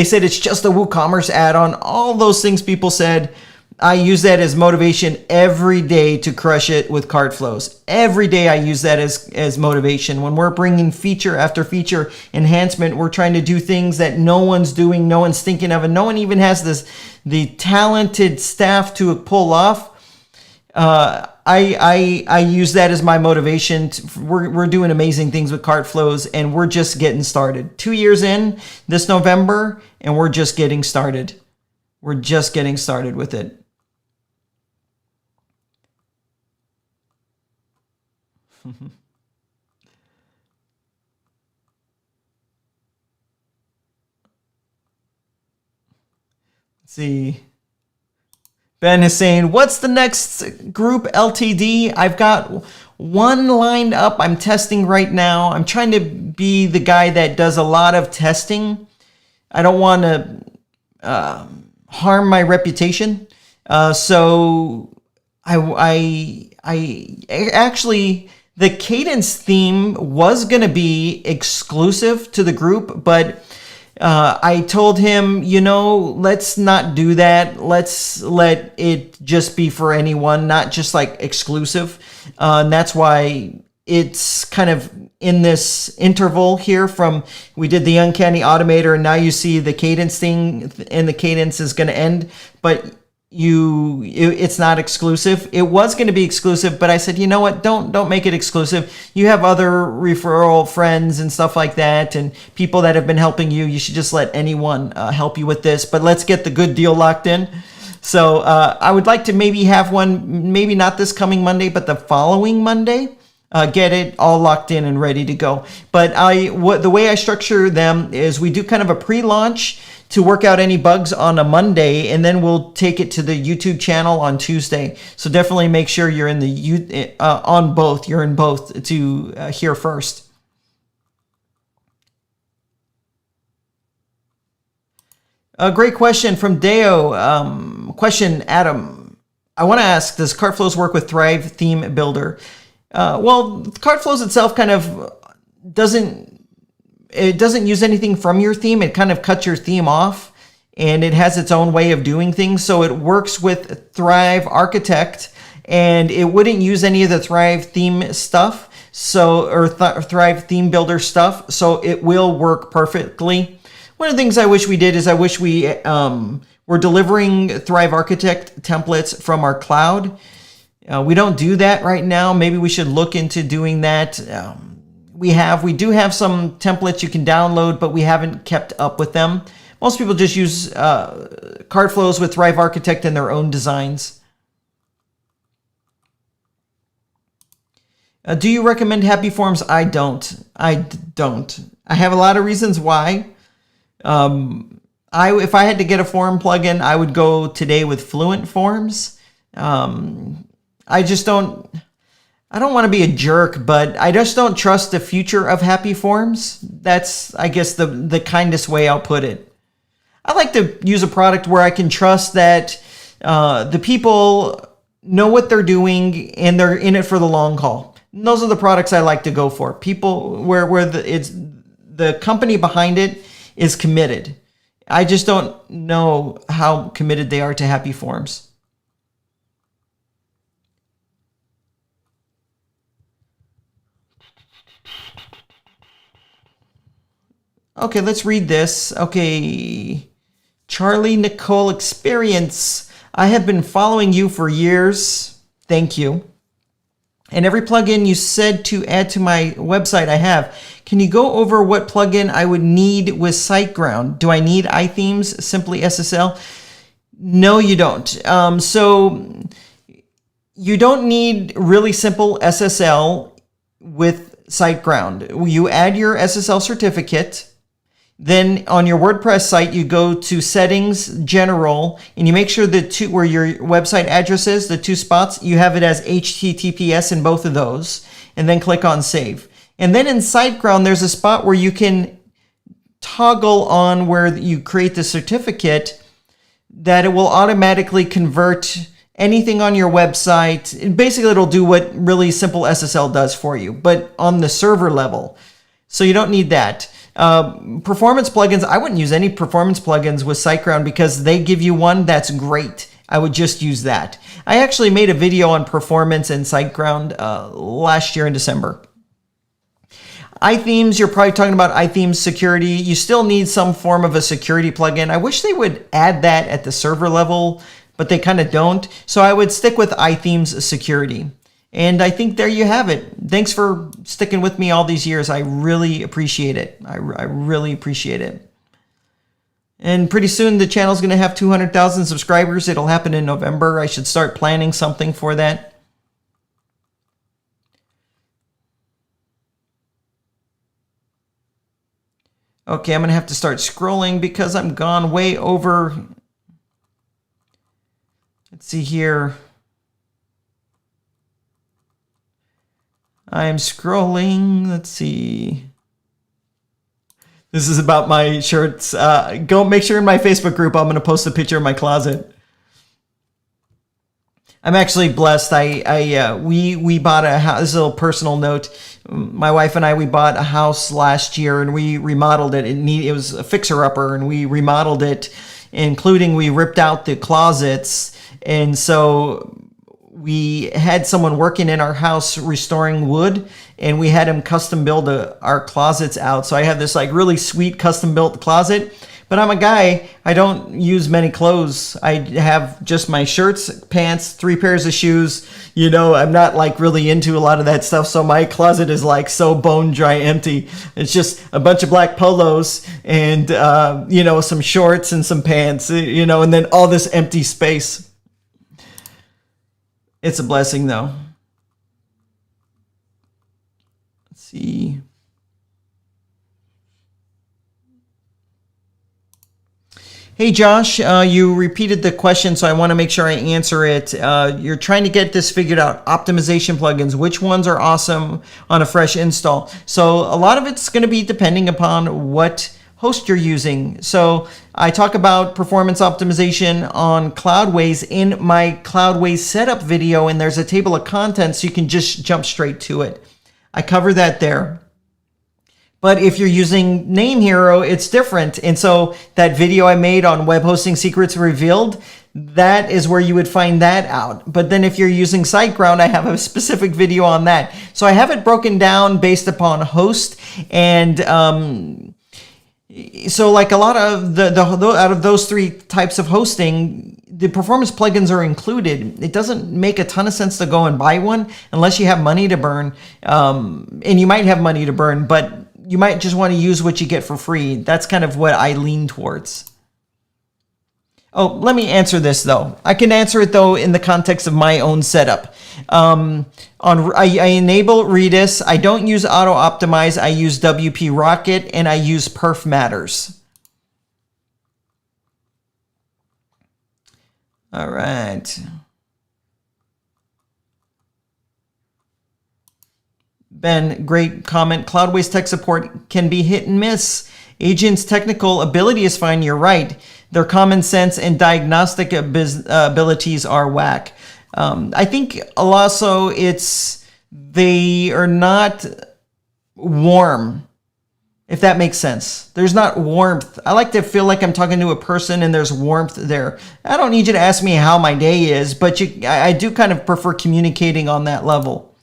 said it's just a WooCommerce add-on. All those things people said, I use that as motivation every day to crush it with CartFlows. Every day I use that as motivation. When we're bringing feature after feature enhancement, we're trying to do things that no one's doing, no one's thinking of, and no one even has the talented staff to pull off. I use that as my motivation. We're doing amazing things with CartFlows, and we're just getting started. 2 years in this November, and we're just getting started. We're just getting started with it. Let's see. Ben is saying, what's the next group LTD? I've got one lined up. I'm testing right now. I'm trying to be the guy that does a lot of testing. I don't want to harm my reputation. So I actually, the Kadence theme was going to be exclusive to the group, but I told him, let's not do that. Let's let it just be for anyone, not just like exclusive. And that's why it's kind of in this interval here from, we did the Uncanny Automator, and now you see the Kadence thing, and the Kadence is going to end, but it's not exclusive. It was going to be exclusive, but I said, you know what? Don't make it exclusive. You have other referral friends and stuff like that, and people that have been helping you. You should just let anyone help you with this. But let's get the good deal locked in. So I would like to maybe have one, maybe not this coming Monday, but the following Monday. Get it all locked in and ready to go. But the way I structure them is we do kind of a pre-launch to work out any bugs on a Monday, and then we'll take it to the YouTube channel on Tuesday. So definitely make sure you're in on both. You're in both to hear first. A great question from Deo. Question, Adam. I want to ask, does CartFlows work with Thrive Theme Builder? Well, CartFlows itself kind of doesn't use anything from your theme. It kind of cuts your theme off, and it has its own way of doing things. So it works with Thrive Architect, and it wouldn't use any of the Thrive theme stuff, or Thrive Theme Builder stuff. So it will work perfectly. One of the things I wish we did is I wish we were delivering Thrive Architect templates from our cloud. We don't do that right now. Maybe we should look into doing that. We do have some templates you can download, but we haven't kept up with them. Most people just use CartFlows with Thrive Architect and their own designs. Do you recommend Happy Forms? I don't. I have a lot of reasons why. If I had to get a form plugin, I would go today with Fluent Forms. I don't want to be a jerk, but I just don't trust the future of Happy Forms. That's, I guess, the kindest way I'll put it. I like to use a product where I can trust that the people know what they're doing and they're in it for the long haul. And those are the products I like to go for. People where the company behind it is committed. I just don't know how committed they are to Happy Forms. Okay, let's read this. Okay, Charlie Nicole Experience. I have been following you for years. Thank you. And every plugin you said to add to my website I have. Can you go over what plugin I would need with SiteGround? Do I need iThemes, Simply SSL? No, you don't. So you don't need really simple SSL with SiteGround. You add your SSL certificate. Then on your WordPress site, you go to Settings, General, and you make sure where your website address is, the two spots, you have it as HTTPS in both of those, and then click on Save. And then in SiteGround, there's a spot where you can toggle on where you create the certificate that it will automatically convert anything on your website. And basically, it'll do what really simple SSL does for you, but on the server level. So you don't need that. Performance plugins, I wouldn't use any performance plugins with SiteGround because they give you one that's great. I would just use that. I actually made a video on performance and SiteGround last year in December. iThemes, you're probably talking about iThemes security. You still need some form of a security plugin. I wish they would add that at the server level, but they kind of don't. So I would stick with iThemes security. And I think there you have it. Thanks for sticking with me all these years. I really appreciate it. I really appreciate it. And pretty soon the channel's going to have 200,000 subscribers. It'll happen in November. I should start planning something for that. Okay, I'm going to have to start scrolling because I'm gone way over. Let's see here. I'm scrolling. Let's see. This is about my shirts. Go make sure in my Facebook group I'm going to post a picture of my closet. I'm actually blessed. We bought a house. This is a little personal note. My wife and I, we bought a house last year and we remodeled it. It was a fixer-upper and we remodeled it, including we ripped out the closets. And so we had someone working in our house restoring wood, and we had him custom build our closets out. So I have this like really sweet custom built closet. But I'm a guy, I don't use many clothes. I have just my shirts, pants, 3 pairs of shoes. You know, I'm not like really into a lot of that stuff. So my closet is like so bone dry empty. It's just a bunch of black polos and, you know, some shorts and some pants, you know, and then all this empty space. It's a blessing though. Let's see. Hey Josh, you repeated the question, so I want to make sure I answer it. You're trying to get this figured out. Optimization plugins, which ones are awesome on a fresh install? So a lot of it's going to be depending upon what host you're using. So I talk about performance optimization on Cloudways in my Cloudways setup video, and there's a table of contents, so you can just jump straight to it. I cover that there. But if you're using Name Hero, it's different. And so that video I made on web hosting secrets revealed, that is where you would find that out. But then if you're using SiteGround, I have a specific video on that. So I have it broken down based upon host. And so like a lot of out of those 3 types of hosting, the performance plugins are included. It doesn't make a ton of sense to go and buy one unless you have money to burn. And you might have money to burn, but you might just want to use what you get for free. That's kind of what I lean towards. Oh, let me answer this though. I can answer it though in the context of my own setup. I enable Redis. I don't use Auto Optimize. I use WP Rocket and I use Perf Matters. All right. Ben, great comment. Cloudways tech support can be hit and miss. Agents' technical ability is fine, you're right. Their common sense and diagnostic abilities are whack. I think also they are not warm, if that makes sense. There's not warmth. I like to feel like I'm talking to a person and there's warmth there. I don't need you to ask me how my day is, but I do kind of prefer communicating on that level.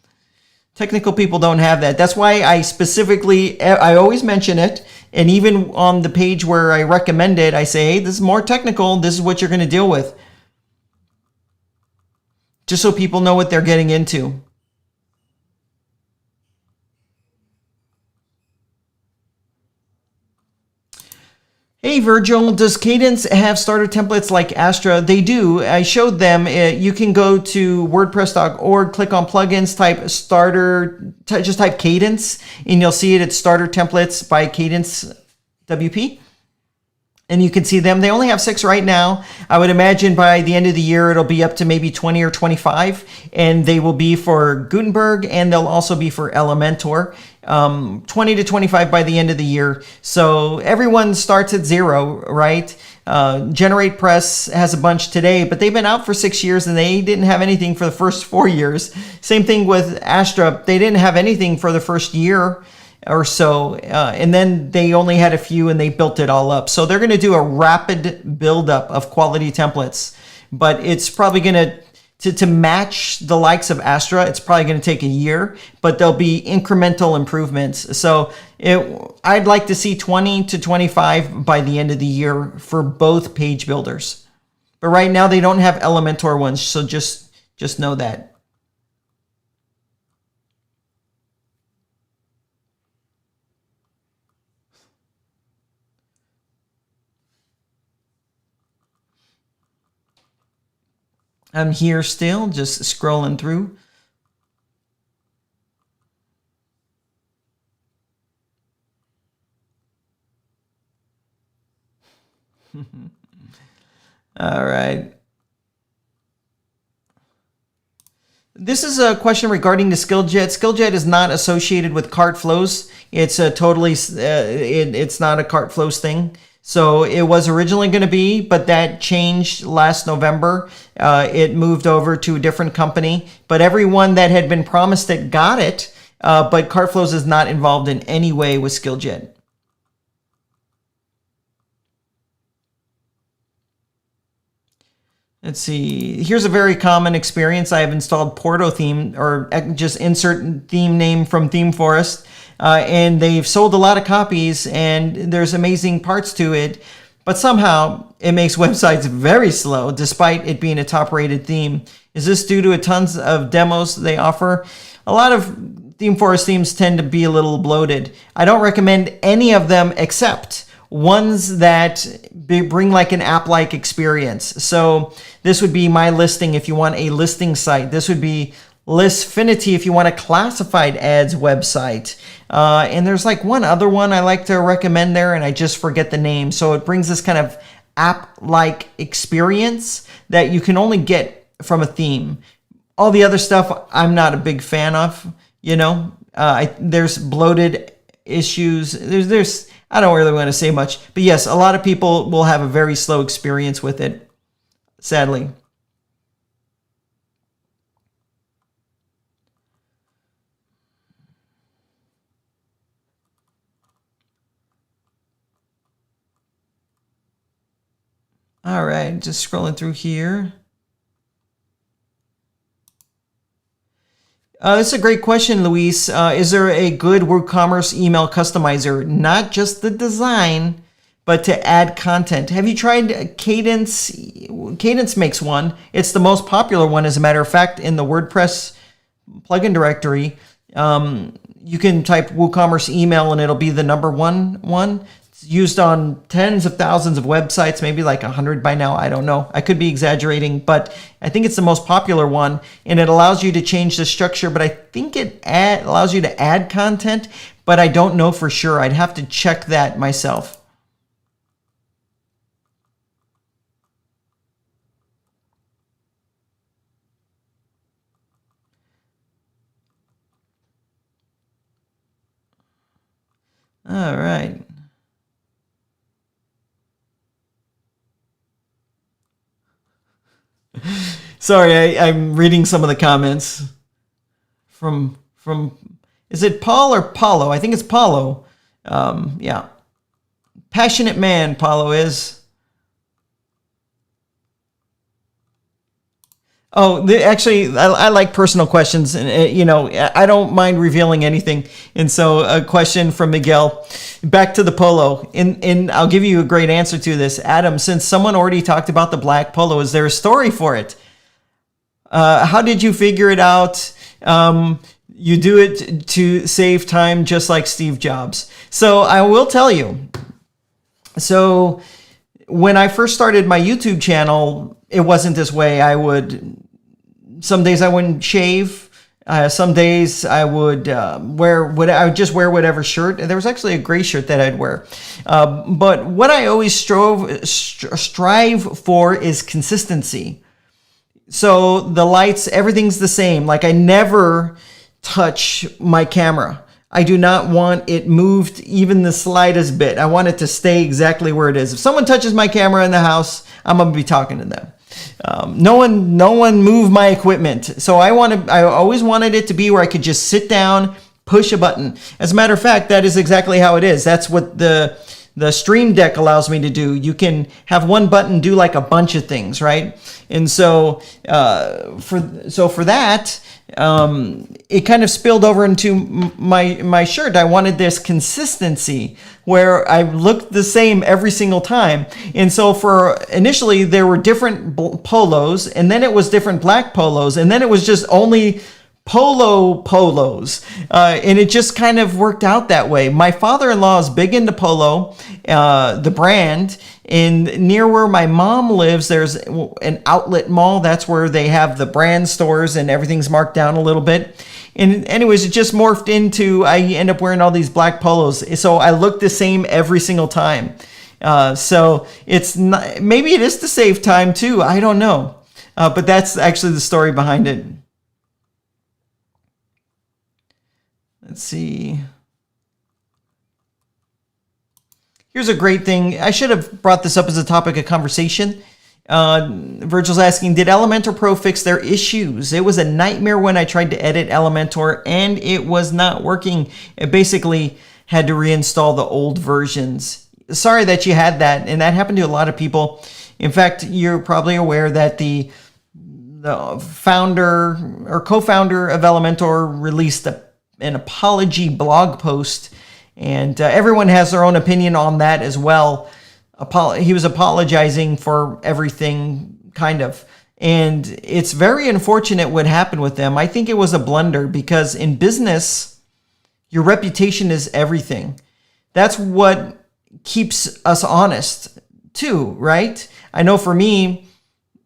Technical people don't have that. That's why I always mention it. And even on the page where I recommend it, I say, hey, this is more technical. This is what you're going to deal with. Just so people know what they're getting into. Hey Virgil, does Kadence have starter templates like Astra? They do. I showed them. You can go to WordPress.org, click on plugins, type starter, just type Kadence, and you'll see it. It's starter templates by Kadence WP. And you can see them. They only have 6 right now. I would imagine by the end of the year, it'll be up to maybe 20 or 25. And they will be for Gutenberg, and they'll also be for Elementor. 20 to 25 by the end of the year. So everyone starts at 0, right? Generate Press has a bunch today, but they've been out for 6 years and they didn't have anything for the first 4 years. Same thing with Astra. They didn't have anything for the first year or so. And then they only had a few and they built it all up. So they're going to do a rapid buildup of quality templates. but it's probably going to match the likes of Astra, it's probably going to take a year, but there'll be incremental improvements. So I'd like to see 20 to 25 by the end of the year for both page builders. But right now they don't have Elementor ones, so just know that. I'm here still, just scrolling through. All right. This is a question regarding the Skilljet. Skilljet is not associated with CartFlows. It's a totally, it's not a CartFlows thing. So it was originally going to be, but that changed last November. It moved over to a different company, but everyone that had been promised it got it. But CartFlows is not involved in any way with Skilljet. Let's see. Here's a very common experience. I have installed Porto theme, or just insert theme name from Theme Forest. And they've sold a lot of copies, and there's amazing parts to it, but somehow it makes websites very slow despite it being a top-rated theme. Is this due to tons of demos they offer? A lot of Theme Forest themes tend to be a little bloated. I don't recommend any of them except ones that bring like an app-like experience. So this would be My Listing if you want a listing site. This would be Listfinity if you want a classified ads website. And there's like one other one I like to recommend there, and I just forget the name. So it brings this kind of app-like experience that you can only get from a theme. All the other stuff I'm not a big fan of. You know, there's bloated issues. There's I don't really want to say much, but yes, a lot of people will have a very slow experience with it, sadly. All right, just scrolling through here. This is a great question, Luis. Is there a good WooCommerce email customizer? Not just the design, but to add content. Have you tried Kadence? Kadence makes one. It's the most popular one, as a matter of fact, in the WordPress plugin directory. You can type WooCommerce email and it'll be the #1 one. It's used on tens of thousands of websites, maybe like 100 by now. I don't know. I could be exaggerating, but I think it's the most popular one, and it allows you to change the structure, but I think it allows you to add content, but I don't know for sure. I'd have to check that myself. All right. Sorry, I'm reading some of the comments from is it Paul or Paulo? I think it's Paulo. Yeah. Passionate man, Paulo is. Oh, actually, I like personal questions, and you know, I don't mind revealing anything. And so, a question from Miguel, back to the polo, and I'll give you a great answer to this, Adam. Since someone already talked about the black polo, is there a story for it? How did you figure it out? You do it to save time, just like Steve Jobs. So I will tell you. So when I first started my YouTube channel, it wasn't this way. Some days I wouldn't shave. Some days I would I would just wear whatever shirt. There was actually a gray shirt that I'd wear. But what I always strive for is consistency. So the lights, everything's the same. Like I never touch my camera. I do not want it moved even the slightest bit. I want it to stay exactly where it is. If someone touches my camera in the house, I'm going to be talking to them. No one move my equipment. So I always wanted it to be where I could just sit down, push a button. As a matter of fact, that is exactly how it is. That's what the the Stream Deck allows me to do. You can have one button do like a bunch of things, right? And so for that, it kind of spilled over into my shirt. I wanted this consistency where I looked the same every single time. And so for initially there were different polos, and then it was different black polos, and then it was just only polos, and it just kind of worked out that way. My father-in-law is big into polo, the brand, and near where my mom lives, there's an outlet mall. That's where they have the brand stores, and everything's marked down a little bit. And anyways, it just morphed into, I end up wearing all these black polos, so I look the same every single time. So it's not, maybe it is to save time too, I don't know, but that's actually the story behind it. Let's see. Here's a great thing. I should have brought this up as a topic of conversation. Virgil's asking, did Elementor Pro fix their issues? It was a nightmare when I tried to edit Elementor and it was not working. It basically had to reinstall the old versions. Sorry that you had that, and that happened to a lot of people. In fact, you're probably aware that the founder or co-founder of Elementor released an apology blog post, and everyone has their own opinion on that as well. He was apologizing for everything, kind of, and it's very unfortunate what happened with them. I think it was a blunder, because in business, your reputation is everything. That's what keeps us honest too, right? I know for me,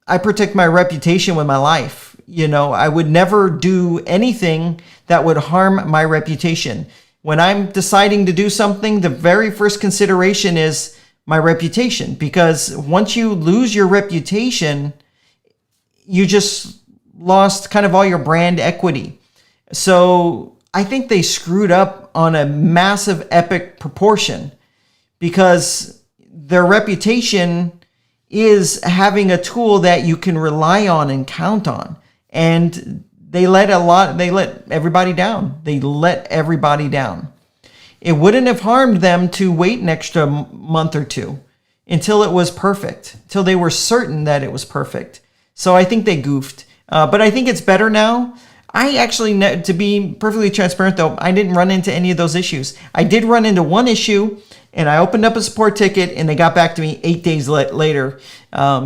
I protect my reputation with my life. You know, I would never do anything that would harm my reputation. When I'm deciding to do something, the very first consideration is my reputation, because once you lose your reputation, you just lost kind of all your brand equity. So I think they screwed up on a massive, epic proportion, because their reputation is having a tool that you can rely on and count on. And they let everybody down. They let everybody down. It wouldn't have harmed them to wait an extra month or two until it was perfect, until they were certain that it was perfect. So I think they goofed. But I think it's better now. I actually, to be perfectly transparent though, I didn't run into any of those issues. I did run into one issue, and I opened up a support ticket, and they got back to me 8 days later.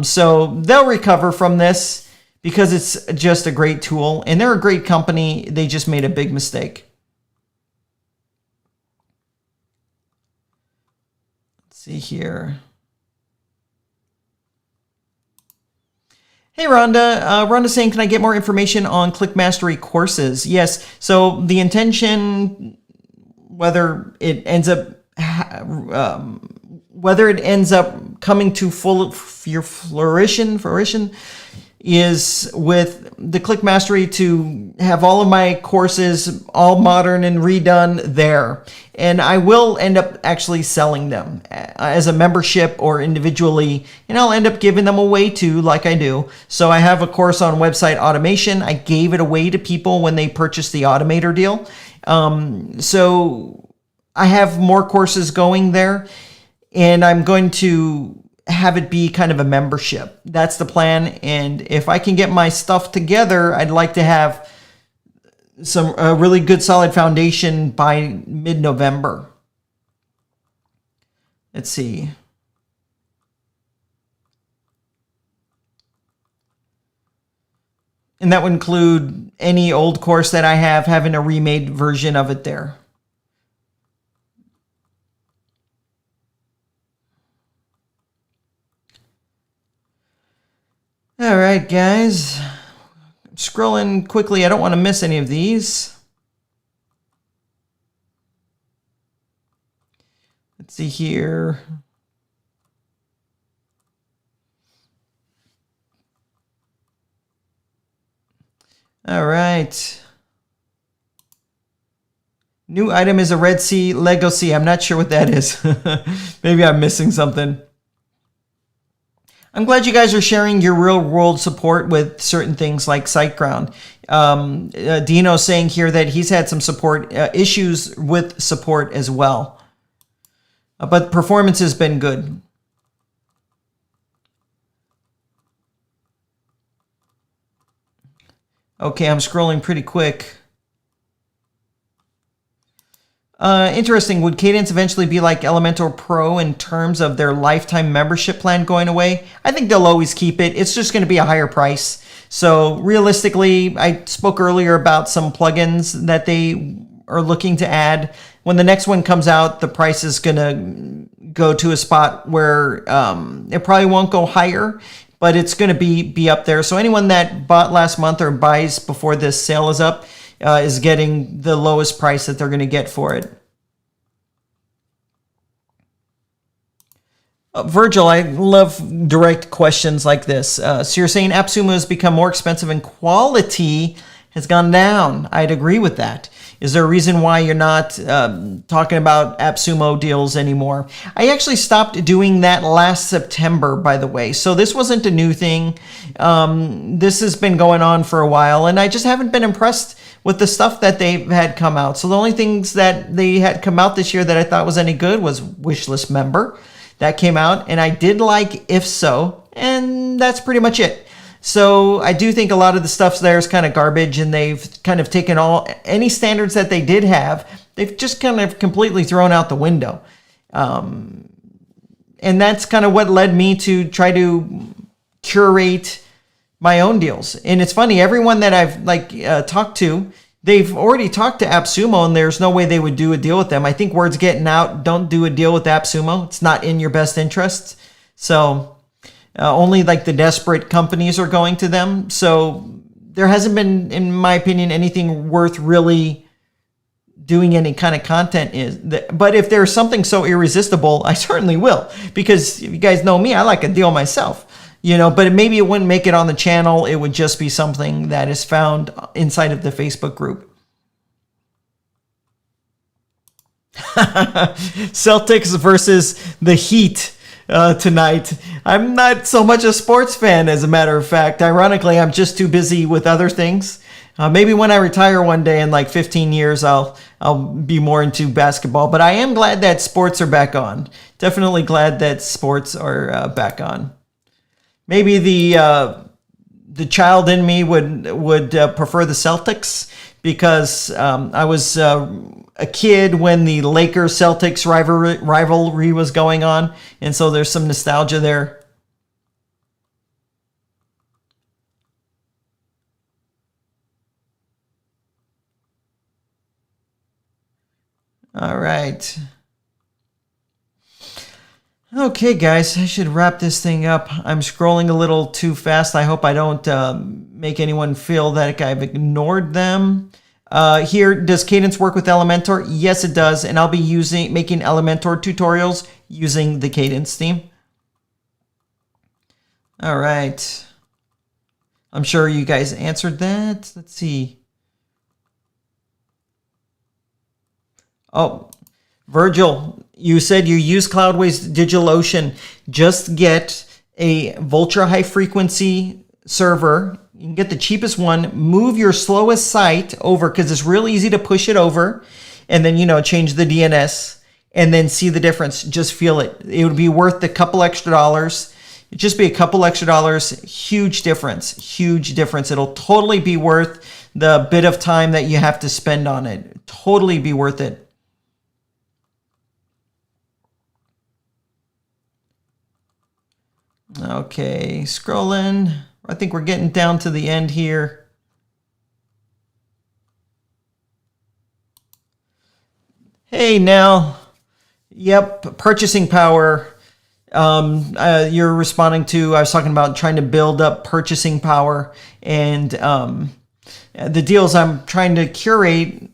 So they'll recover from this, because it's just a great tool, and they're a great company. They just made a big mistake. Let's see here. Hey, Rhonda. Rhonda's saying, can I get more information on Click Mastery courses? Yes. So the intention, whether it ends up coming to fruition, is with the Click Mastery to have all of my courses all modern and redone there. And I will end up actually selling them as a membership or individually, and I'll end up giving them away too, like I do. So I have a course on website automation. I gave it away to people when they purchased the Automator deal. So I have more courses going there, and I'm going to have it be kind of a membership. That's the plan. And if I can get my stuff together, I'd like to have a really good solid foundation by mid-November. Let's see. And that would include any old course that I have, having a remade version of it there. All right, guys. I'm scrolling quickly. I don't want to miss any of these. Let's see here. All right. New item is a Red Sea Lego Sea. I'm not sure what that is. Maybe I'm missing something. I'm glad you guys are sharing your real world support with certain things like SiteGround. Dino's saying here that he's had some support issues with support as well. But performance has been good. Okay, I'm scrolling pretty quick. Interesting. Would Kadence eventually be like Elementor Pro in terms of their lifetime membership plan going away? I think they'll always keep it. It's just going to be a higher price. So realistically, I spoke earlier about some plugins that they are looking to add. When the next one comes out, the price is going to go to a spot where it probably won't go higher, but it's going to be up there. So anyone that bought last month or buys before this sale is up is getting the lowest price that they're going to get for it. Virgil, I love direct questions like this. So you're saying AppSumo has become more expensive and quality has gone down. I'd agree with that. Is there a reason why you're not talking about AppSumo deals anymore? I actually stopped doing that last September, by the way. So this wasn't a new thing. This has been going on for a while, and I just haven't been impressed with the stuff that they've had come out. So the only things that they had come out this year that I thought was any good was Wishlist Member. That came out, and I did like If So, and that's pretty much it. So I do think a lot of the stuff there is kind of garbage, and they've kind of taken any standards that they did have, they've just kind of completely thrown out the window. And that's kind of what led me to try to curate my own deals. And it's funny, everyone that I've talked to, they've already talked to AppSumo, and there's no way they would do a deal with them. I think word's getting out, don't do a deal with AppSumo. It's not in your best interest. So only like the desperate companies are going to them. So there hasn't been, in my opinion, anything worth really doing any kind of content. But if there's something so irresistible, I certainly will. Because you guys know me, I like a deal myself. But maybe it wouldn't make it on the channel. It would just be something that is found inside of the Facebook group. Celtics versus the Heat tonight. I'm not so much a sports fan, as a matter of fact. Ironically, I'm just too busy with other things. Maybe when I retire one day in like 15 years, I'll be more into basketball. But I am glad that sports are back on. Definitely glad that sports are back on. Maybe the child in me would prefer the Celtics because I was a kid when the Lakers-Celtics rivalry was going on, and so there's some nostalgia there. All right. Okay, guys, I should wrap this thing up. I'm scrolling a little too fast. I hope I don't make anyone feel that I've ignored them. Here, does Kadence work with Elementor? Yes, it does, and I'll be making Elementor tutorials using the Kadence theme. All right. I'm sure you guys answered that. Let's see. Oh, Virgil, you said you use Cloudways DigitalOcean. Just get a ultra high frequency server. You can get the cheapest one. Move your slowest site over because it's real easy to push it over. And then, change the DNS and then see the difference. Just feel it. It would be worth a couple extra dollars. It'd just be a couple extra dollars. Huge difference. Huge difference. It'll totally be worth the bit of time that you have to spend on it. Totally be worth it. Okay, scrolling. I think we're getting down to the end here. Hey, Nell. Yep, purchasing power. You're responding to, I was talking about trying to build up purchasing power, and the deals I'm trying to curate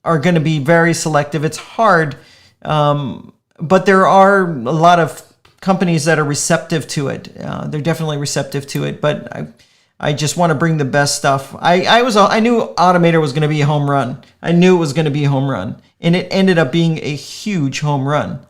are going to be very selective. It's hard, but there are a lot of companies that are receptive to it. They're definitely receptive to it, but I just want to bring the best stuff. I knew Automator was going to be a home run. I knew it was going to be a home run, and it ended up being a huge home run.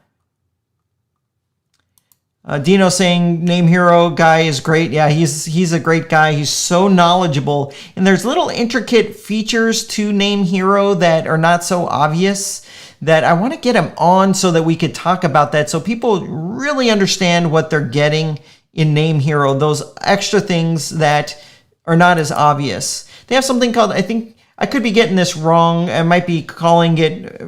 Dino saying Name Hero guy is great. Yeah, he's a great guy. He's so knowledgeable, and there's little intricate features to Name Hero that are not so obvious that I want to get them on so that we could talk about that, so people really understand what they're getting in Name Hero, those extra things that are not as obvious. They have something called, I think, I could be getting this wrong. I might be calling it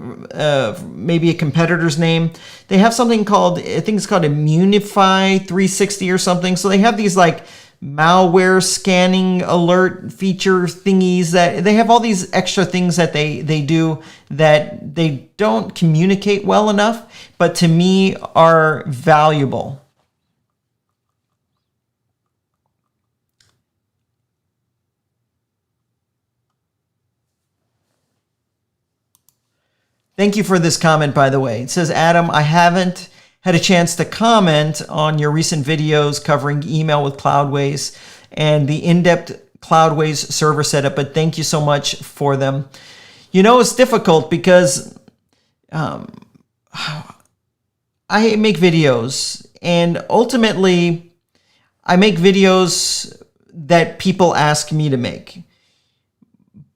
maybe a competitor's name. They have something called, I think it's called Immunify 360 or something. So they have these like malware scanning alert feature thingies that they have all these extra things that they do that they don't communicate well enough, but to me are valuable. Thank you for this comment, by the way. It says, Adam, I haven't had a chance to comment on your recent videos covering email with Cloudways and the in-depth Cloudways server setup, but thank you so much for them. You know, it's difficult because I make videos, and ultimately I make videos that people ask me to make.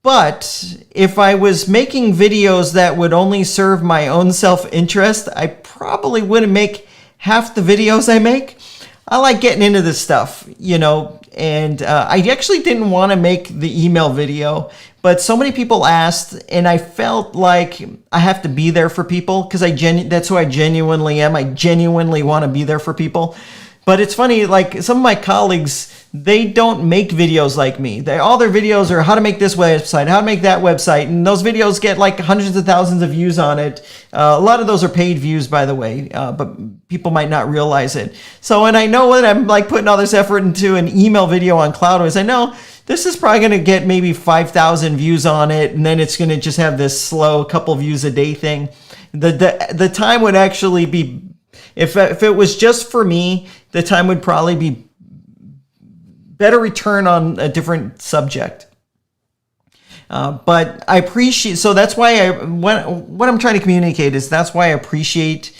But if I was making videos that would only serve my own self-interest, I probably wouldn't make half the videos I make. I like getting into this stuff, you know, and I actually didn't want to make the email video, but so many people asked, and I felt like I have to be there for people because that's who I genuinely am. I genuinely want to be there for people. But it's funny, like some of my colleagues, they don't make videos like me. All their videos are how to make this website, how to make that website, and those videos get like hundreds of thousands of views on it. A lot of those are paid views, by the way, but people might not realize it. So when I know when I'm like putting all this effort into an email video on Cloudways, I know this is probably going to get maybe 5,000 views on it, and then it's going to just have this slow couple views a day thing. The time would actually be, if it was just for me, the time would probably be better return on a different subject. But I appreciate, so that's why what I'm trying to communicate is that's why I appreciate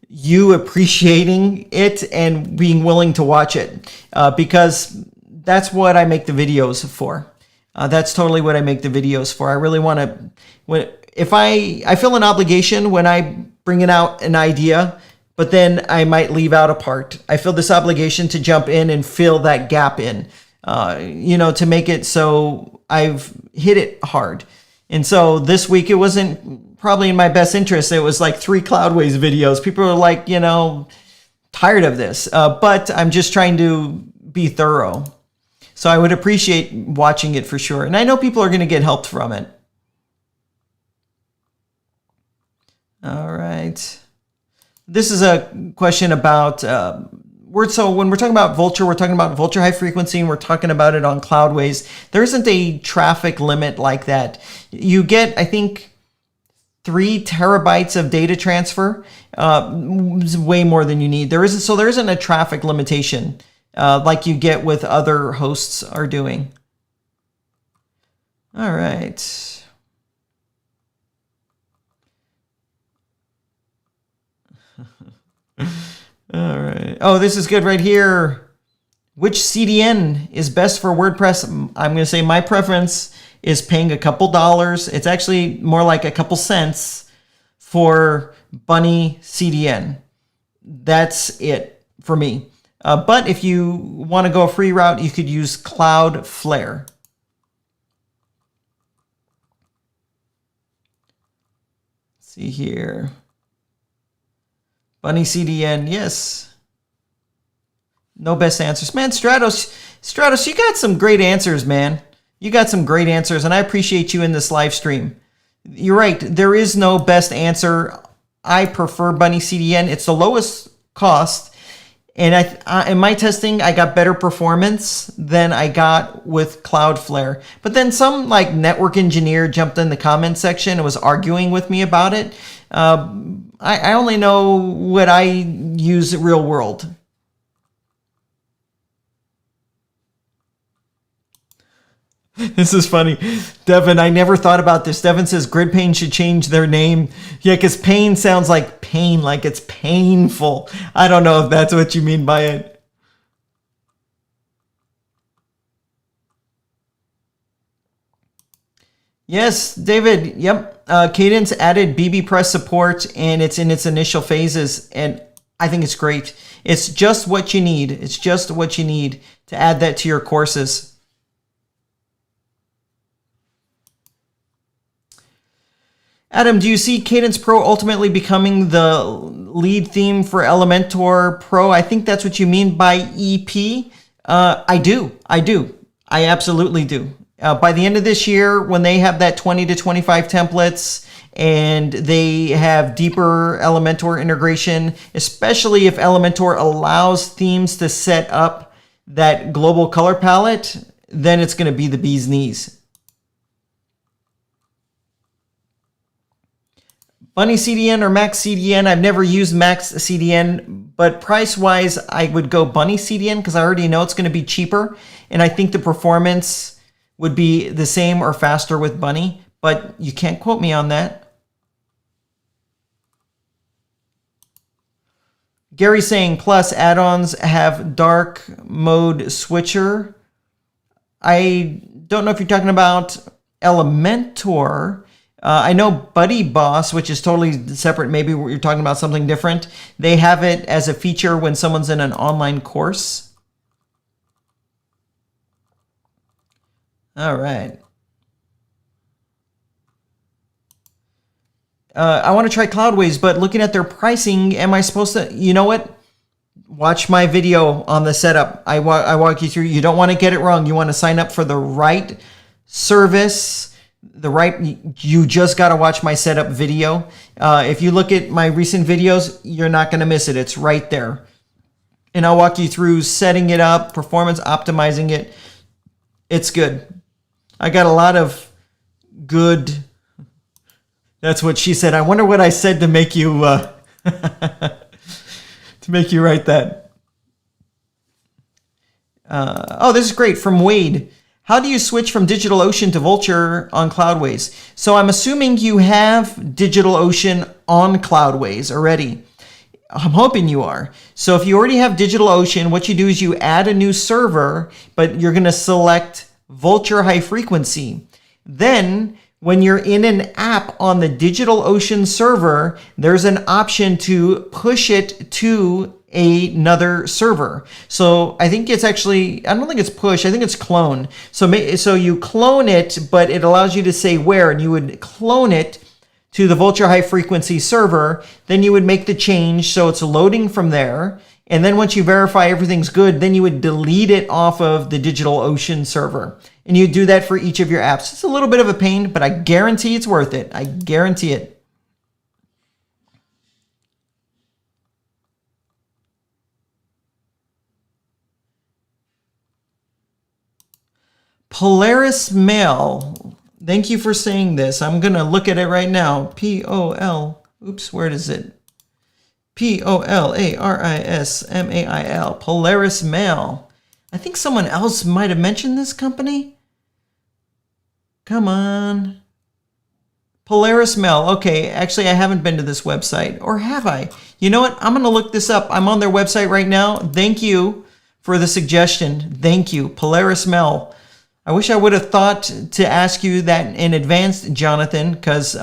you appreciating it and being willing to watch it, because that's what I make the videos for. That's totally what I make the videos for. I really want to, if I feel an obligation when I bring out an idea, but then I might leave out a part. I feel this obligation to jump in and fill that gap in, you know, to make it so I've hit it hard. And so this week, it wasn't probably in my best interest. It was like 3 Cloudways videos. People are like, you know, tired of this, but I'm just trying to be thorough. So I would appreciate watching it for sure. And I know people are going to get helped from it. All right. This is a question about so when we're talking about Vultr, we're talking about Vultr high frequency, and we're talking about it on Cloudways. There isn't a traffic limit like that. You get, I think, 3 terabytes of data transfer, way more than you need. There isn't a traffic limitation like you get with other hosts are doing. All right. All right. Oh, this is good right here. Which CDN is best for WordPress? I'm going to say my preference is paying a couple dollars. It's actually more like a couple cents for Bunny CDN. That's it for me. But if you want to go a free route, you could use Cloudflare. Let's see here. Bunny CDN, yes. No best answers. Man, Stratos, you got some great answers, man. You got some great answers, and I appreciate you in this live stream. You're right. There is no best answer. I prefer Bunny CDN. It's the lowest cost, and in my testing, I got better performance than I got with Cloudflare. But then some like network engineer jumped in the comment section and was arguing with me about it. I only know what I use real world. This is funny. Devin, I never thought about this. Devin says GridPain should change their name. Yeah, because pain sounds like pain, like it's painful. I don't know if that's what you mean by it. Yes, David. Yep. Kadence added bbPress support, and it's in its initial phases, and I think it's great. It's just what you need. It's just what you need to add that to your courses. Adam, do you see Kadence Pro ultimately becoming the lead theme for Elementor Pro? I think that's what you mean by EP. I do. I absolutely do. By the end of this year, when they have that 20 to 25 templates and they have deeper Elementor integration, especially if Elementor allows themes to set up that global color palette, then it's going to be the bee's knees. Bunny CDN or Max CDN? I've never used Max CDN, but price-wise, I would go Bunny CDN because I already know it's going to be cheaper, and I think the performance would be the same or faster with Bunny, but you can't quote me on that. Gary's saying, plus add-ons have dark mode switcher. I don't know if you're talking about Elementor. I know Buddy Boss, which is totally separate. Maybe you're talking about something different. They have it as a feature when someone's in an online course. All right. I want to try Cloudways, but looking at their pricing, am I supposed to, you know what? Watch my video on the setup. I walk you through. You don't want to get it wrong. You want to sign up for the right service. You just got to watch my setup video. If you look at my recent videos, you're not going to miss it. It's right there. And I'll walk you through setting it up, performance optimizing it. It's good. I got a lot of good. That's what she said. I wonder what I said to make you to make you write that. Oh, this is great from Wade. How do you switch from DigitalOcean to Vultr on Cloudways? So I'm assuming you have DigitalOcean on Cloudways already. I'm hoping you are. So if you already have DigitalOcean, what you do is you add a new server, but you're going to select Vultr High Frequency. Then when you're in an app on the DigitalOcean server, there's an option to push it to another server. So I think it's actually, I don't think it's push, I think it's clone. So you clone it, but it allows you to say where, and you would clone it to the Vultr High Frequency server. Then you would make the change so it's loading from there. And then once you verify everything's good, then you would delete it off of the DigitalOcean server. And you do that for each of your apps. It's a little bit of a pain, but I guarantee it's worth it. I guarantee it. Polaris Mail. Thank you for saying this. I'm going to look at it right now. P-O-L. Oops, where is it? P-O-L-A-R-I-S-M-A-I-L. Polaris Mail. I think someone else might have mentioned this company. Come on. Polaris Mail. Okay, actually, I haven't been to this website. Or have I? You know what? I'm going to look this up. I'm on their website right now. Thank you for the suggestion. Thank you. Polaris Mail. I wish I would have thought to ask you that in advance, Jonathan, because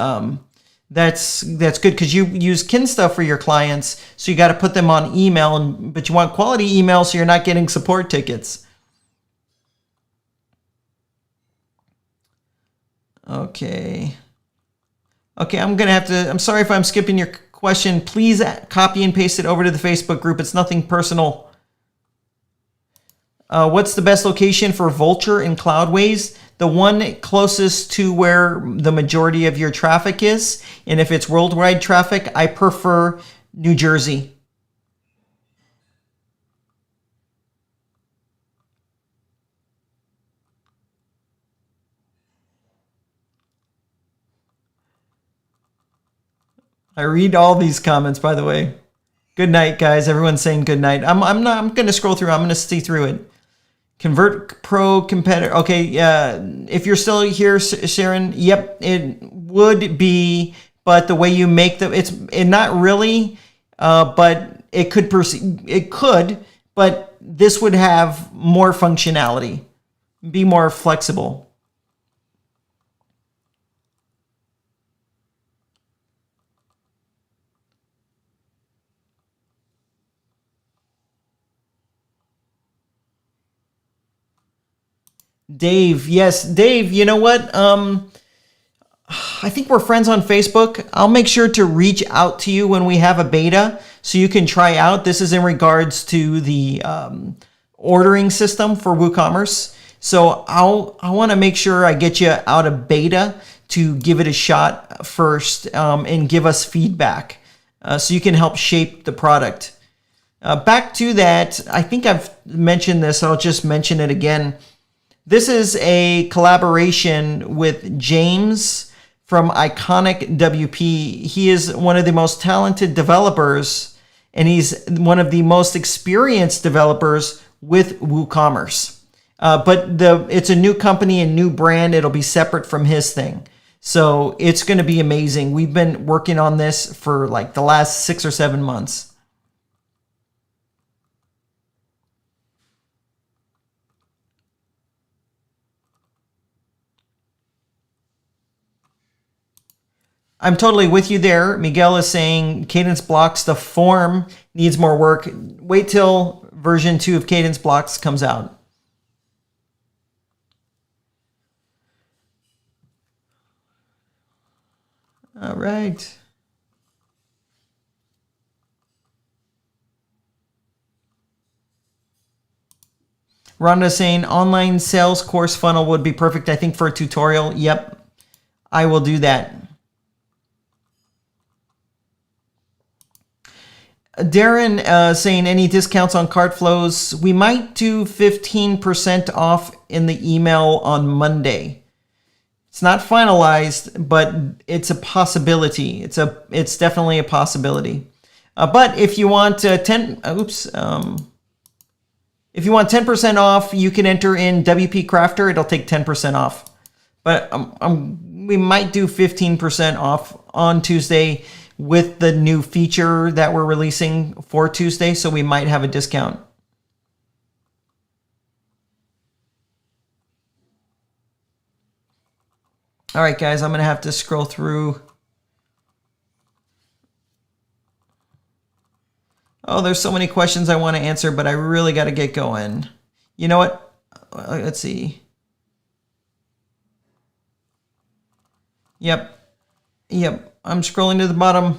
that's good, because you use Kinsta for your clients, so you got to put them on email, but you want quality email so you're not getting support tickets. Okay, I'm going to have to, I'm sorry if I'm skipping your question. Please copy and paste it over to the Facebook group. It's nothing personal. What's the best location for Vultr in Cloudways? The one closest to where the majority of your traffic is. And if it's worldwide traffic, I prefer New Jersey. I read all these comments, by the way. Good night, guys. Everyone's saying good night. I'm going to scroll through. I'm going to see through it. Convert Pro competitor. Okay, if you're still here, Sharon, yep, it would be, but the way you make them, it's not really, but it could but this would have more functionality, be more flexible. Dave, yes, Dave, you know what? I think we're friends on Facebook. I'll make sure to reach out to you when we have a beta so you can try out. This is in regards to the ordering system for WooCommerce. So I want to make sure I get you out of beta to give it a shot first and give us feedback so you can help shape the product. Back to that, I think I've mentioned this. I'll just mention it again. This is a collaboration with James from Iconic WP. He is one of the most talented developers, and he's one of the most experienced developers with WooCommerce. But it's a new company and new brand. It'll be separate from his thing. So it's going to be amazing. We've been working on this for like the last 6 or 7 months. I'm totally with you there. Miguel is saying Kadence Blocks, the form needs more work. Wait till version 2 of Kadence Blocks comes out. All right. Rhonda saying online sales course funnel would be perfect, I think, for a tutorial. Yep, I will do that. Darren saying any discounts on CartFlows? We might do 15% off in the email on Monday. It's not finalized, but it's a possibility. It's definitely a possibility. But if you want if you want 10% off, you can enter in WP Crafter. It'll take 10% off. But we might do 15% off on Tuesday with the new feature that we're releasing for Tuesday, so we might have a discount. All right, guys, I'm going to have to scroll through. Oh, there's so many questions I want to answer, but I really got to get going. You know what? Let's see. Yep. I'm scrolling to the bottom.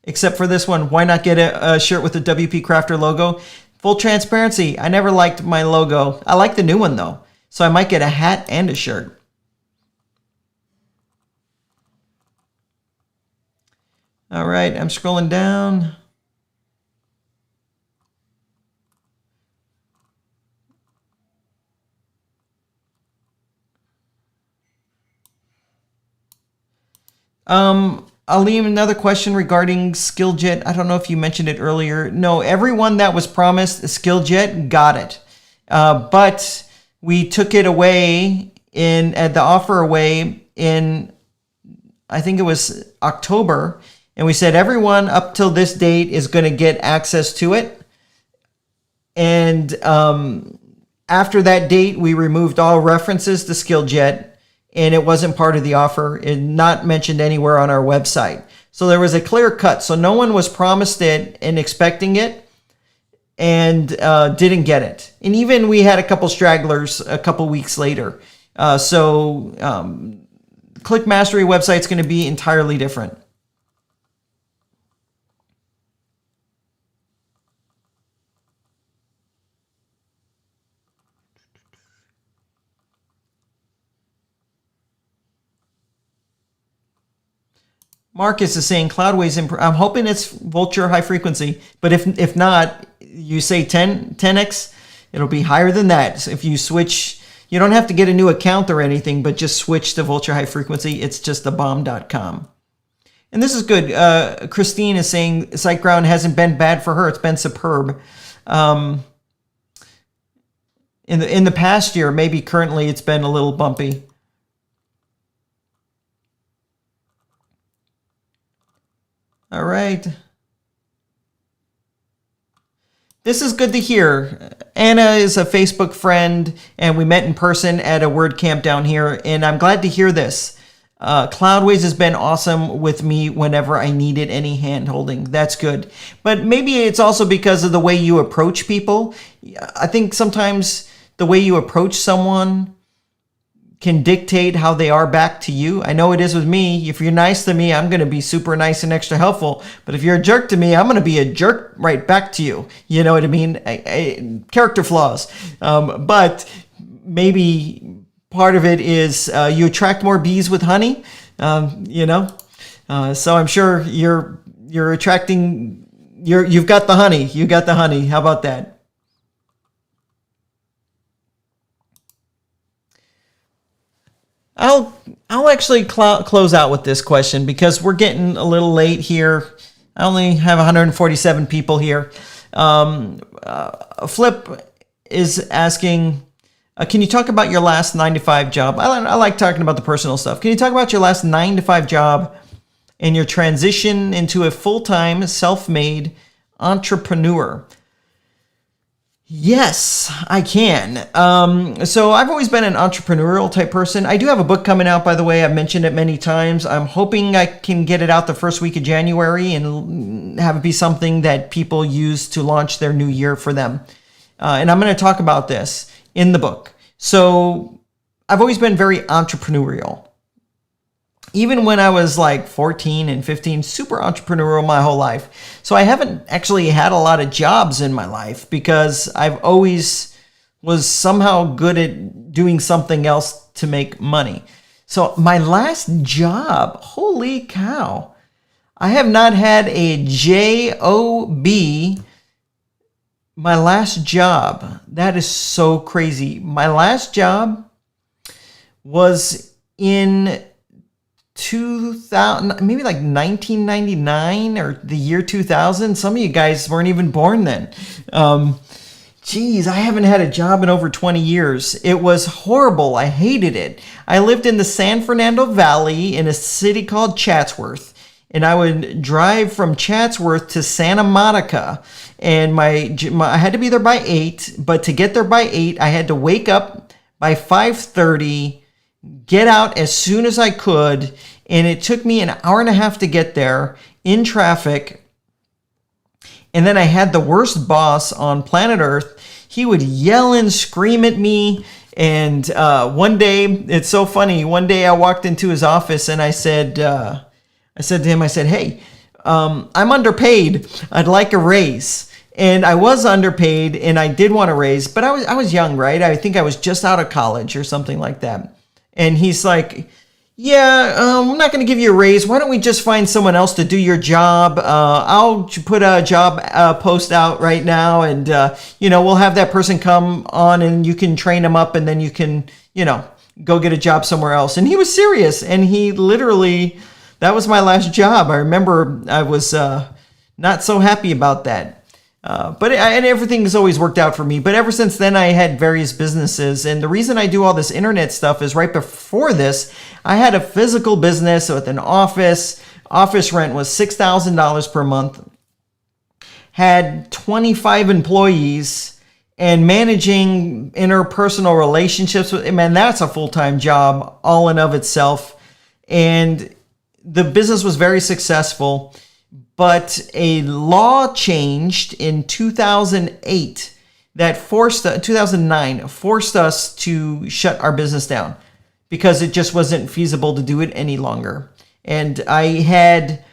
Except for this one. Why not get a shirt with the WP Crafter logo? Full transparency. I never liked my logo. I like the new one, though. So I might get a hat and a shirt. All right. I'm scrolling down. Aleem, another question regarding Skilljet. I don't know if you mentioned it earlier. No, everyone that was promised Skilljet got it. But we took it away the offer away in, I think it was October. And we said everyone up till this date is going to get access to it. And after that date, we removed all references to Skilljet. And it wasn't part of the offer and not mentioned anywhere on our website. So there was a clear cut. So no one was promised it and expecting it and didn't get it. And even we had a couple stragglers a couple weeks later. So Click Mastery website's going to be entirely different. Marcus is saying Cloudways. I'm hoping it's Vultr high frequency, but if not, you say 10x, it'll be higher than that. So if you switch, you don't have to get a new account or anything, but just switch to Vultr high frequency. It's just thebomb.com. And this is good. Christine is saying SiteGround hasn't been bad for her. It's been superb. In the past year, maybe currently it's been a little bumpy. All right. This is good to hear. Anna is a Facebook friend, and we met in person at a WordCamp down here, and I'm glad to hear this. Cloudways has been awesome with me whenever I needed any hand-holding. That's good. But maybe it's also because of the way you approach people. I think sometimes the way you approach someone can dictate how they are back to you. I know it is with me. If you're nice to me, I'm going to be super nice and extra helpful. But if you're a jerk to me, I'm going to be a jerk right back to you. You know what I mean? Character flaws. But maybe part of it is you attract more bees with honey, so I'm sure you're attracting, you've got the honey. You got the honey. How about that? I'll actually close out with this question because we're getting a little late here. I only have 147 people here. Flip is asking, can you talk about your last 9-to-5 job? I like talking about the personal stuff. Can you talk about your last 9-to-5 job and your transition into a full-time self-made entrepreneur? Yes, I can. So I've always been an entrepreneurial type person. I do have a book coming out, by the way. I've mentioned it many times. I'm hoping I can get it out the first week of January and have it be something that people use to launch their new year for them. And I'm going to talk about this in the book. So I've always been very entrepreneurial. Even when I was like 14 and 15, super entrepreneurial my whole life. So I haven't actually had a lot of jobs in my life because I've always was somehow good at doing something else to make money. So my last job, holy cow, I have not had a job. My last job, that is so crazy. My last job was in 2000, maybe like 1999 or the year 2000. Some of you guys weren't even born then. Geez, I haven't had a job in over 20 years. It was horrible. I hated it. I lived in the San Fernando Valley in a city called Chatsworth. And I would drive from Chatsworth to Santa Monica. And I had to be there by 8. But to get there by 8, I had to wake up by 5:30, get out as soon as I could, and it took me an hour and a half to get there in traffic. And then I had the worst boss on planet Earth. He would yell and scream at me. And one day, it's so funny. One day I walked into his office and I said to him, hey, I'm underpaid. I'd like a raise. And I was underpaid and I did want a raise, but I was young, right? I think I was just out of college or something like that. And he's like, I'm not going to give you a raise. Why don't we just find someone else to do your job? I'll put a job post out right now, and we'll have that person come on, and you can train them up, and then you can, go get a job somewhere else. And he was serious, and he literally, that was my last job. I remember I was not so happy about that. And everything has always worked out for me. But ever since then, I had various businesses. And the reason I do all this internet stuff is right before this, I had a physical business with an office. Office rent was $6,000 per month. Had 25 employees and managing interpersonal relationships with, man, that's a full-time job all in of itself. And the business was very successful. But a law changed in 2008 that 2009 forced us to shut our business down because it just wasn't feasible to do it any longer. And I had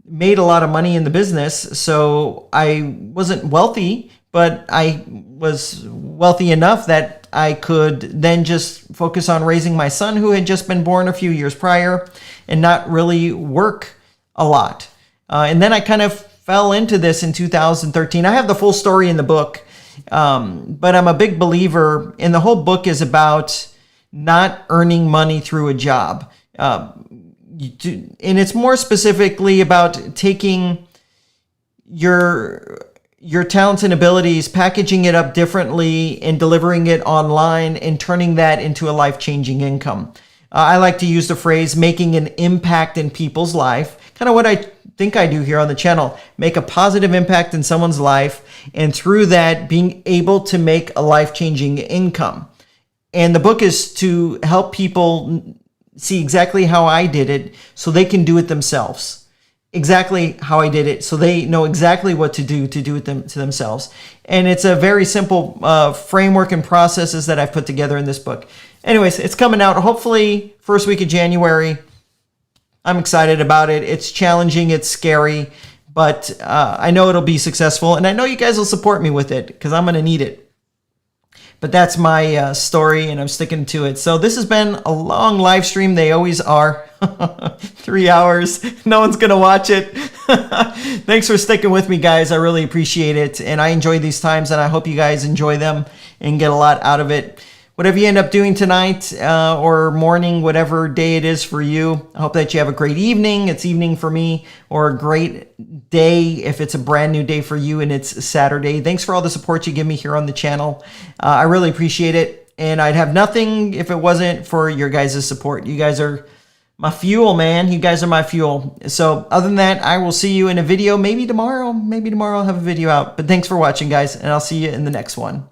made a lot of money in the business, so I wasn't wealthy, but I was wealthy enough that I could then just focus on raising my son, who had just been born a few years prior, and not really work a lot. And then I kind of fell into this in 2013. I have the full story in the book, but I'm a big believer, and the whole book is about not earning money through a job. And it's more specifically about taking your talents and abilities, packaging it up differently, and delivering it online and turning that into a life-changing income. I like to use the phrase making an impact in people's life, kind of what I think I do here on the channel, make a positive impact in someone's life, and through that being able to make a life-changing income. And the book is to help people see exactly how I did it so they can do it themselves. exactly how I did it, so they know exactly what to do it to themselves. And it's a very simple framework and processes that I've put together in this book. Anyways, it's coming out hopefully first week of January. I'm excited about it. It's challenging, it's scary, but I know it'll be successful, and I know you guys will support me with it because I'm going to need it. But that's my story, and I'm sticking to it. So this has been a long live stream. They always are. 3 hours. No one's going to watch it. Thanks for sticking with me, guys. I really appreciate it. And I enjoy these times, and I hope you guys enjoy them and get a lot out of it. Whatever you end up doing tonight or morning, whatever day it is for you, I hope that you have a great evening. It's evening for me, or a great day if it's a brand new day for you and it's Saturday. Thanks for all the support you give me here on the channel. I really appreciate it. And I'd have nothing if it wasn't for your guys' support. You guys are my fuel, man. You guys are my fuel. So other than that, I will see you in a video maybe tomorrow. Maybe tomorrow I'll have a video out. But thanks for watching, guys, and I'll see you in the next one.